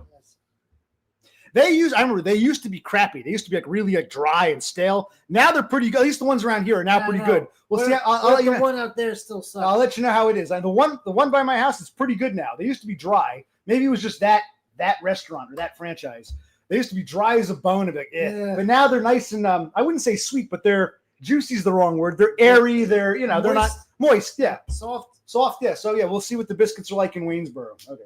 S2: remember they used to be crappy. They used to be really dry and stale. Now they're pretty good. At least the ones around here are now pretty good. We'll see. I'll let you know.
S3: The one out there still sucks.
S2: I'll let you know how it is. And the one by my house is pretty good now. They used to be dry. Maybe it was just that restaurant or that franchise. They used to be dry as a bone. But now they're nice and I wouldn't say sweet, but they're juicy is the wrong word. They're airy. They're they're not moist. Yeah, soft. Yeah. So we'll see what the biscuits are like in Waynesboro. Okay.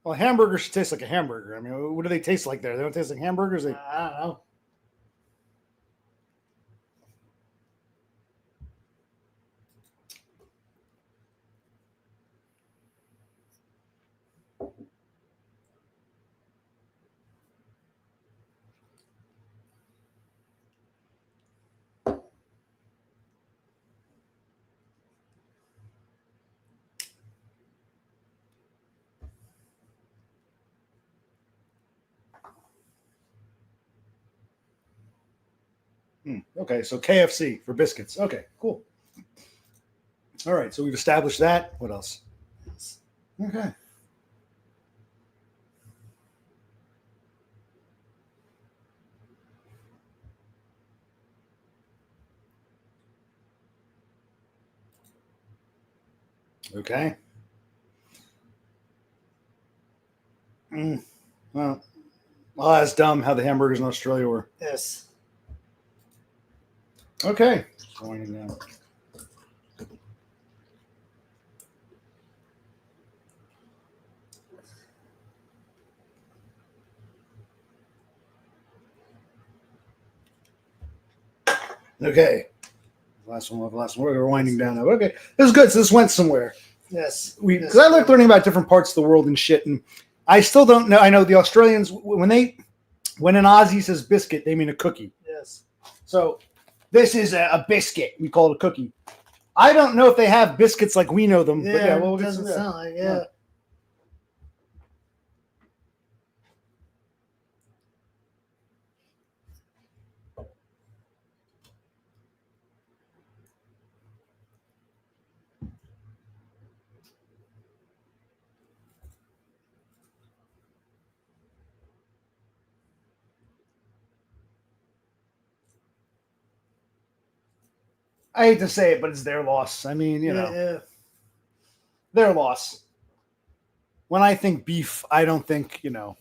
S2: Well, hamburgers should taste like a hamburger. I mean, what do they taste like there? They don't taste like hamburgers.
S3: I don't know.
S2: Okay, so KFC for biscuits. Okay, cool. All right, so we've established that. What else?
S3: Yes.
S2: Okay. Okay. Well, that's dumb how the hamburgers in Australia were.
S3: Yes.
S2: Okay. Winding down. Okay. Last one. We're winding down now. Okay. This is good. So this went somewhere.
S3: Yes.
S2: Because I like learning about different parts of the world and shit, and I still don't know. I know the Australians when an Aussie says biscuit, they mean a cookie.
S3: Yes.
S2: So this is a biscuit. We call it a cookie. I don't know if they have biscuits like we know them.
S3: Yeah,
S2: but yeah, we'll
S3: it
S2: get
S3: doesn't
S2: some,
S3: sound like yeah.
S2: I hate to say it, but it's their loss. I mean, you know,
S3: Yeah.
S2: their loss. When I think beef, I don't think, I'm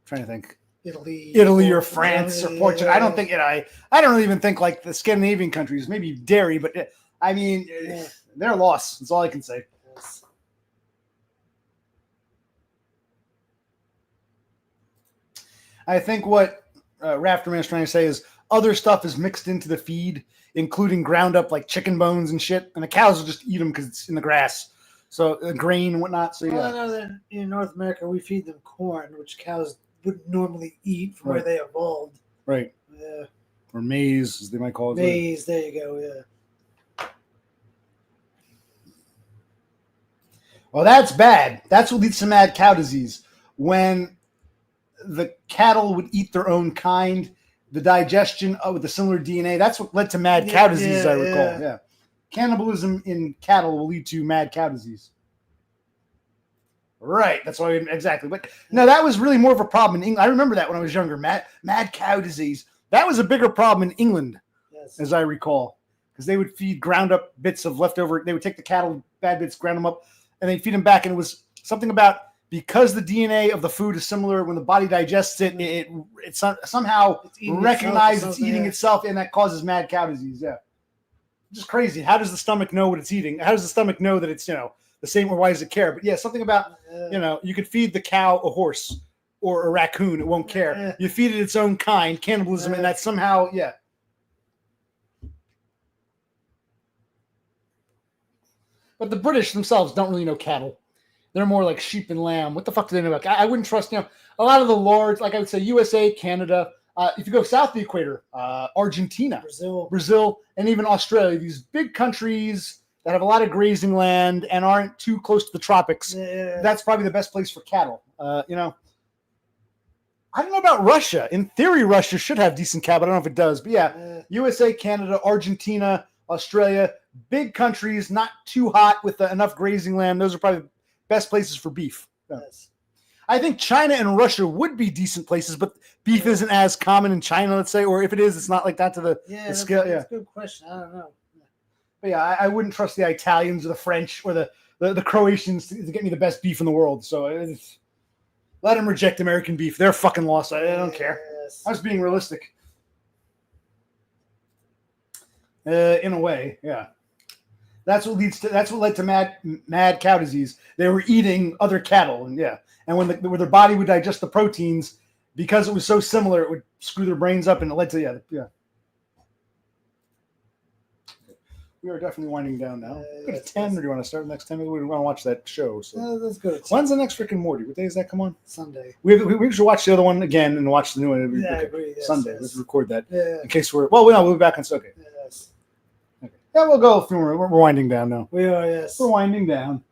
S2: trying to think Italy or France or Portugal. I don't think I don't even think like the Scandinavian countries, maybe dairy, but I mean, their loss. That's all I can say.
S3: Yes.
S2: I think what Rafterman is trying to say is other stuff is mixed into the feed, including ground up like chicken bones and shit, and the cows will just eat them because it's in the grass. So grain and whatnot. So
S3: Well, I
S2: yeah,
S3: know that in North America we feed them corn, which cows wouldn't normally eat from where they evolved.
S2: right.
S3: Yeah.
S2: Or maize, as they might call it.
S3: Maize, there you go. Yeah.
S2: Well, that's bad. That's what leads to mad cow disease. When the cattle would eat their own kind, the digestion with the similar DNA, that's what led to mad cow disease, I recall. Yeah. Cannibalism in cattle will lead to mad cow disease. Right. That's why exactly. But no, that was really more of a problem in England. I remember that when I was younger. Mad cow disease. That was a bigger problem in England,
S3: Yes.
S2: as I recall, because they would feed ground up bits of leftover. They would take the cattle bad bits, ground them up, and they feed them back. And it was something about because the DNA of the food is similar, when the body digests it, it somehow recognizes it's eating itself, and that causes mad cow disease. Yeah, just crazy. How does the stomach know what it's eating? How does the stomach know that it's the same, or why does it care? But yeah, something about you could feed the cow a horse or a raccoon, it won't care. You feed it its own kind, cannibalism, and that somehow But the British themselves don't really know cattle. They're more like sheep and lamb. What the fuck do they know about? I wouldn't trust, a lot of the large, like I would say USA, Canada, if you go south of the equator, Argentina, Brazil, and even Australia, these big countries that have a lot of grazing land and aren't too close to the tropics, that's probably the best place for cattle. I don't know about Russia. In theory, Russia should have decent cattle. I don't know if it does. But yeah, USA, Canada, Argentina, Australia, big countries, not too hot with enough grazing land. Those are probably the best places for beef.
S3: Yes.
S2: I think China and Russia would be decent places, but beef isn't as common in China, let's say, or if it is, it's not like that to the scale.
S3: That's a good question. I don't know.
S2: But yeah, I wouldn't trust the Italians or the French or the Croatians to get me the best beef in the world. So let them reject American beef. They're fucking lost. I don't care. I was being realistic. In a way, yeah. That's what led to mad cow disease. They were eating other cattle, and when their body would digest the proteins, because it was so similar, it would screw their brains up, and it led to We are definitely winding down now. Go to 10, or do you want to start the next 10? We want to watch that show. So
S3: let's go to 10.
S2: When's the next Rick and Morty? What day does that come on?
S3: Sunday.
S2: We should watch the other one again and watch the new one.
S3: I agree. Yes,
S2: Sunday.
S3: yes.
S2: Let's record that
S3: in
S2: case we'll be back on Sunday.
S3: Yes.
S2: Okay. Yeah, we'll go through. We're winding down now.
S3: We are, yes.
S2: We're winding down.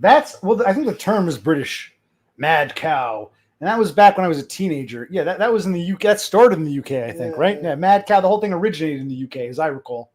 S2: I think the term is British, mad cow. And that was back when I was a teenager. Yeah, that was in the UK. That started in the UK, I think, right? Yeah, mad cow. The whole thing originated in the UK, as I recall.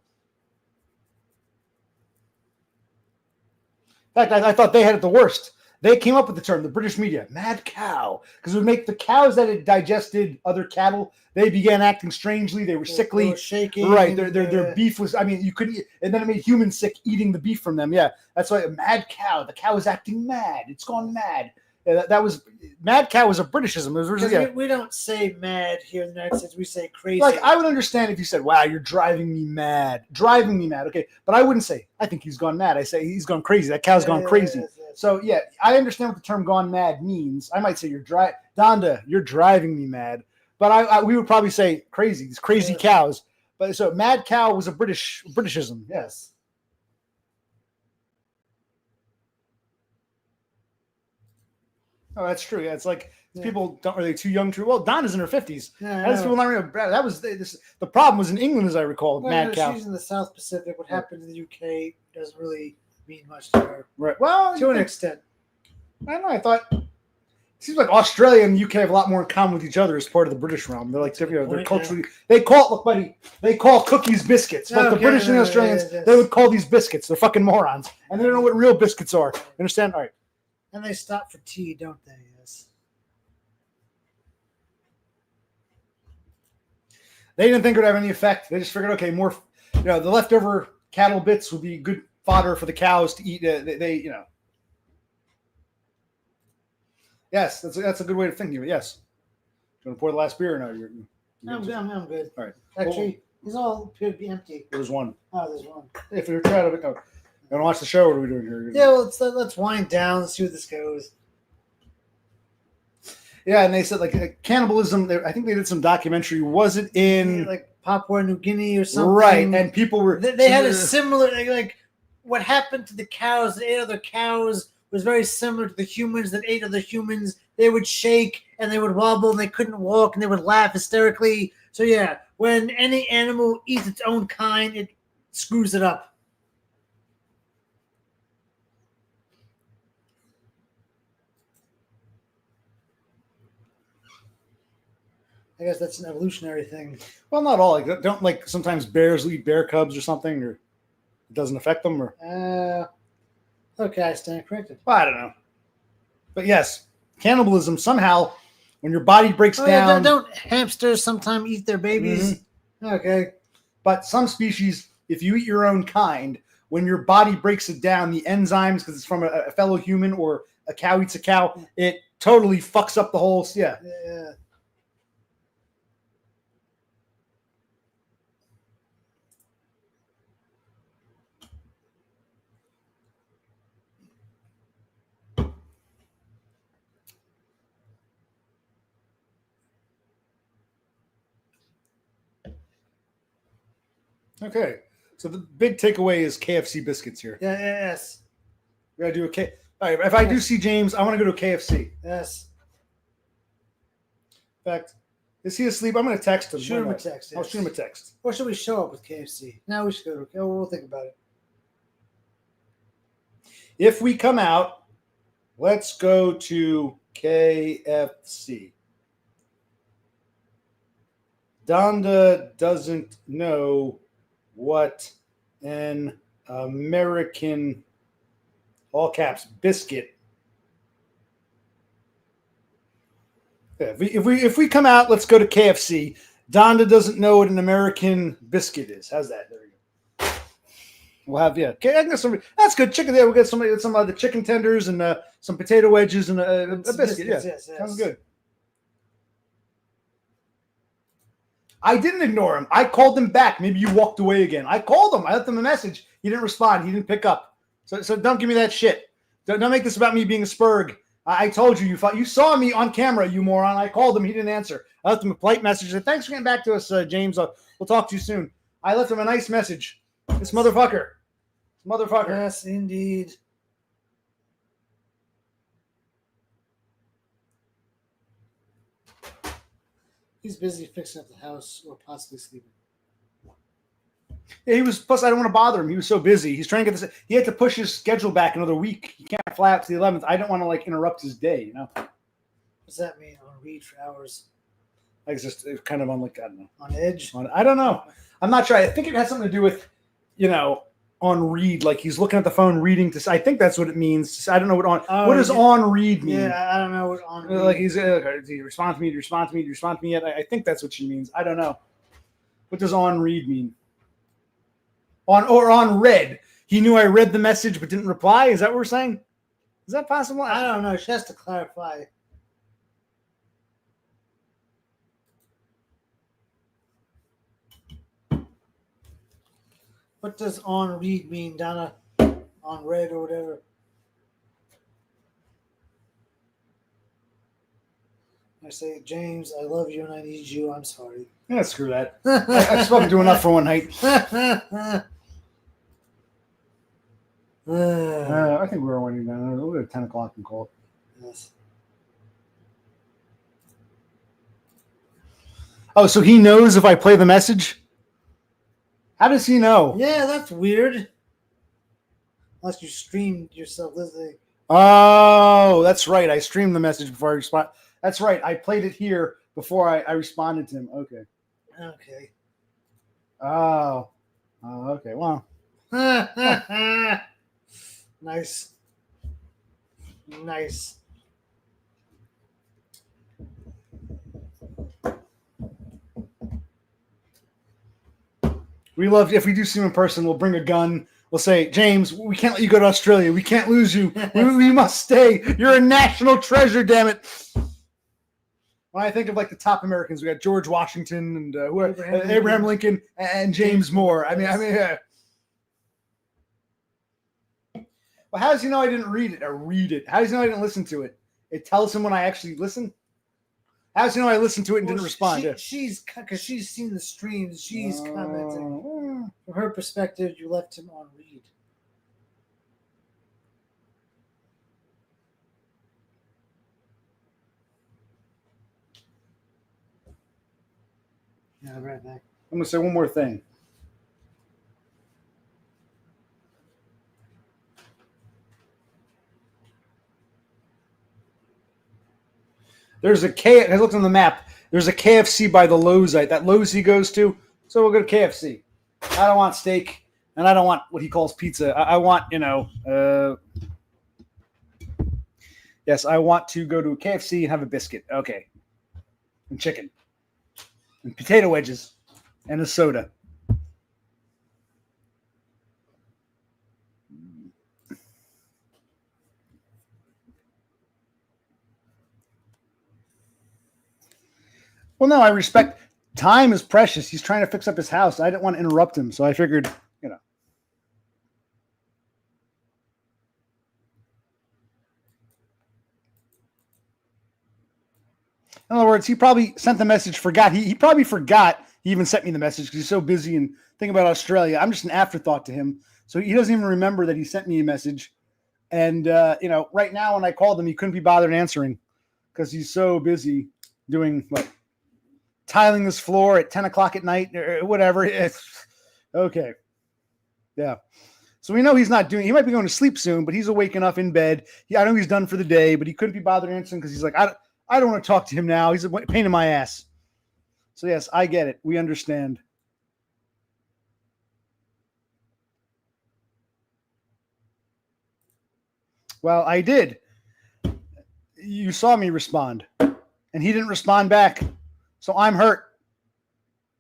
S2: In fact, I thought they had it the worst. They came up with the term, the British media, mad cow, because it would make the cows that had digested other cattle, they began acting strangely. They were sickly.
S3: They were shaking.
S2: Right. Their beef was, I mean, you couldn't, and then it made humans sick eating the beef from them. Yeah. That's why a mad cow, the cow is acting mad. It's gone mad. Yeah, that was, mad cow was a Britishism. It was originally,
S3: we don't say mad here in the United States. We say crazy.
S2: Like, I would understand if you said, wow, you're driving me mad. Driving me mad. Okay. But I wouldn't say, I think he's gone mad. I say, he's gone crazy. That cow's gone crazy.
S3: Yes.
S2: So, yeah, I understand what the term gone mad means. I might say, Donda, you're driving me mad. But we would probably say crazy. These crazy cows. But so mad cow was a Britishism. Yes. Oh, that's true. Yeah, it's like people don't really too young to. Well, Donna's in her 50s. That's people not really. That was the problem was in England, as I recall. Mad cow.
S3: She's in the South Pacific. What happened in the UK doesn't really mean much to her.
S2: Right. Well,
S3: to an extent.
S2: I don't know. I thought it seems like Australia and the UK have a lot more in common with each other as part of the British realm. They're like, they're culturally. They call cookies biscuits, but the British and the Australians they would call these biscuits. They're fucking morons, and they don't know what real biscuits are. You understand? All right.
S3: And they stop for tea, don't they? Yes.
S2: They didn't think it would have any effect. They just figured, okay, more, the leftover cattle bits would be good fodder for the cows to eat. Yes, that's a good way to think of it. Yes. Do you want to pour the last beer or no?
S3: I'm good.
S2: All right.
S3: Actually, these all appear to be empty.
S2: There's one.
S3: Oh, there's one.
S2: If you're trying to, you want to watch the show? What are we doing here?
S3: Yeah, well, let's wind down. Let's see where this goes.
S2: Yeah, and they said like cannibalism. I think they did some documentary. Was it in
S3: like Papua New Guinea or something?
S2: Right, and people were.
S3: They had a similar like what happened to the cows that ate other cows was very similar to the humans that ate other humans. They would shake and they would wobble and they couldn't walk and they would laugh hysterically. So yeah, when any animal eats its own kind, it screws it up. I guess that's an evolutionary thing.
S2: Well, not all. Like, don't like sometimes bears eat bear cubs or something, or it doesn't affect them, or.
S3: Okay, I stand corrected.
S2: Well, I don't know, but yes, cannibalism somehow when your body breaks down.
S3: Yeah, don't hamsters sometimes eat their babies? Mm-hmm. Okay,
S2: but some species, if you eat your own kind, when your body breaks it down, the enzymes, because it's from a fellow human or a cow eats a cow, it totally fucks up the whole. Yeah. Okay, so the big takeaway is KFC biscuits here.
S3: Yes.
S2: We gotta do All right, if I do see James, I want to go to KFC.
S3: Yes.
S2: In fact, is he asleep? I'm gonna text him.
S3: Shoot him a text. Yes.
S2: I'll shoot him a text.
S3: Or should we show up with KFC? Now we should go to. We'll think about it.
S2: If we come out, let's go to KFC. Donda doesn't know what an American, all caps, biscuit. If we come out, let's go to KFC. Donda doesn't know what an American biscuit is. How's that? There we go. We'll have Okay, I guess that's good. Chicken there. We'll get some of the chicken tenders and some potato wedges and a biscuit. Yes. Sounds good. I didn't ignore him. I called him back. Maybe you walked away again. I called him. I left him a message. He didn't respond. He didn't pick up. So don't give me that shit. Don't make this about me being a spurg. I told you. You saw me on camera, you moron. I called him. He didn't answer. I left him a polite message. I said, thanks for getting back to us, James. We'll talk to you soon. I left him a nice message. This motherfucker.
S3: Yes, indeed. He's busy fixing up the house or possibly sleeping.
S2: Yeah, he was. Plus, I don't want to bother him. He was so busy. He's trying to get this. He had to push his schedule back another week. He can't fly out to the 11th. I don't want to like interrupt his day. You know.
S3: What's that mean? On read for hours.
S2: Like it's kind of on like I don't know.
S3: On edge.
S2: I don't know. I'm not sure. I think it has something to do with, on read. Like he's looking at the phone, reading to. I think that's what it means. I don't know what on. What does on read mean?
S3: Yeah, I don't know what on. Read.
S2: Like he's he respond to me. Respond to me. Respond to me yet? I think that's what she means. I don't know. What does on read mean? On read. He knew I read the message but didn't reply. Is that what we're saying? Is that possible?
S3: I don't know. She has to clarify. What does on read mean, Donna? On read or whatever. I say, James, I love you and I need you. I'm sorry.
S2: Yeah, screw that. I've spoken to enough for one night. I think we were winding down. We're at 10 o'clock and call it.
S3: Yes.
S2: Oh, so he knows if I play the message? How does he know?
S3: Yeah, that's weird. Unless you streamed yourself listening.
S2: Oh, that's right. I streamed the message before I respond. That's right. I played it here before I responded to him. Okay.
S3: Okay.
S2: Oh, okay. Well.
S3: Nice. Nice.
S2: We love, if we do see him in person, we'll bring a gun. We'll say, James, we can't let you go to Australia. We can't lose you. We must stay. You're a national treasure, damn it. When I think of like the top Americans, we got George Washington and Abraham Lincoln and James Moore. I mean, yeah. Well, how does he know I didn't read it or read it? How does he know I didn't listen to it? It tells him when I actually listen. How does he know I listened to it and didn't respond?
S3: She's because she's seen the streams. She's commenting. From her perspective, you left him on read. Yeah, right back.
S2: I'm going to say one more thing. There's I looked on the map. There's a KFC by the Lowe's. That Lowe's he goes to. So we'll go to KFC. I don't want steak, and I don't want what he calls pizza. I want, yes, I want to go to KFC and have a biscuit. Okay. And chicken. And potato wedges. And a soda. Well, no, I respect. Time is precious. He's trying to fix up his house. I didn't want to interrupt him, so I figured, In other words, he probably sent the message, forgot. He probably forgot he even sent me the message because he's so busy and thinking about Australia. I'm just an afterthought to him. So he doesn't even remember that he sent me a message. And, right now when I called him, he couldn't be bothered answering because he's so busy doing tiling this floor at 10 o'clock at night or whatever. It's okay. Yeah. So we know he's not he might be going to sleep soon, but he's awake enough in bed. I know he's done for the day, but he couldn't be bothered answering because he's like, I don't want to talk to him now. He's a pain in my ass. So yes, I get it. We understand. Well, I did. You saw me respond, and he didn't respond back. So I'm hurt.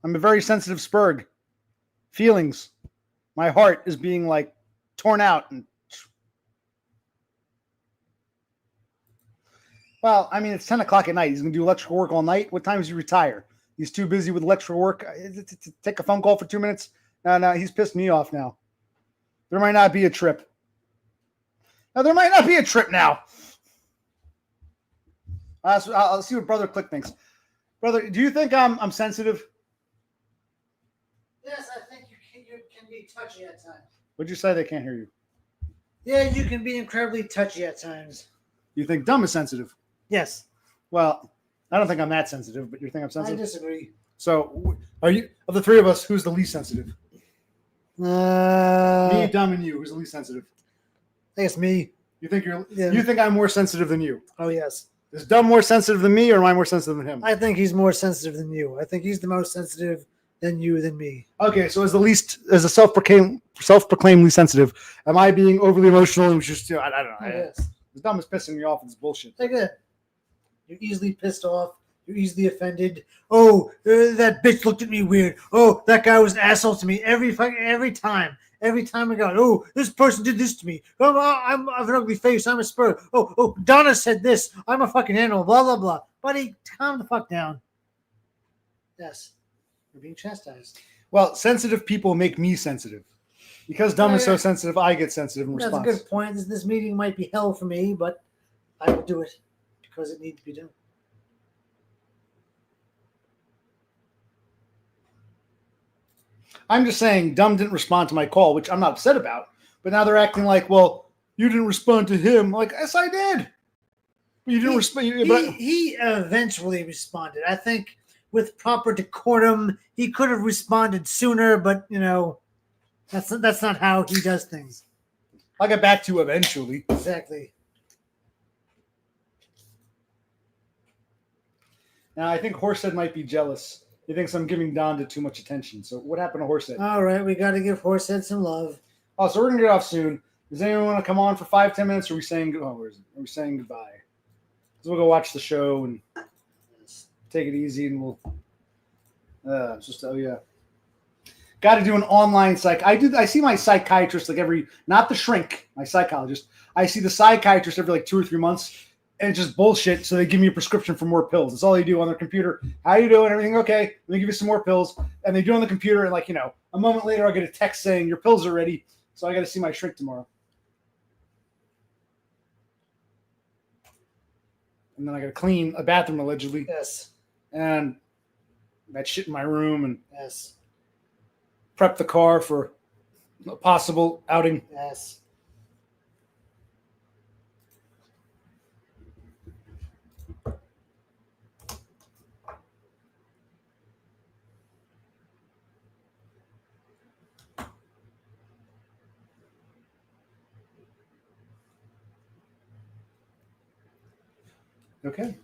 S2: I'm a very sensitive Spurg. Feelings. My heart is being torn out. Well, I mean, it's 10 o'clock at night. He's going to do electrical work all night. What time does he retire? He's too busy with electrical work to take a phone call for 2 minutes. No, he's pissed me off now. There might not be a trip. There might not be a trip now. I'll see what Brother Click thinks. Brother, do you think I'm sensitive?
S3: Yes, I think you can be touchy at times.
S2: What'd you say? They can't hear you.
S3: Yeah, you can be incredibly touchy at times.
S2: You think dumb is sensitive?
S3: Yes.
S2: Well, I don't think I'm that sensitive, but you think I'm sensitive?
S3: I disagree.
S2: So, are you, of the three of us, who's the least sensitive? Me, Dumb, and you. Who's the least sensitive?
S3: I guess me.
S2: You think you're?
S3: Yeah.
S2: You think I'm more sensitive than you?
S3: Oh, yes.
S2: Is Dumb more sensitive than me, or am I more sensitive than him?
S3: I think he's more sensitive than you. I think he's the most sensitive than you than me.
S2: Okay, so as a self-proclaimedly sensitive, am I being overly emotional and just I don't know.
S3: Oh, yes.
S2: The Dumb is pissing me off with this bullshit.
S3: Like that. You're easily pissed off. You're easily offended. Oh, that bitch looked at me weird. Oh, that guy was an asshole to me every time. Every time I go, oh, this person did this to me. Oh, I'm an ugly face. I'm a spur. Oh, Donna said this. I'm a fucking animal. Blah, blah, blah. Buddy, calm the fuck down. Yes. You're being chastised.
S2: Well, sensitive people make me sensitive. Because Dumb is so sensitive, I get sensitive in response.
S3: That's a good point. This meeting might be hell for me, but I will do it because it needs to be done.
S2: I'm just saying Dumb didn't respond to my call, which I'm not upset about. But now they're acting like, well, you didn't respond to him. Like, yes, I did. But you didn't respond.
S3: He eventually responded. I think with proper decorum, he could have responded sooner, but, that's not how he does things.
S2: I'll get back to you eventually.
S3: Exactly.
S2: Now, I think Horsehead might be jealous. He thinks I'm giving Donda too much attention. So what happened to Horsehead?
S3: All right, we got to give Horsehead some love.
S2: Oh, so we're going to get off soon. Does anyone want to come on for 5-10 minutes? Or are we saying, where is it? Are we saying goodbye? So we'll go watch the show and take it easy, and we'll got to do an online psych. I see my psychiatrist like not the shrink, my psychologist. I see the psychiatrist every like 2 or 3 months, and it's just bullshit. So they give me a prescription for more pills. That's all they do on their computer. How you doing? Everything okay? Let me give you some more pills. And they do it on the computer, and a moment later, I'll get a text saying your pills are ready. So I got to see my shrink tomorrow. And then I got to clean a bathroom allegedly.
S3: Yes.
S2: And that shit in my room, and
S3: Yes.
S2: prep the car for a possible outing.
S3: Yes.
S2: Okay.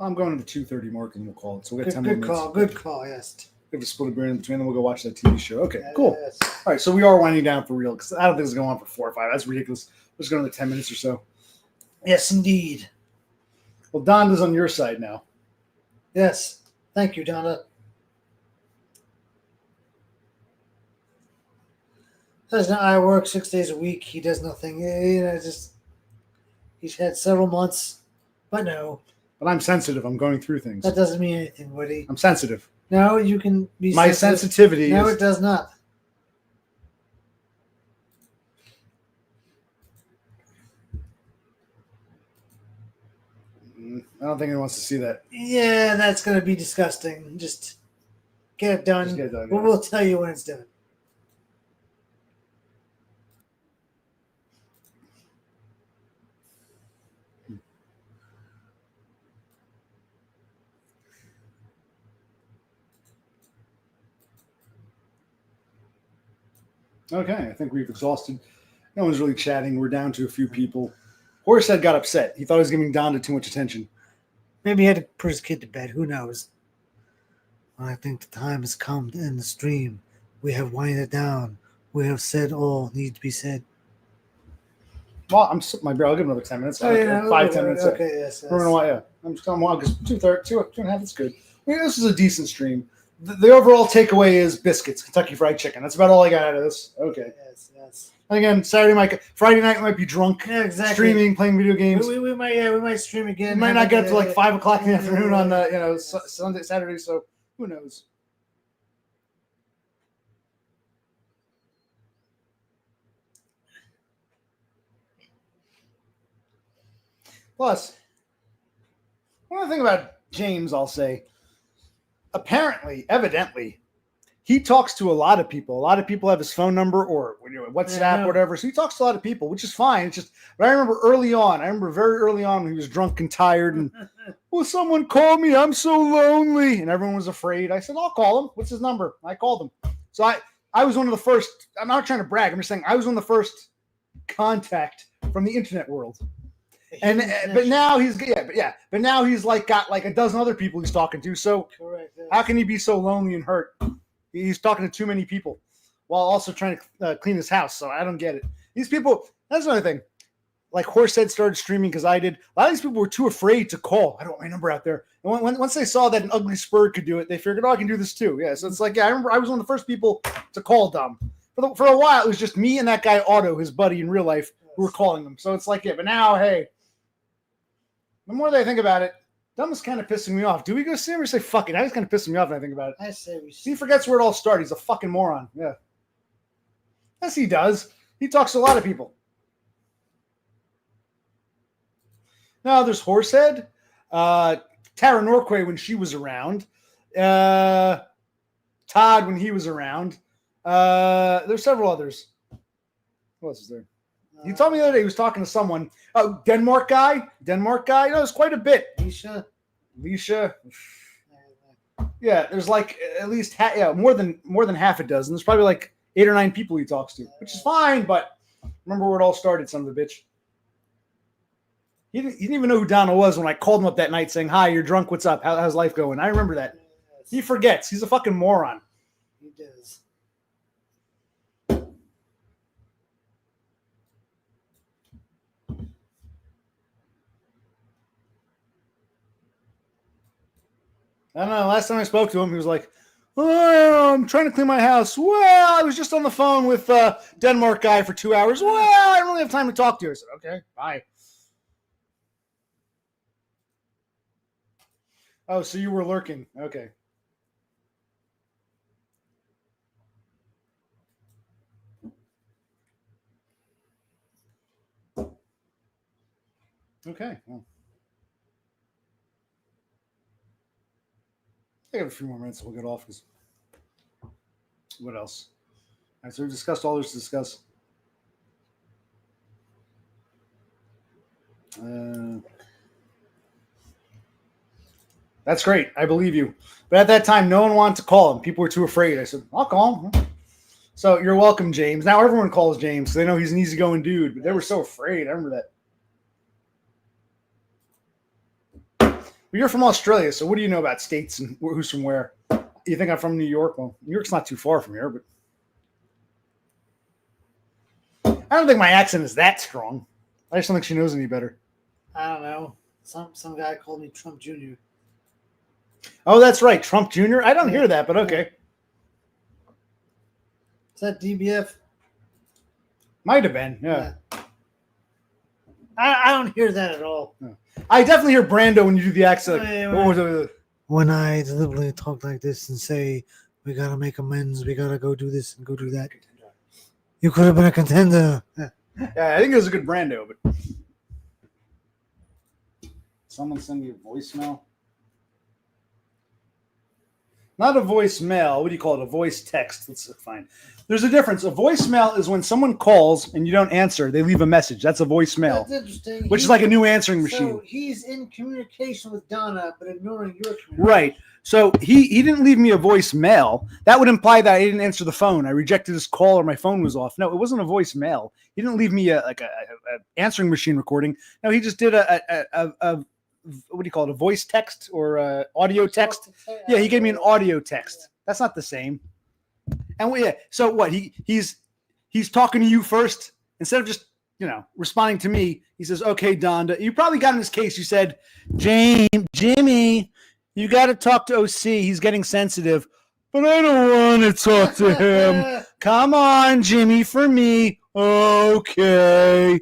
S2: I'm going to the 2:30 mark, and we'll call it. So we'll get 10
S3: Good
S2: minutes.
S3: call. Good call. Yes.
S2: We have to split a beer in between, then we'll go watch that TV show. Okay, cool.
S3: Yes.
S2: All right, so we are winding down for real because I don't think it's going on for 4 or 5. That's ridiculous. Let's go to the 10 minutes or so.
S3: Yes, indeed.
S2: Well, Donda's on your side now.
S3: Yes. Thank you, Donna. I work 6 days a week. He does nothing. He's had several months, but no.
S2: But I'm sensitive. I'm going through things.
S3: That doesn't mean anything, Woody.
S2: I'm sensitive.
S3: No, you can be
S2: My
S3: sensitive.
S2: sensitivity
S3: No,
S2: is...
S3: it does not.
S2: I don't think anyone wants to see that.
S3: Yeah, that's going to be disgusting. Just get it done.
S2: Just get it done,
S3: But
S2: yeah.
S3: we'll tell you when it's done.
S2: Okay, I think we've exhausted. No one's really chatting. We're down to a few people. Horsehead got upset. He thought he was giving Donda too much attention.
S3: Maybe he had to put his kid to bed. Who knows? I think the time has come to end the stream. We have winded it down. We have said all needs to be said.
S2: Well, I'll give him another 10 minutes. 5-10 minutes.
S3: Okay, yes.
S2: We're gonna yeah. I'm just going to because 2.5 is good. I mean, this is a decent stream. The overall takeaway is biscuits, Kentucky Fried Chicken. That's about all I got out of this. Okay.
S3: Yes.
S2: And again, Friday night we might be drunk,
S3: Yeah, exactly.
S2: streaming, playing video games.
S3: We might stream again.
S2: We might not get up to like 5 o'clock in the afternoon on Sunday, Saturday. So who knows? Plus, one other thing about James, I'll say, evidently, he talks to a lot of people. A lot of people have his phone number or WhatsApp or whatever. So he talks to a lot of people, which is fine. It's just, but I remember very early on when he was drunk and tired and, will someone call me? I'm so lonely. And everyone was afraid. I said, I'll call him. What's his number? I called him. So I I was one of the first. I'm not trying to brag. I'm just saying I was one of the first contact from the internet world. And but now he's but now he's like got like a dozen other people he's talking to. So
S3: Correct. Yes.
S2: how can he be so lonely and hurt? He's talking to too many people while also trying to clean his house. So I don't get it. These people. That's another thing. Like Horsehead started streaming because I did. A lot of these people were too afraid to call. I don't want my number out there. And once they saw that an ugly spur could do it, they figured, oh, I can do this too. Yeah. So it's like, yeah, I remember I was one of the first people to call Dom. For a while, it was just me and that guy Otto, his buddy in real life, who were calling them. So it's like, yeah, but now, hey, the more that I think about it, Dom is kind of pissing me off. Do we go see him or say fuck it? Now he's kind of pissing me off when I think about it.
S3: I say we.
S2: He forgets where it all started. He's a fucking moron. Yeah. Yes, he does. He talks to a lot of people. No, there's Horsehead, Tara Norquay when she was around, Todd when he was around. There's several others. Who else is there? He told me the other day he was talking to someone. Oh, Denmark guy. There's quite a bit. Leisha. Yeah, there's like at least more than half a dozen. There's probably like 8 or 9 people he talks to, which is fine. But remember where it all started, son of a bitch. He didn't even know who Donald was when I called him up that night saying, hi, you're drunk. What's up? How's life going? I remember that.
S3: Yes.
S2: He forgets. He's a fucking moron.
S3: He does.
S2: I don't know. Last time I spoke to him, he was like, oh, I'm trying to clean my house. Well, I was just on the phone with Denmark guy for 2 hours. Well, I don't really have time to talk to you. I said, okay, bye. Oh, so you were lurking. Okay. Okay. Well, I got a few more minutes. We'll get off. Because what else? All right, so we discussed all there's to discuss. That's great. I believe you. But at that time, no one wanted to call him. People were too afraid. I said, I'll call him. So you're welcome, James. Now everyone calls James. They know he's an easygoing dude, but they were so afraid. I remember that. But you're from Australia, so what do you know about states and who's from where? You think I'm from New York? Well, New York's not too far from here, but I don't think my accent is that strong. I just don't think she knows any better.
S3: I don't know. Some guy called me Trump Jr.
S2: Oh, that's right. Trump Jr.? I don't hear that, but okay.
S3: Is that DBF?
S2: Might have been, yeah.
S3: I don't hear that at all.
S2: No. I definitely hear Brando when you do the accent.
S3: When I deliberately talk like this and say, we got to make amends, we got to go do this and go do that. You could have been a contender.
S2: Yeah, I think it was a good Brando, but someone send me a voicemail. Not a voicemail. What do you call it? A voice text. Let's find. There's a difference. A voicemail is when someone calls and you don't answer. They leave a message. That's a voicemail.
S3: That's interesting.
S2: Which is like a new answering machine.
S3: So he's in communication with Donna, but ignoring your communication.
S2: Right. So he didn't leave me a voicemail. That would imply that I didn't answer the phone. I rejected his call or my phone was off. No, it wasn't a voicemail. He didn't leave me a answering machine recording. No, he just did a what do you call it? A voice text or audio text? Yeah, he gave me an audio text. That's not the same. And so what? He's talking to you first instead of just responding to me. He says, "Okay, Donda." You probably got in this case. You said, Jimmy, you got to talk to OC. He's getting sensitive, but I don't want to talk to him. Come on, Jimmy, for me. Okay.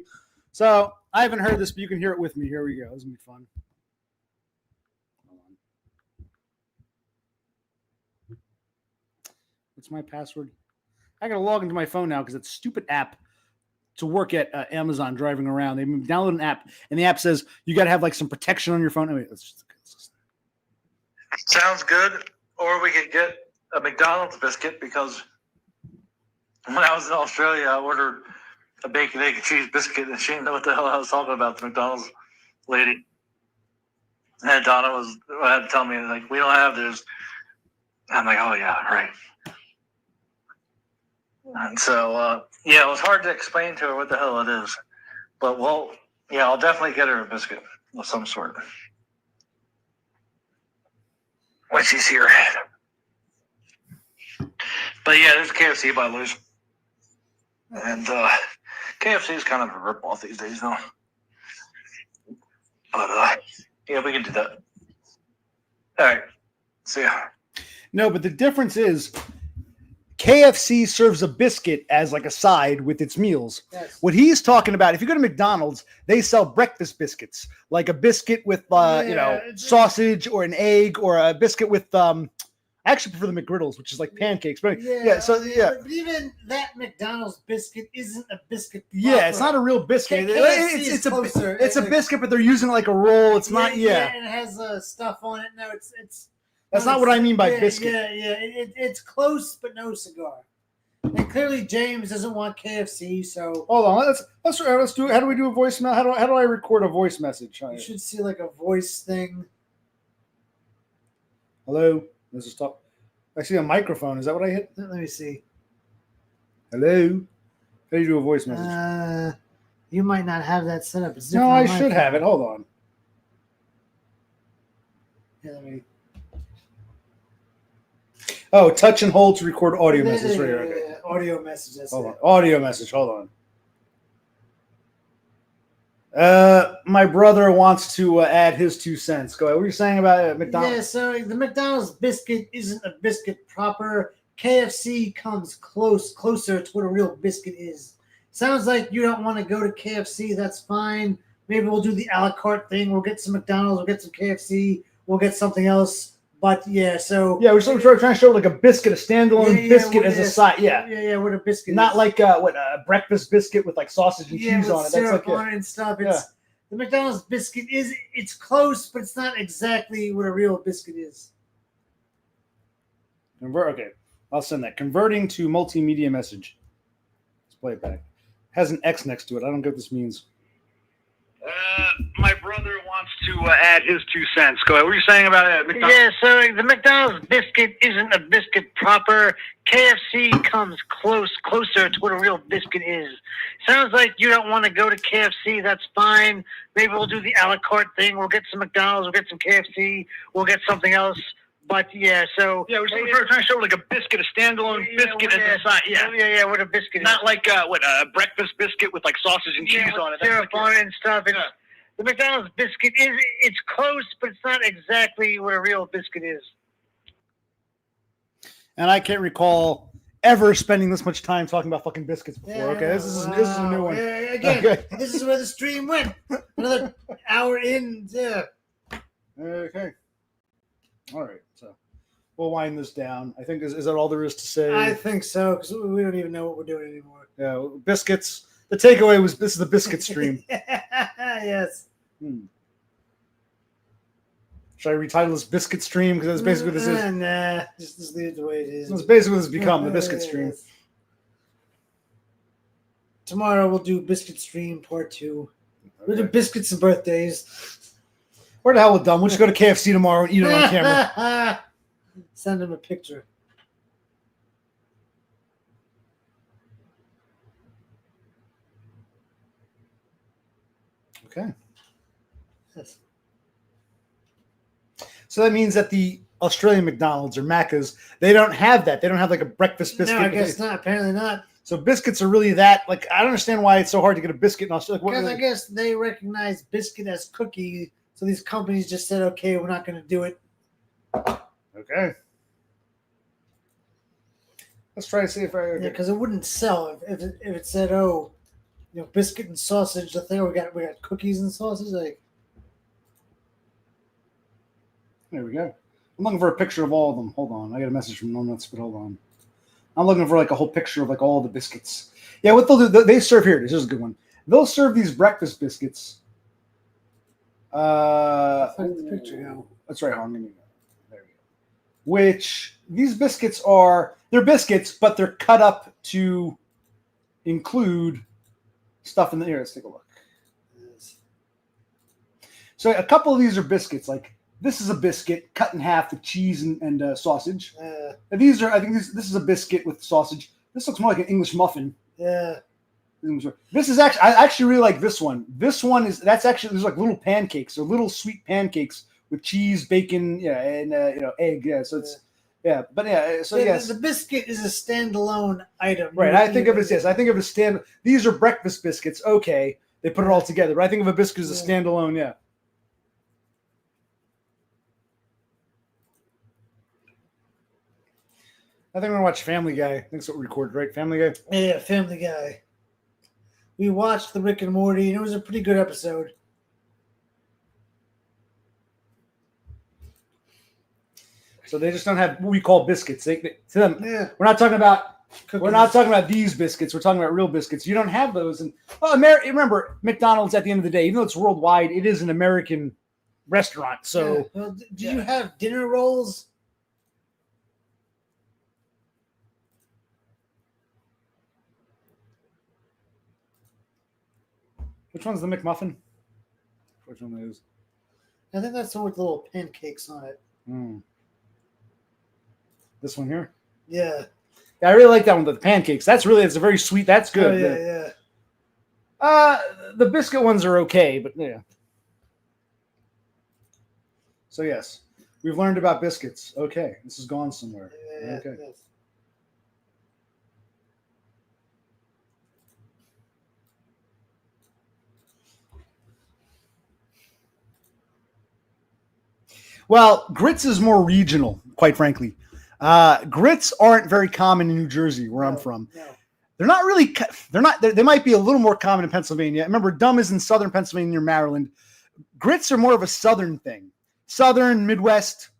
S2: So I haven't heard this, but you can hear it with me. Here we go. This is gonna be fun. What's my password? I gotta log into my phone now because it's a stupid app to work at Amazon driving around. They download an app, and the app says you gotta have like some protection on your phone. Anyway,
S1: Sounds good. Or we could get a McDonald's biscuit because when I was in Australia, I ordered a bacon, egg, and cheese biscuit, and she didn't know what the hell I was talking about. The McDonald's lady, and Donna had to tell me like, we don't have this. I'm like, oh yeah, right.
S5: And so, yeah, it was hard to explain to her what the hell it is. But, well, yeah, I'll definitely get her a biscuit of some sort when she's here. But, yeah, there's KFC by Lou's. And KFC is kind of a rip-off these days, though. But, yeah, we can do that. All right. See ya.
S2: No, but the difference is KFC serves a biscuit as like a side with its meals.
S3: Yes.
S2: What he's talking about, if you go to McDonald's, they sell breakfast biscuits, like a biscuit with sausage or an egg, or a biscuit with I actually prefer the McGriddles, which is like pancakes. But
S3: But even that McDonald's biscuit isn't a biscuit.
S2: Yeah, it's not a real biscuit. It's a biscuit, but they're using it like a roll. It's not. Yeah,
S3: and it has stuff on it. No, it's.
S2: That's not what I mean by biscuit.
S3: It's close, but no cigar. And clearly, James doesn't want KFC. So
S2: hold on, let's do it. How do we do a voicemail? How do I record a voice message?
S3: You should see like a voice thing.
S2: Hello, this is talk. I see a microphone. Is that what I hit?
S3: Let me see.
S2: Hello. How do you do a voice message?
S3: You might not have that set up.
S2: No, I should have it. Hold on.
S3: Yeah, let me.
S2: Oh, touch and hold to record audio message. Right here. Okay.
S3: Audio message. That's
S2: hold
S3: it.
S2: on. Audio message. Hold on. My brother wants to add his 2 cents. Go ahead. What were you saying about McDonald's?
S3: Yeah, so the McDonald's biscuit isn't a biscuit proper. KFC comes closer to what a real biscuit is. Sounds like you don't want to go to KFC. That's fine. Maybe we'll do the a la carte thing. We'll get some McDonald's. We'll get some KFC. We'll get something else. But yeah, so
S2: yeah, we're trying to show like a biscuit, a standalone biscuit as a side. Yeah,
S3: what a biscuit.
S2: Not
S3: is.
S2: Like a breakfast biscuit with like sausage and cheese on it.
S3: Syrup
S2: That's like
S3: on it and stuff. The McDonald's biscuit it's close, but it's not exactly what a real biscuit is.
S2: Okay, I'll send that. Converting to multimedia message. Let's play it back. Has an X next to it. I don't get what this means.
S5: My brother wants to add his 2 cents. Go ahead. What were you saying about McDonald's?
S3: Yeah, so the McDonald's biscuit isn't a biscuit proper. KFC comes closer to what a real biscuit is. Sounds like you don't want to go to KFC. That's fine. Maybe we'll do the a la carte thing. We'll get some McDonald's. We'll get some KFC. We'll get something else. But yeah, so
S5: yeah, we're trying to show like a biscuit, a standalone biscuit as a side.
S3: Yeah, what a biscuit.
S5: Not like a breakfast biscuit with like sausage and cheese on it.
S3: Syrup on it and stuff. The McDonald's biscuit it's close, but it's not exactly what a real biscuit is.
S2: And I can't recall ever spending this much time talking about fucking biscuits before.
S3: Yeah,
S2: okay, this is a new one.
S3: Yeah, again, this is where the stream went. Another hour in. Yeah.
S2: Okay. All right, so we'll wind this down. I think is that all there is to say?
S3: I think so, because we don't even know what we're doing anymore.
S2: Yeah, biscuits. The takeaway was this is the biscuit stream.
S3: Yes.
S2: Should I retitle this biscuit stream because that's basically what this is?
S3: Nah, just leave it the way it is.
S2: That's basically what it's become, the biscuit stream.
S3: Tomorrow we'll do biscuit stream part 2. We'll do biscuits and birthdays.
S2: Where the hell we're done? We'll just go to KFC tomorrow and eat it on camera.
S3: Send him a picture.
S2: Okay.
S3: Yes.
S2: So that means that the Australian McDonald's or Macca's, they don't have that. They don't have like a breakfast biscuit.
S3: No, I guess not. Apparently not.
S2: So biscuits are really that. Like, I don't understand why it's so hard to get a biscuit in Australia.
S3: Because I guess they recognize biscuit as cookie. So these companies just said, okay, we're not going to do it.
S2: Okay. Let's try to see if I...
S3: Yeah, because it wouldn't sell if it said, oh, biscuit and sausage. The thing we got cookies and sausage. Like,
S2: there we go. I'm looking for a picture of all of them. Hold on. I got a message from No Nuts, but hold on. I'm looking for like a whole picture of like all the biscuits. Yeah, what they'll do, they serve here. This is a good one. They'll serve these breakfast biscuits.
S3: the picture go?
S2: That's right, hon. There we go. Which these biscuits they're biscuits, but they're cut up to include stuff in the here. Let's take a look. So a couple of these are biscuits. Like this is a biscuit cut in half with cheese and sausage. And these are, I think this is a biscuit with sausage. This looks more like an English muffin.
S3: Yeah.
S2: This is actually, I actually really like this one. This one is, that's actually, there's like little pancakes, or little sweet pancakes with cheese, bacon, and egg. Yeah, so it's, but yes.
S3: The biscuit is a standalone item.
S2: Right, I think of it as, I think of it as these are breakfast biscuits. Okay, they put it all together, but I think of a biscuit as a standalone. Yeah. I think we're gonna watch Family Guy. I think that's what we recorded, right? Family Guy.
S3: Yeah, Family Guy. We watched the Rick and Morty, and it was a pretty good episode.
S2: So they just don't have what we call biscuits. To them,
S3: Yeah.
S2: we're not talking about
S3: Cookies.
S2: we're not talking about these biscuits. We're talking about real biscuits. You don't have those. And remember, McDonald's at the end of the day, even though it's worldwide, it is an American restaurant. So
S3: Yeah. Well, did you have dinner rolls?
S2: which one's the McMuffin? Which one is?
S3: I think that's the one with little pancakes on it.
S2: This one here.
S3: Yeah.
S2: Yeah, I really like that one. The pancakes. It's a very sweet. That's good.
S3: Oh, yeah.
S2: The biscuit ones are okay, but yeah. So yes, we've learned about biscuits. Okay, this has gone somewhere.
S3: Yeah,
S2: okay.
S3: yes.
S2: Well, grits is more regional, quite frankly. Grits aren't very common in New Jersey, where I'm from.
S3: No.
S2: They're not really. They might be a little more common in Pennsylvania. Remember, Dumb is in southern Pennsylvania near Maryland. Grits are more of a southern thing. Southern, Midwest.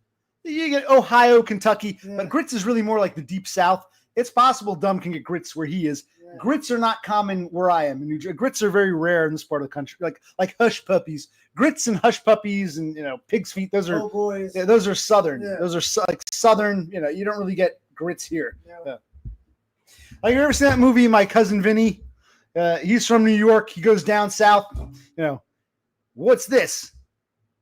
S2: You get Ohio, Kentucky, but grits is really more like the deep South. It's possible Dumb can get grits where he is.
S3: Yeah.
S2: Grits are not common where I am in New Jersey. Grits are very rare in this part of the country, like hush puppies. Grits and hush puppies and pig's feet. Those are
S3: boys.
S2: Yeah, those are southern.
S3: Yeah.
S2: Those are like southern. You don't really get grits here.
S3: Yeah.
S2: Like, you ever seen that movie, My Cousin Vinny? He's from New York. He goes down south. What's this?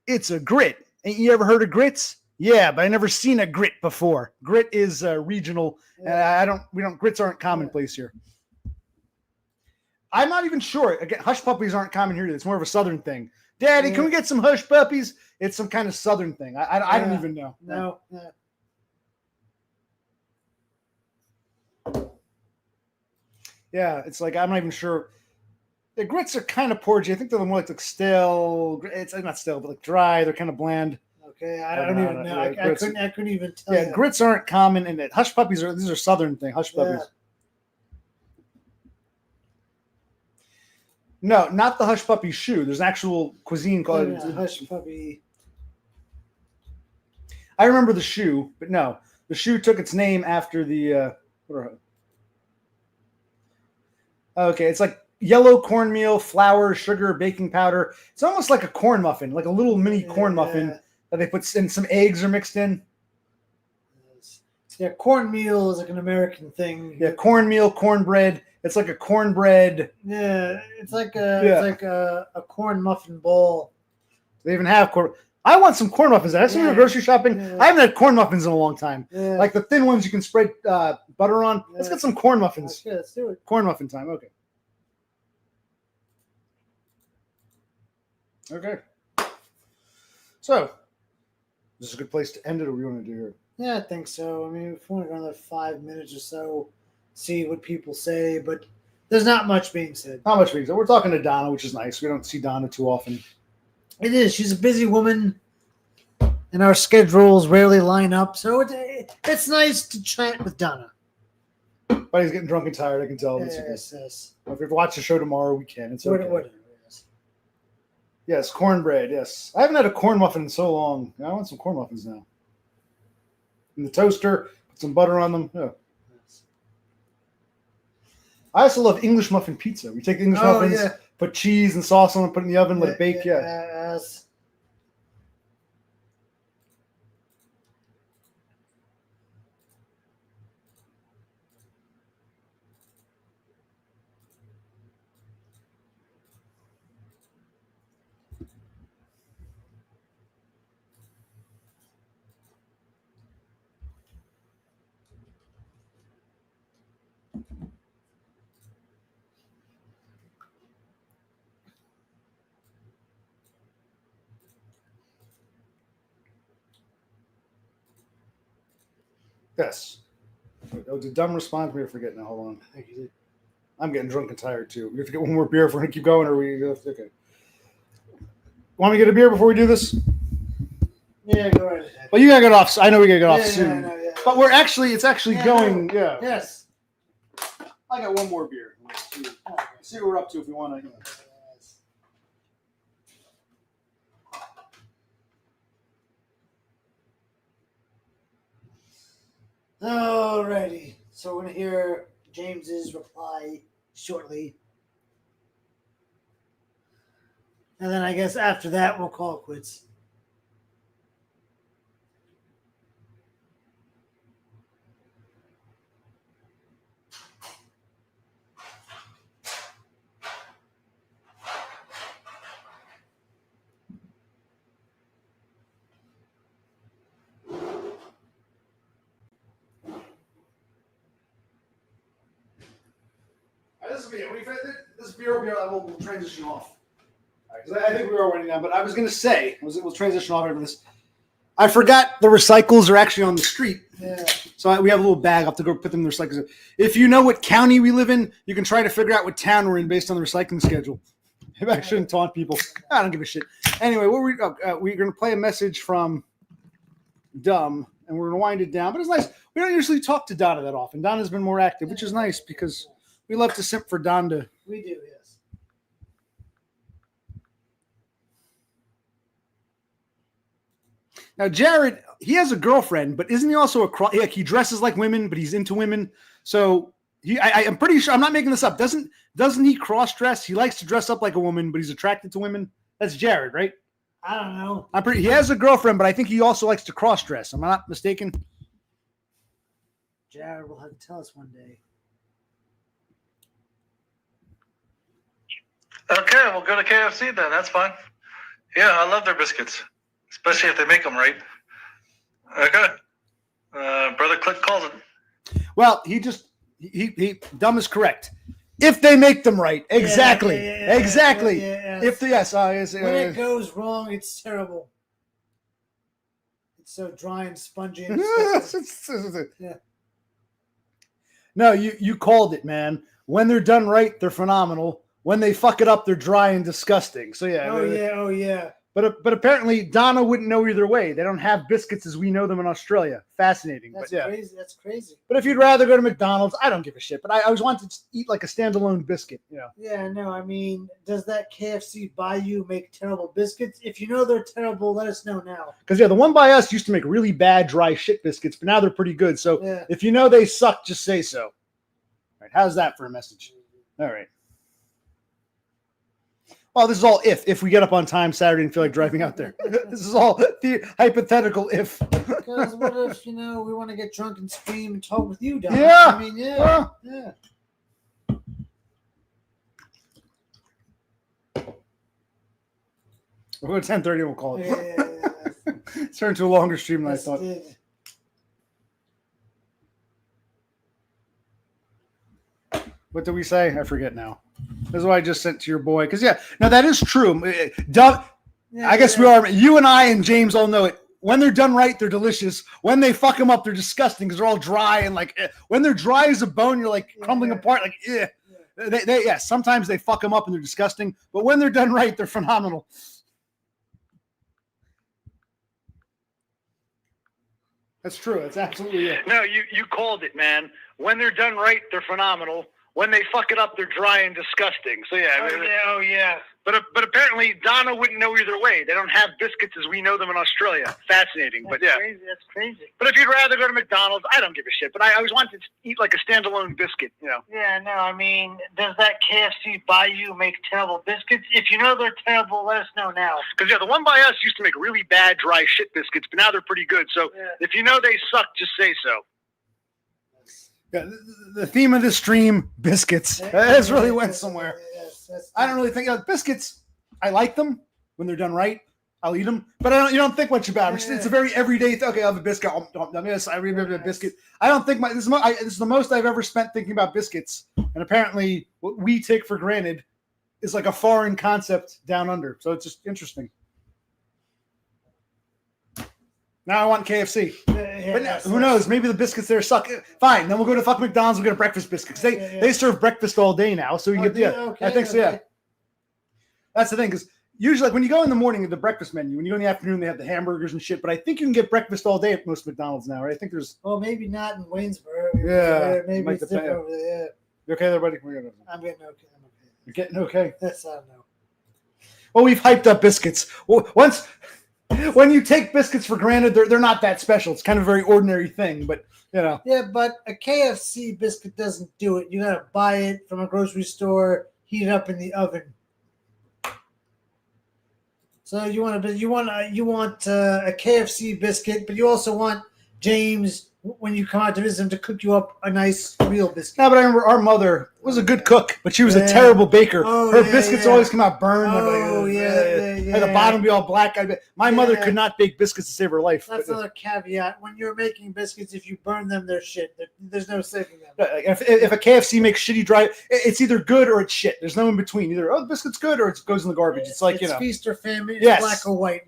S2: It's a grit. Ain't you ever heard of grits? Yeah, but I never seen a grit before. Grit is regional. Grits aren't commonplace here. I'm not even sure. Again, hush puppies aren't common here. It's more of a southern thing. Daddy, can we get some hush puppies? It's some kind of southern thing. I don't even know.
S3: No.
S2: Yeah, it's like, I'm not even sure. The grits are kind of porgy. I think they're more like stale. It's not stale, but like dry. They're kind of bland.
S3: Okay, I don't even know. I couldn't even tell.
S2: Yeah, grits aren't common, and hush puppies these are southern thing. Hush puppies. No, not the hush puppy shoe. There's an actual cuisine called
S3: hush puppy.
S2: I remember the shoe, but no, the shoe took its name after the. Okay, it's like yellow cornmeal, flour, sugar, baking powder. It's almost like a corn muffin, like a little mini corn muffin that they put in, some eggs are mixed in.
S3: Yeah, cornmeal is like an American thing.
S2: Yeah, cornmeal, cornbread. It's like a cornbread.
S3: Yeah, it's like a corn muffin bowl.
S2: They even have corn. I want some corn muffins. I seen grocery shopping.
S3: Yeah.
S2: I haven't had corn muffins in a long time.
S3: Yeah.
S2: Like the thin ones you can spread butter on. Let's get some corn muffins.
S3: Okay, let's do it.
S2: Corn muffin time. Okay. Okay. So, this is a good place to end it, or what do you want to do here?
S3: Yeah, I think so. I mean, if we want to go another 5 minutes or so, see what people say, but there's not much being said.
S2: Not much being said. We're talking to Donna, which is nice. We don't see Donna too often.
S3: It is. She's a busy woman, and our schedules rarely line up, so it's nice to chat with Donna.
S2: But he's getting drunk and tired, I can tell.
S3: Yes.
S2: If we watch the show tomorrow, we can. It's okay.
S3: Whatever.
S2: Yes, cornbread, yes. I haven't had a corn muffin in so long. I want some corn muffins now. In the toaster, put some butter on them. Yeah. I also love English muffin pizza. We take the English muffins, put cheese and sauce on them, put it in the oven, let it bake.
S3: Yes.
S2: Yes. Oh, did Dumb respond to me or forget now? Hold on.
S3: I think you did.
S2: I'm getting drunk and tired too. We have to get one more beer if we're gonna keep going, or we okay. Want me to get a beer before we do this?
S3: Yeah, go right ahead.
S2: Well, you gotta get off. I know we gotta get off soon.
S3: Yeah.
S2: But we're actually, it's actually going. Yeah.
S3: Yes.
S2: I got one more beer. See what we're up to if we want to.
S3: Alrighty. So we're gonna hear James's reply shortly. And then I guess after that we'll call it quits.
S2: This beer will transition off. Right, I think we are winding down, but I was going to say, we'll transition off over this. I forgot the recycles are actually on the street.
S3: Yeah.
S2: So we have a little bag. I'll have to go put them in the recycling. If you know what county we live in, you can try to figure out what town we're in based on the recycling schedule. Maybe I shouldn't taunt people. I don't give a shit. Anyway, we're going to play a message from Dumb, and we're going to wind it down. But it's nice. We don't usually talk to Donna that often. Donna's been more active, which is nice because we love to simp for Donda.
S3: We do, yes.
S2: Now, Jared, he has a girlfriend, but isn't he also like he dresses like women, but he's into women. So I'm pretty sure, I'm not making this up. Doesn't he cross dress? He likes to dress up like a woman, but he's attracted to women. That's Jared, right?
S3: I don't know.
S2: He has a girlfriend, but I think he also likes to cross dress. Am I not mistaken?
S3: Jared will have to tell us one day.
S5: Okay, we'll go to KFC then. That's fine. Yeah, I love their biscuits, especially if they make them right. Okay. Brother Click calls it.
S2: Well, he Dumb is correct. If they make them right. Exactly. Exactly. If the
S3: when it goes wrong, it's terrible. It's so dry and spongy. And yeah.
S2: No, you called it, man. When they're done right, they're phenomenal. When they fuck it up, they're dry and disgusting. So yeah.
S3: Oh yeah.
S2: But apparently Donna wouldn't know either way. They don't have biscuits as we know them in Australia. Fascinating.
S3: That's
S2: but yeah.
S3: crazy. That's crazy.
S2: But if you'd rather go to McDonald's, I don't give a shit. But I always wanted to eat like a standalone biscuit, you know.
S3: Yeah, no, I mean, does that KFC Bayou make terrible biscuits? If you know they're terrible, let us know now.
S2: Because the one by us used to make really bad dry shit biscuits, but now they're pretty good. So if you know they suck, just say so. All right, how's that for a message? All right. Well, this is all if we get up on time Saturday and feel like driving out there. This is all the hypothetical if.
S3: Because what if, we want to get drunk and scream and talk with you, Don?
S2: Yeah.
S3: I mean, yeah.
S2: We'll go to 10:30 and we'll call it.
S3: Yeah.
S2: It's turned to a longer stream than I thought. What did we say? I forget now. This is what I just sent to your boy. Because, that is true. I guess we are. You and I and James all know it. When they're done right, they're delicious. When they fuck them up, they're disgusting because they're all dry. And, when they're dry as a bone, you're, crumbling apart. Sometimes they fuck them up and they're disgusting. But when they're done right, they're phenomenal. That's true. That's absolutely it.
S6: No, you called it, man. When they're done right, they're phenomenal. When they fuck it up, they're dry and disgusting. So
S3: Oh yeah.
S6: But apparently Donna wouldn't know either way. They don't have biscuits as we know them in Australia. Fascinating,
S3: Crazy. That's crazy.
S6: But if you'd rather go to McDonald's, I don't give a shit. But I always wanted to eat like a standalone biscuit,
S3: Yeah, no, I mean, does that KFC Bayou make terrible biscuits? If you know they're terrible, let us know now.
S6: Because the one by us used to make really bad dry shit biscuits, but now they're pretty good. So if you know they suck, just say so.
S2: Yeah, the theme of this stream, biscuits. This really went somewhere. I don't really think biscuits. I like them when they're done right. I'll eat them, but you don't think much about them. It's a very everyday thing. Okay, I'll have a biscuit. Yes, I remember a biscuit. I don't think this is the most I've ever spent thinking about biscuits. And apparently, what we take for granted is like a foreign concept down under. So it's just interesting. Now I want KFC.
S3: Yeah,
S2: But
S3: that's-
S2: who knows? Maybe the biscuits there suck. Fine, then we'll go to fuck McDonald's. We'll get a breakfast biscuits. They serve breakfast all day now, so you
S3: Oh,
S2: get
S3: do you?
S2: yeah.
S3: Okay,
S2: I think so. Yeah,
S3: okay.
S2: that's the thing because usually, like when you go in the morning, the breakfast menu. When you go in the afternoon, they have the hamburgers and shit. But I think you can get breakfast all day at most McDonald's now. Right? I think there's.
S3: Well, maybe not in Waynesboro.
S2: Yeah,
S3: maybe
S2: might
S3: it's
S2: depend.
S3: different over there.
S2: You okay there, buddy? We're gonna.
S3: I'm getting okay. I'm okay.
S2: You're getting okay.
S3: That's I don't know.
S2: Well, we've hyped up biscuits. Once when you take biscuits for granted, they're not that special. It's kind of a very ordinary thing, but you know.
S3: Yeah, but a KFC biscuit doesn't do it. You gotta buy it from a grocery store, heat it up in the oven. So you want a KFC biscuit, but you also want James when you come out to visit him to cook you up a nice real biscuit.
S2: No, but I remember our mother was a good cook, but she was
S3: Yeah.
S2: a terrible baker.
S3: Oh,
S2: Her
S3: yeah,
S2: biscuits
S3: yeah.
S2: always come out burned.
S3: Oh, yeah.
S2: And the bottom be all black. My mother
S3: Yeah.
S2: could not bake biscuits to save her life.
S3: That's another caveat. When you're making biscuits, if you burn them, they're shit. There's no saving them.
S2: If a KFC makes shitty dry, it's either good or it's shit. There's no in between. Either the biscuit's good or it goes in the garbage. It's like
S3: it's
S2: you know.
S3: feast or famine. It's
S2: Yes.
S3: black or white.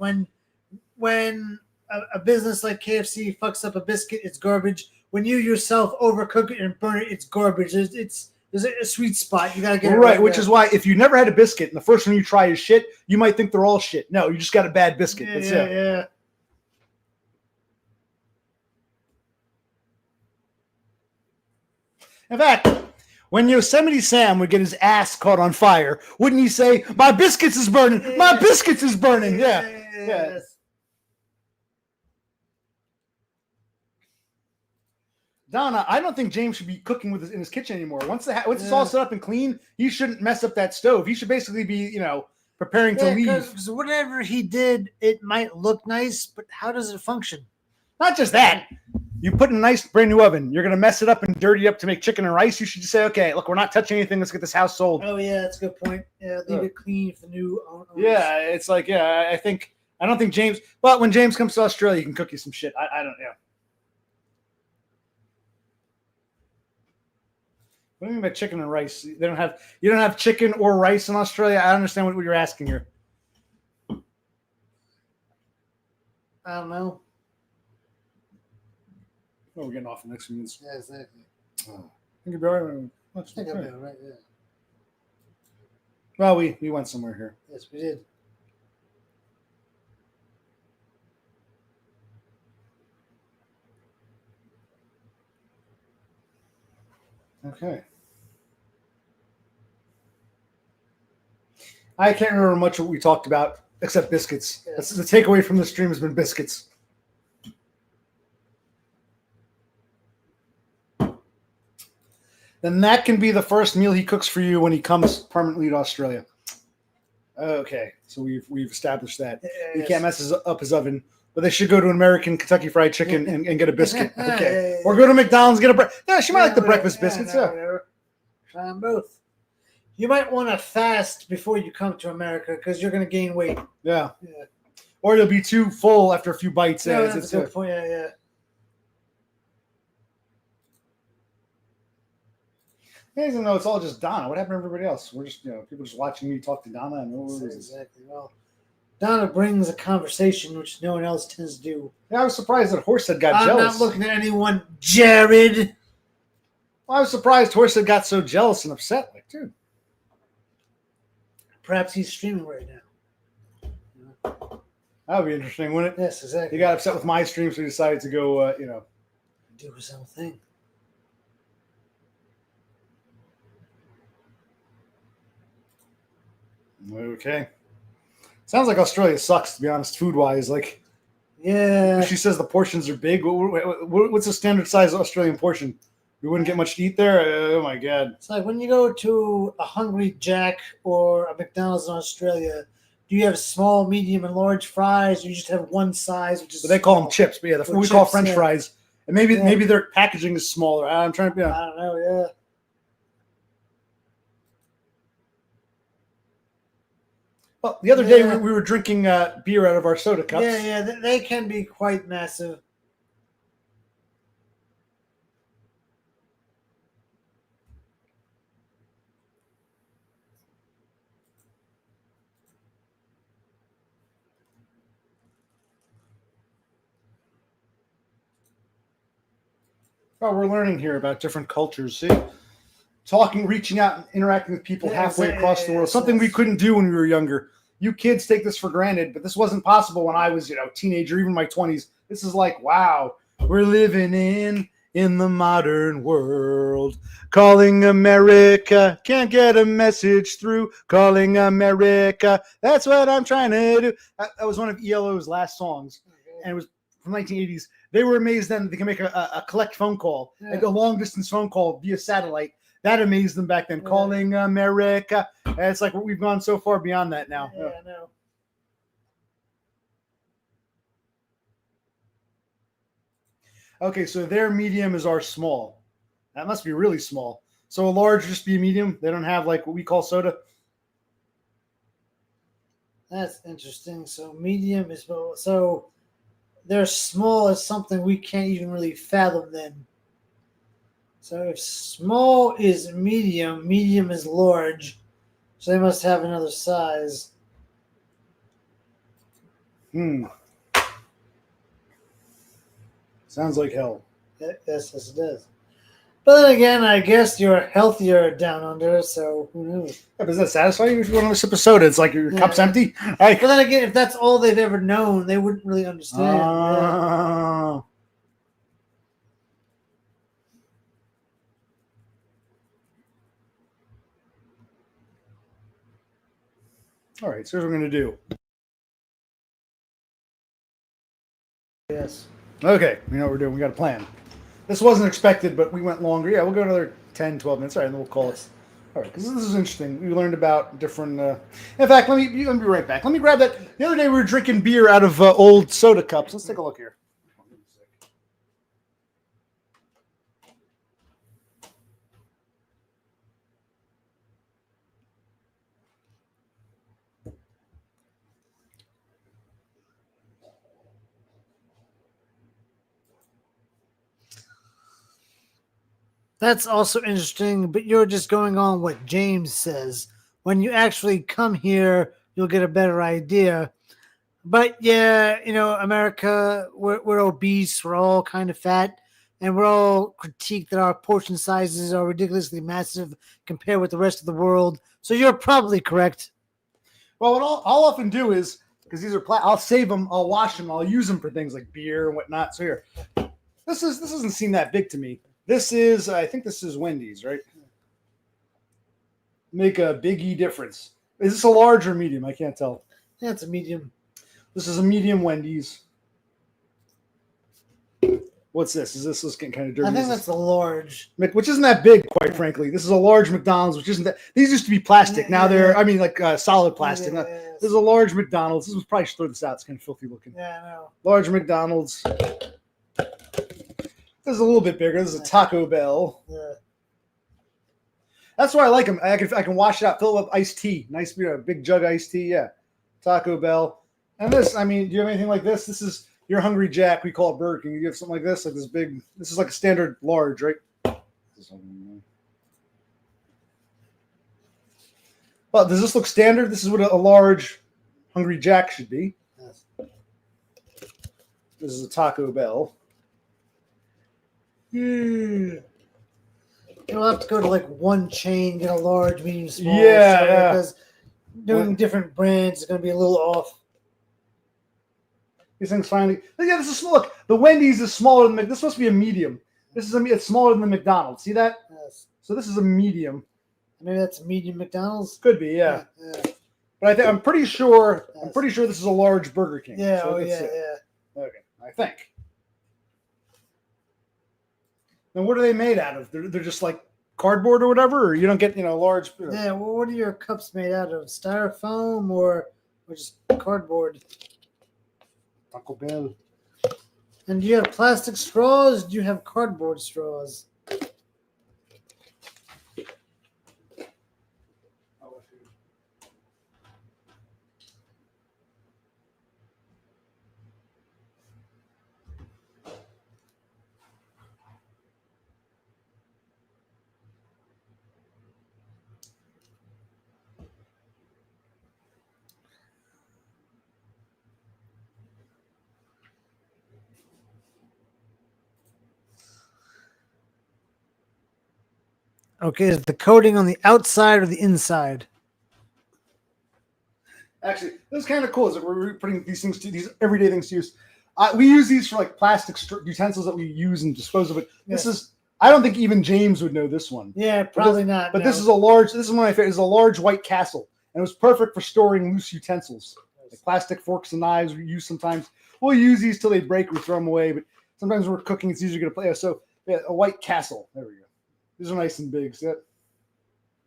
S3: When a business like KFC fucks up a biscuit, it's garbage. When you yourself overcook it and burn it, it's garbage. There's a sweet spot. You gotta get it
S2: Right, which
S3: there.
S2: is why if you never had a biscuit and the first one you try is shit, you might think they're all shit. No, you just got a bad biscuit. That's it.
S3: yeah.
S2: In fact, when Yosemite Sam would get his ass caught on fire, wouldn't he say, "My biscuits is burning. My biscuits is burning"? Yeah.
S3: Yes.
S2: Donna, I don't think James should be cooking in his kitchen anymore. Once it's all set up and clean, he shouldn't mess up that stove. He should basically be, preparing to leave.
S3: Because whatever he did, it might look nice, but how does it function?
S2: Not just that. You put in a nice brand new oven. You're going to mess it up and dirty it up to make chicken and rice. You should just say, okay, look, we're not touching anything. Let's get this house sold.
S3: Oh yeah, that's a good point. Yeah, leave it clean for the new owners.
S2: Yeah, it's like, I don't think James, but when James comes to Australia, he can cook you some shit. I don't know. What do you mean by chicken and rice? You don't have chicken or rice in Australia? I don't understand what you're asking here.
S3: I don't know.
S2: Oh, we're getting off the next few minutes.
S3: Yeah, exactly.
S2: Oh. I think you'll be all right.
S3: I think I'll be all right. Yeah.
S2: Well, we went somewhere here.
S3: Yes, we did.
S2: Okay. I can't remember much of what we talked about except biscuits.
S3: Yeah.
S2: That's the takeaway from the stream has been biscuits. Then that can be the first meal he cooks for you when he comes permanently to Australia. Okay, so we've established that. He can't mess up his oven, but they should go to an American Kentucky Fried Chicken and get a biscuit. Okay, or go to McDonald's and get a yeah. She might like the breakfast biscuits. Yeah.
S3: Whatever. Try them both. You might want to fast before you come to America because you're going to gain weight.
S2: Yeah.
S3: Yeah.
S2: Or you'll be too full after a few bites.
S3: Yeah,
S2: It's-
S3: that's
S2: it's
S3: a good point. Yeah.
S2: amazing though. It's all just Donna. What happened to everybody else? We're just people just watching me talk to Donna. And
S3: Exactly. Well, Donna brings a conversation which no one else tends to do.
S2: Yeah, I was surprised that Horsehead got
S3: I'm
S2: jealous.
S3: not looking at anyone, Jared.
S2: Well, I was surprised Horsehead got so jealous and upset. Like, dude.
S3: Perhaps he's streaming right now.
S2: That would be interesting, wouldn't it?
S3: Yes, exactly.
S2: He got upset with my stream, so he decided to go,
S3: Do his own thing.
S2: Okay. Sounds like Australia sucks, to be honest, food-wise. Like,
S3: Yeah.
S2: she says the portions are big. What's the standard size Australian portion? We wouldn't get much to eat there? Oh, my God.
S3: It's like when you go to a Hungry Jack or a McDonald's in Australia, do you have small, medium, and large fries, or you just have one size, which is
S2: But they call them
S3: small?
S2: chips. But yeah, the
S3: Or
S2: we call
S3: chips,
S2: French
S3: yeah.
S2: fries. And maybe
S3: Yeah.
S2: maybe their packaging is smaller. I'm trying to,
S3: I don't know, yeah.
S2: Well, the other day
S3: Yeah.
S2: we were drinking beer out of our soda cups.
S3: Yeah, they can be quite massive.
S2: Oh, we're learning here about different cultures. See, talking, reaching out, and interacting with people halfway across the world. Something we couldn't do when we were younger. You kids take this for granted, but this wasn't possible when I was, teenager, even my 20s. This is like, wow, we're living in the modern world. Calling America, can't get a message through. Calling America, that's what I'm trying to do. That was one of ELO's last songs, and it was from 1980s. They were amazed then that they can make a collect phone call, like a long distance phone call via satellite. That amazed them back then. Calling America. And it's like we've gone so far beyond that now.
S3: Yeah, I know.
S2: Okay, so their medium is our small. That must be really small. So a large just be a medium. They don't have like what we call soda.
S3: That's interesting. So medium is so they're small is something we can't even really fathom then. So if small is medium, medium is large. So they must have another size.
S2: Sounds like hell.
S3: Yes, it does. But then again, I guess you're healthier down under, so who knows?
S2: Yeah, but does that satisfy you if you want to sip of soda? It's like your cup's empty.
S3: But then again, if that's all they've ever known, they wouldn't really understand.
S2: All right, so here's what we're going to do.
S3: Yes.
S2: Okay, we know what we're doing. We got a plan. This wasn't expected, but we went longer. Yeah, we'll go another 10, 12 minutes. All right, and then we'll call it. All right, because this is interesting. We learned about different... In fact, let me be right back. Let me grab that. The other day we were drinking beer out of old soda cups. Let's take a look here.
S3: That's also interesting, but you're just going on what James says. When you actually come here, you'll get a better idea. But yeah, America, we're obese, we're all kind of fat, and we're all critiqued that our portion sizes are ridiculously massive compared with the rest of the world. So you're probably correct.
S2: Well, what I'll often do is, because these are I'll save them, I'll wash them, I'll use them for things like beer and whatnot. So here, this doesn't seem that big to me. This is, I think this is Wendy's, right? Make a biggie difference. Is this a large or medium? I can't tell.
S3: Yeah, it's a medium.
S2: This is a medium Wendy's. What's this? Is this getting kind of dirty?
S3: I think that's a large.
S2: Which isn't that big, quite frankly. This is a large McDonald's, which isn't that. These used to be plastic. Now they're, solid plastic.
S3: Yeah,
S2: This is a large McDonald's. This was probably should throw this out. It's kind of filthy looking.
S3: Yeah, I know.
S2: Large McDonald's. This is a little bit bigger. This is a Taco Bell.
S3: Yeah.
S2: That's why I like them. I can wash it out, fill it up iced tea. Nice, big jug iced tea. Yeah. Taco Bell. And this, do you have anything like this? This is your Hungry Jack. We call it Burger King. You have something like this, like this big. This is like a standard large, right? Well, does this look standard? This is what a large Hungry Jack should be.
S3: Yes.
S2: This is a Taco Bell.
S3: You'll have to go to like one chain, get a large, medium, small.
S2: Yeah.
S3: Because doing different brands is going to be a little off.
S2: These things finally. Yeah, this is small. Look, the Wendy's is smaller than this. Must be a medium. It's smaller than the McDonald's. See that?
S3: Yes.
S2: So this is a medium.
S3: Maybe that's a medium McDonald's.
S2: Could be, yeah. But I'm pretty sure. I'm pretty sure this is a large Burger King.
S3: Yeah.
S2: So
S3: Yeah.
S2: Okay, I think. Now, what are they made out of? They're just like cardboard or whatever, or you don't get large.
S3: Yeah. Well, what are your cups made out of? Styrofoam or just cardboard?
S2: Taco Bell.
S3: And do you have plastic straws? Do you have cardboard straws? Okay, is it the coating on the outside or the inside?
S2: Actually, this is kind of cool. Is that we're putting these things to these everyday things to use. We use these for like plastic utensils that we use and dispose of it. This is. I don't think even James would know this one.
S3: Yeah, probably not.
S2: But
S3: no.
S2: this is a large. This is one of my favorites. It's a large white castle, and it was perfect for storing loose utensils, like plastic forks and knives. We use sometimes. We'll use these till they break. We throw them away. But sometimes when we're cooking, it's easier to play. So yeah, a white castle. There we go. These are nice and big. So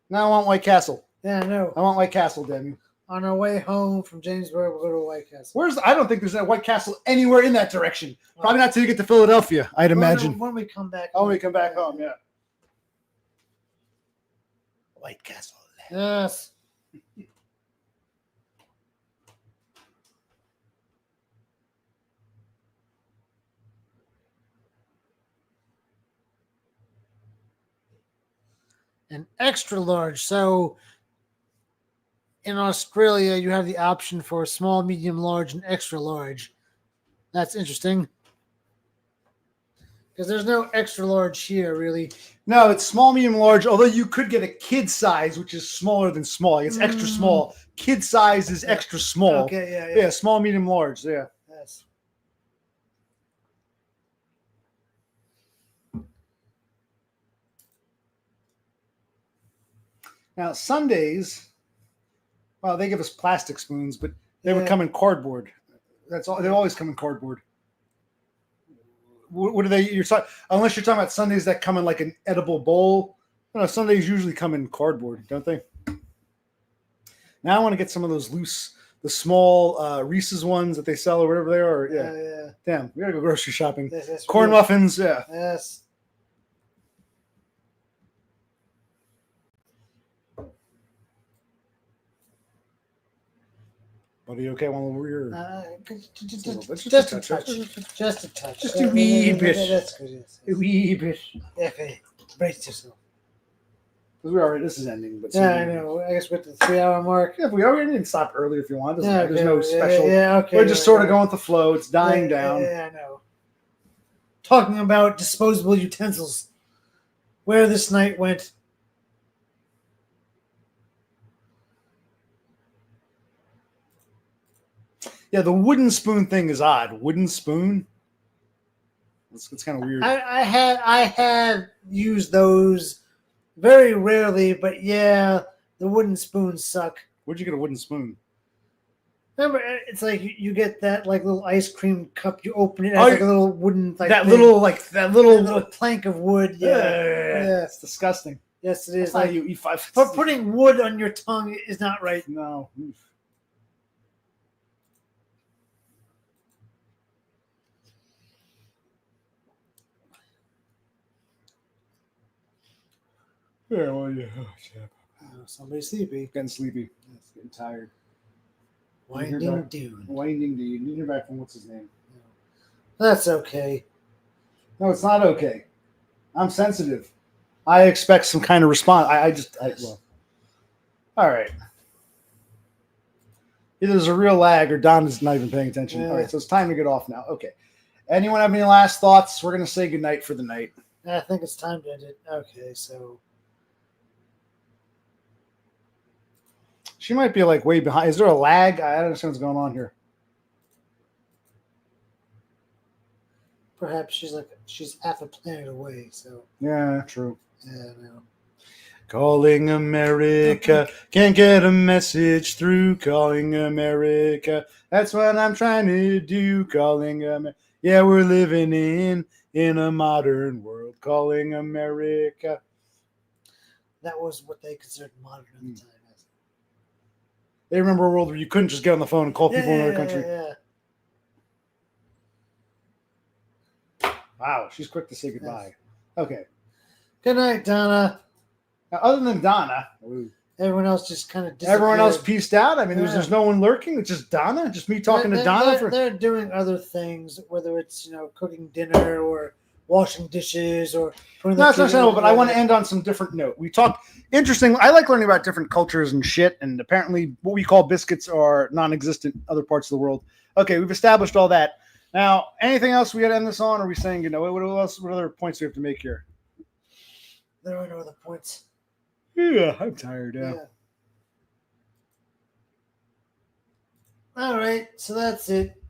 S2: now I want White Castle.
S3: Yeah, no.
S2: I want White Castle, Demi.
S3: On our way home from Jamesburg, we'll go to White Castle.
S2: I don't think there's a White Castle anywhere in that direction. Probably not till you get to Philadelphia, I'd imagine.
S3: When we come back.
S2: Oh, when we come back home, yeah. White Castle.
S3: Yes. An extra large. So in Australia, you have the option for small, medium, large, and extra large. That's interesting. Because there's no extra large here, really.
S2: No, it's small, medium, large. Although you could get a kid size, which is smaller than small. It's extra small. Kid size is extra small.
S3: Okay, yeah.
S2: Yeah, small, medium, large. Yeah.
S3: Yes.
S2: Now Sundays, well, they give us plastic spoons, but they would come in cardboard. That's all. They always come in cardboard. What are they? Unless you're talking about Sundays that come in like an edible bowl. No, Sundays usually come in cardboard, don't they? Now I want to get some of those loose, the small Reese's ones that they sell or whatever they are. Yeah. Damn, we gotta go grocery shopping.
S3: Yes,
S2: Corn muffins. Yeah.
S3: Yes.
S2: Buddy, okay? One over here.
S3: Just
S2: Just
S3: a
S2: a
S3: touch.
S2: touch.
S3: Just a touch.
S2: Just a wee bit.
S3: That's good. Yes.
S2: A wee bit.
S3: Okay. Brace yourself.
S2: Because we already. This is ending, but
S3: Yeah, I know. I guess we're at the 3-hour mark.
S2: Yeah, we already didn't stop early if you want. There's
S3: okay.
S2: no special.
S3: Yeah, okay.
S2: We're just sort of going with the flow. It's dying down.
S3: Yeah, I know. Talking about disposable utensils. Where this night went.
S2: Yeah, the wooden spoon thing is odd. Wooden spoon? It's kind of weird.
S3: I have used those very rarely, but yeah, the wooden spoons suck.
S2: Where'd you get a wooden spoon?
S3: Remember, it's like you get that like little ice cream cup. You open it, it has like a little wooden like
S2: that
S3: thing,
S2: little
S3: plank of wood. Yeah.
S2: It's disgusting.
S3: Yes, it is.
S2: That's
S3: Like
S2: how you eat five.
S3: but putting wood on your tongue is not right.
S2: No. Yeah, well, yeah. Oh, shit.
S3: Somebody's sleepy.
S2: Getting sleepy. It's getting tired.
S3: Winding dune.
S2: Winding dune. You need to hear back from what's his name?
S3: That's okay.
S2: No, it's not okay. I'm sensitive. I expect some kind of response. Well. All right. Either there's a real lag or Don is not even paying attention.
S3: Yeah.
S2: All right, so it's time to get off now. Okay. Anyone have any last thoughts? We're going to say goodnight for the night.
S3: I think it's time to end it. Okay, so
S2: She might be like way behind. Is there a lag? I don't understand what's going on here.
S3: perhaps she's half a planet away. So
S2: Yeah, true.
S3: yeah, no.
S2: Calling America, can't get a message through. Calling America, that's what I'm trying to do. Calling America, yeah, we're living in a modern world. Calling America.
S3: That was what they considered modern at the time.
S2: They remember a world where you couldn't just get on the phone and call people in another country.
S3: Yeah.
S2: Wow, she's quick to say goodbye. Okay.
S3: Good night, Donna.
S2: Now, other than Donna,
S3: Everyone else just kind of disappeared.
S2: everyone else pieced out. I mean,
S3: Yeah.
S2: there's no one lurking. It's just Donna, just me talking to Donna.
S3: They're doing other things, whether it's cooking dinner or washing dishes or putting.
S2: No, it's understandable, but I want to end on some different note. We talked interesting. I like learning about different cultures and shit, and apparently what we call biscuits are non-existent in other parts of the world. Okay, we've established all that. Now, anything else we got to end this on? Or are we saying, what else? What other points do we have to make here?
S3: There are no other points.
S2: Yeah, I'm tired now.
S3: Yeah. All right, so that's it.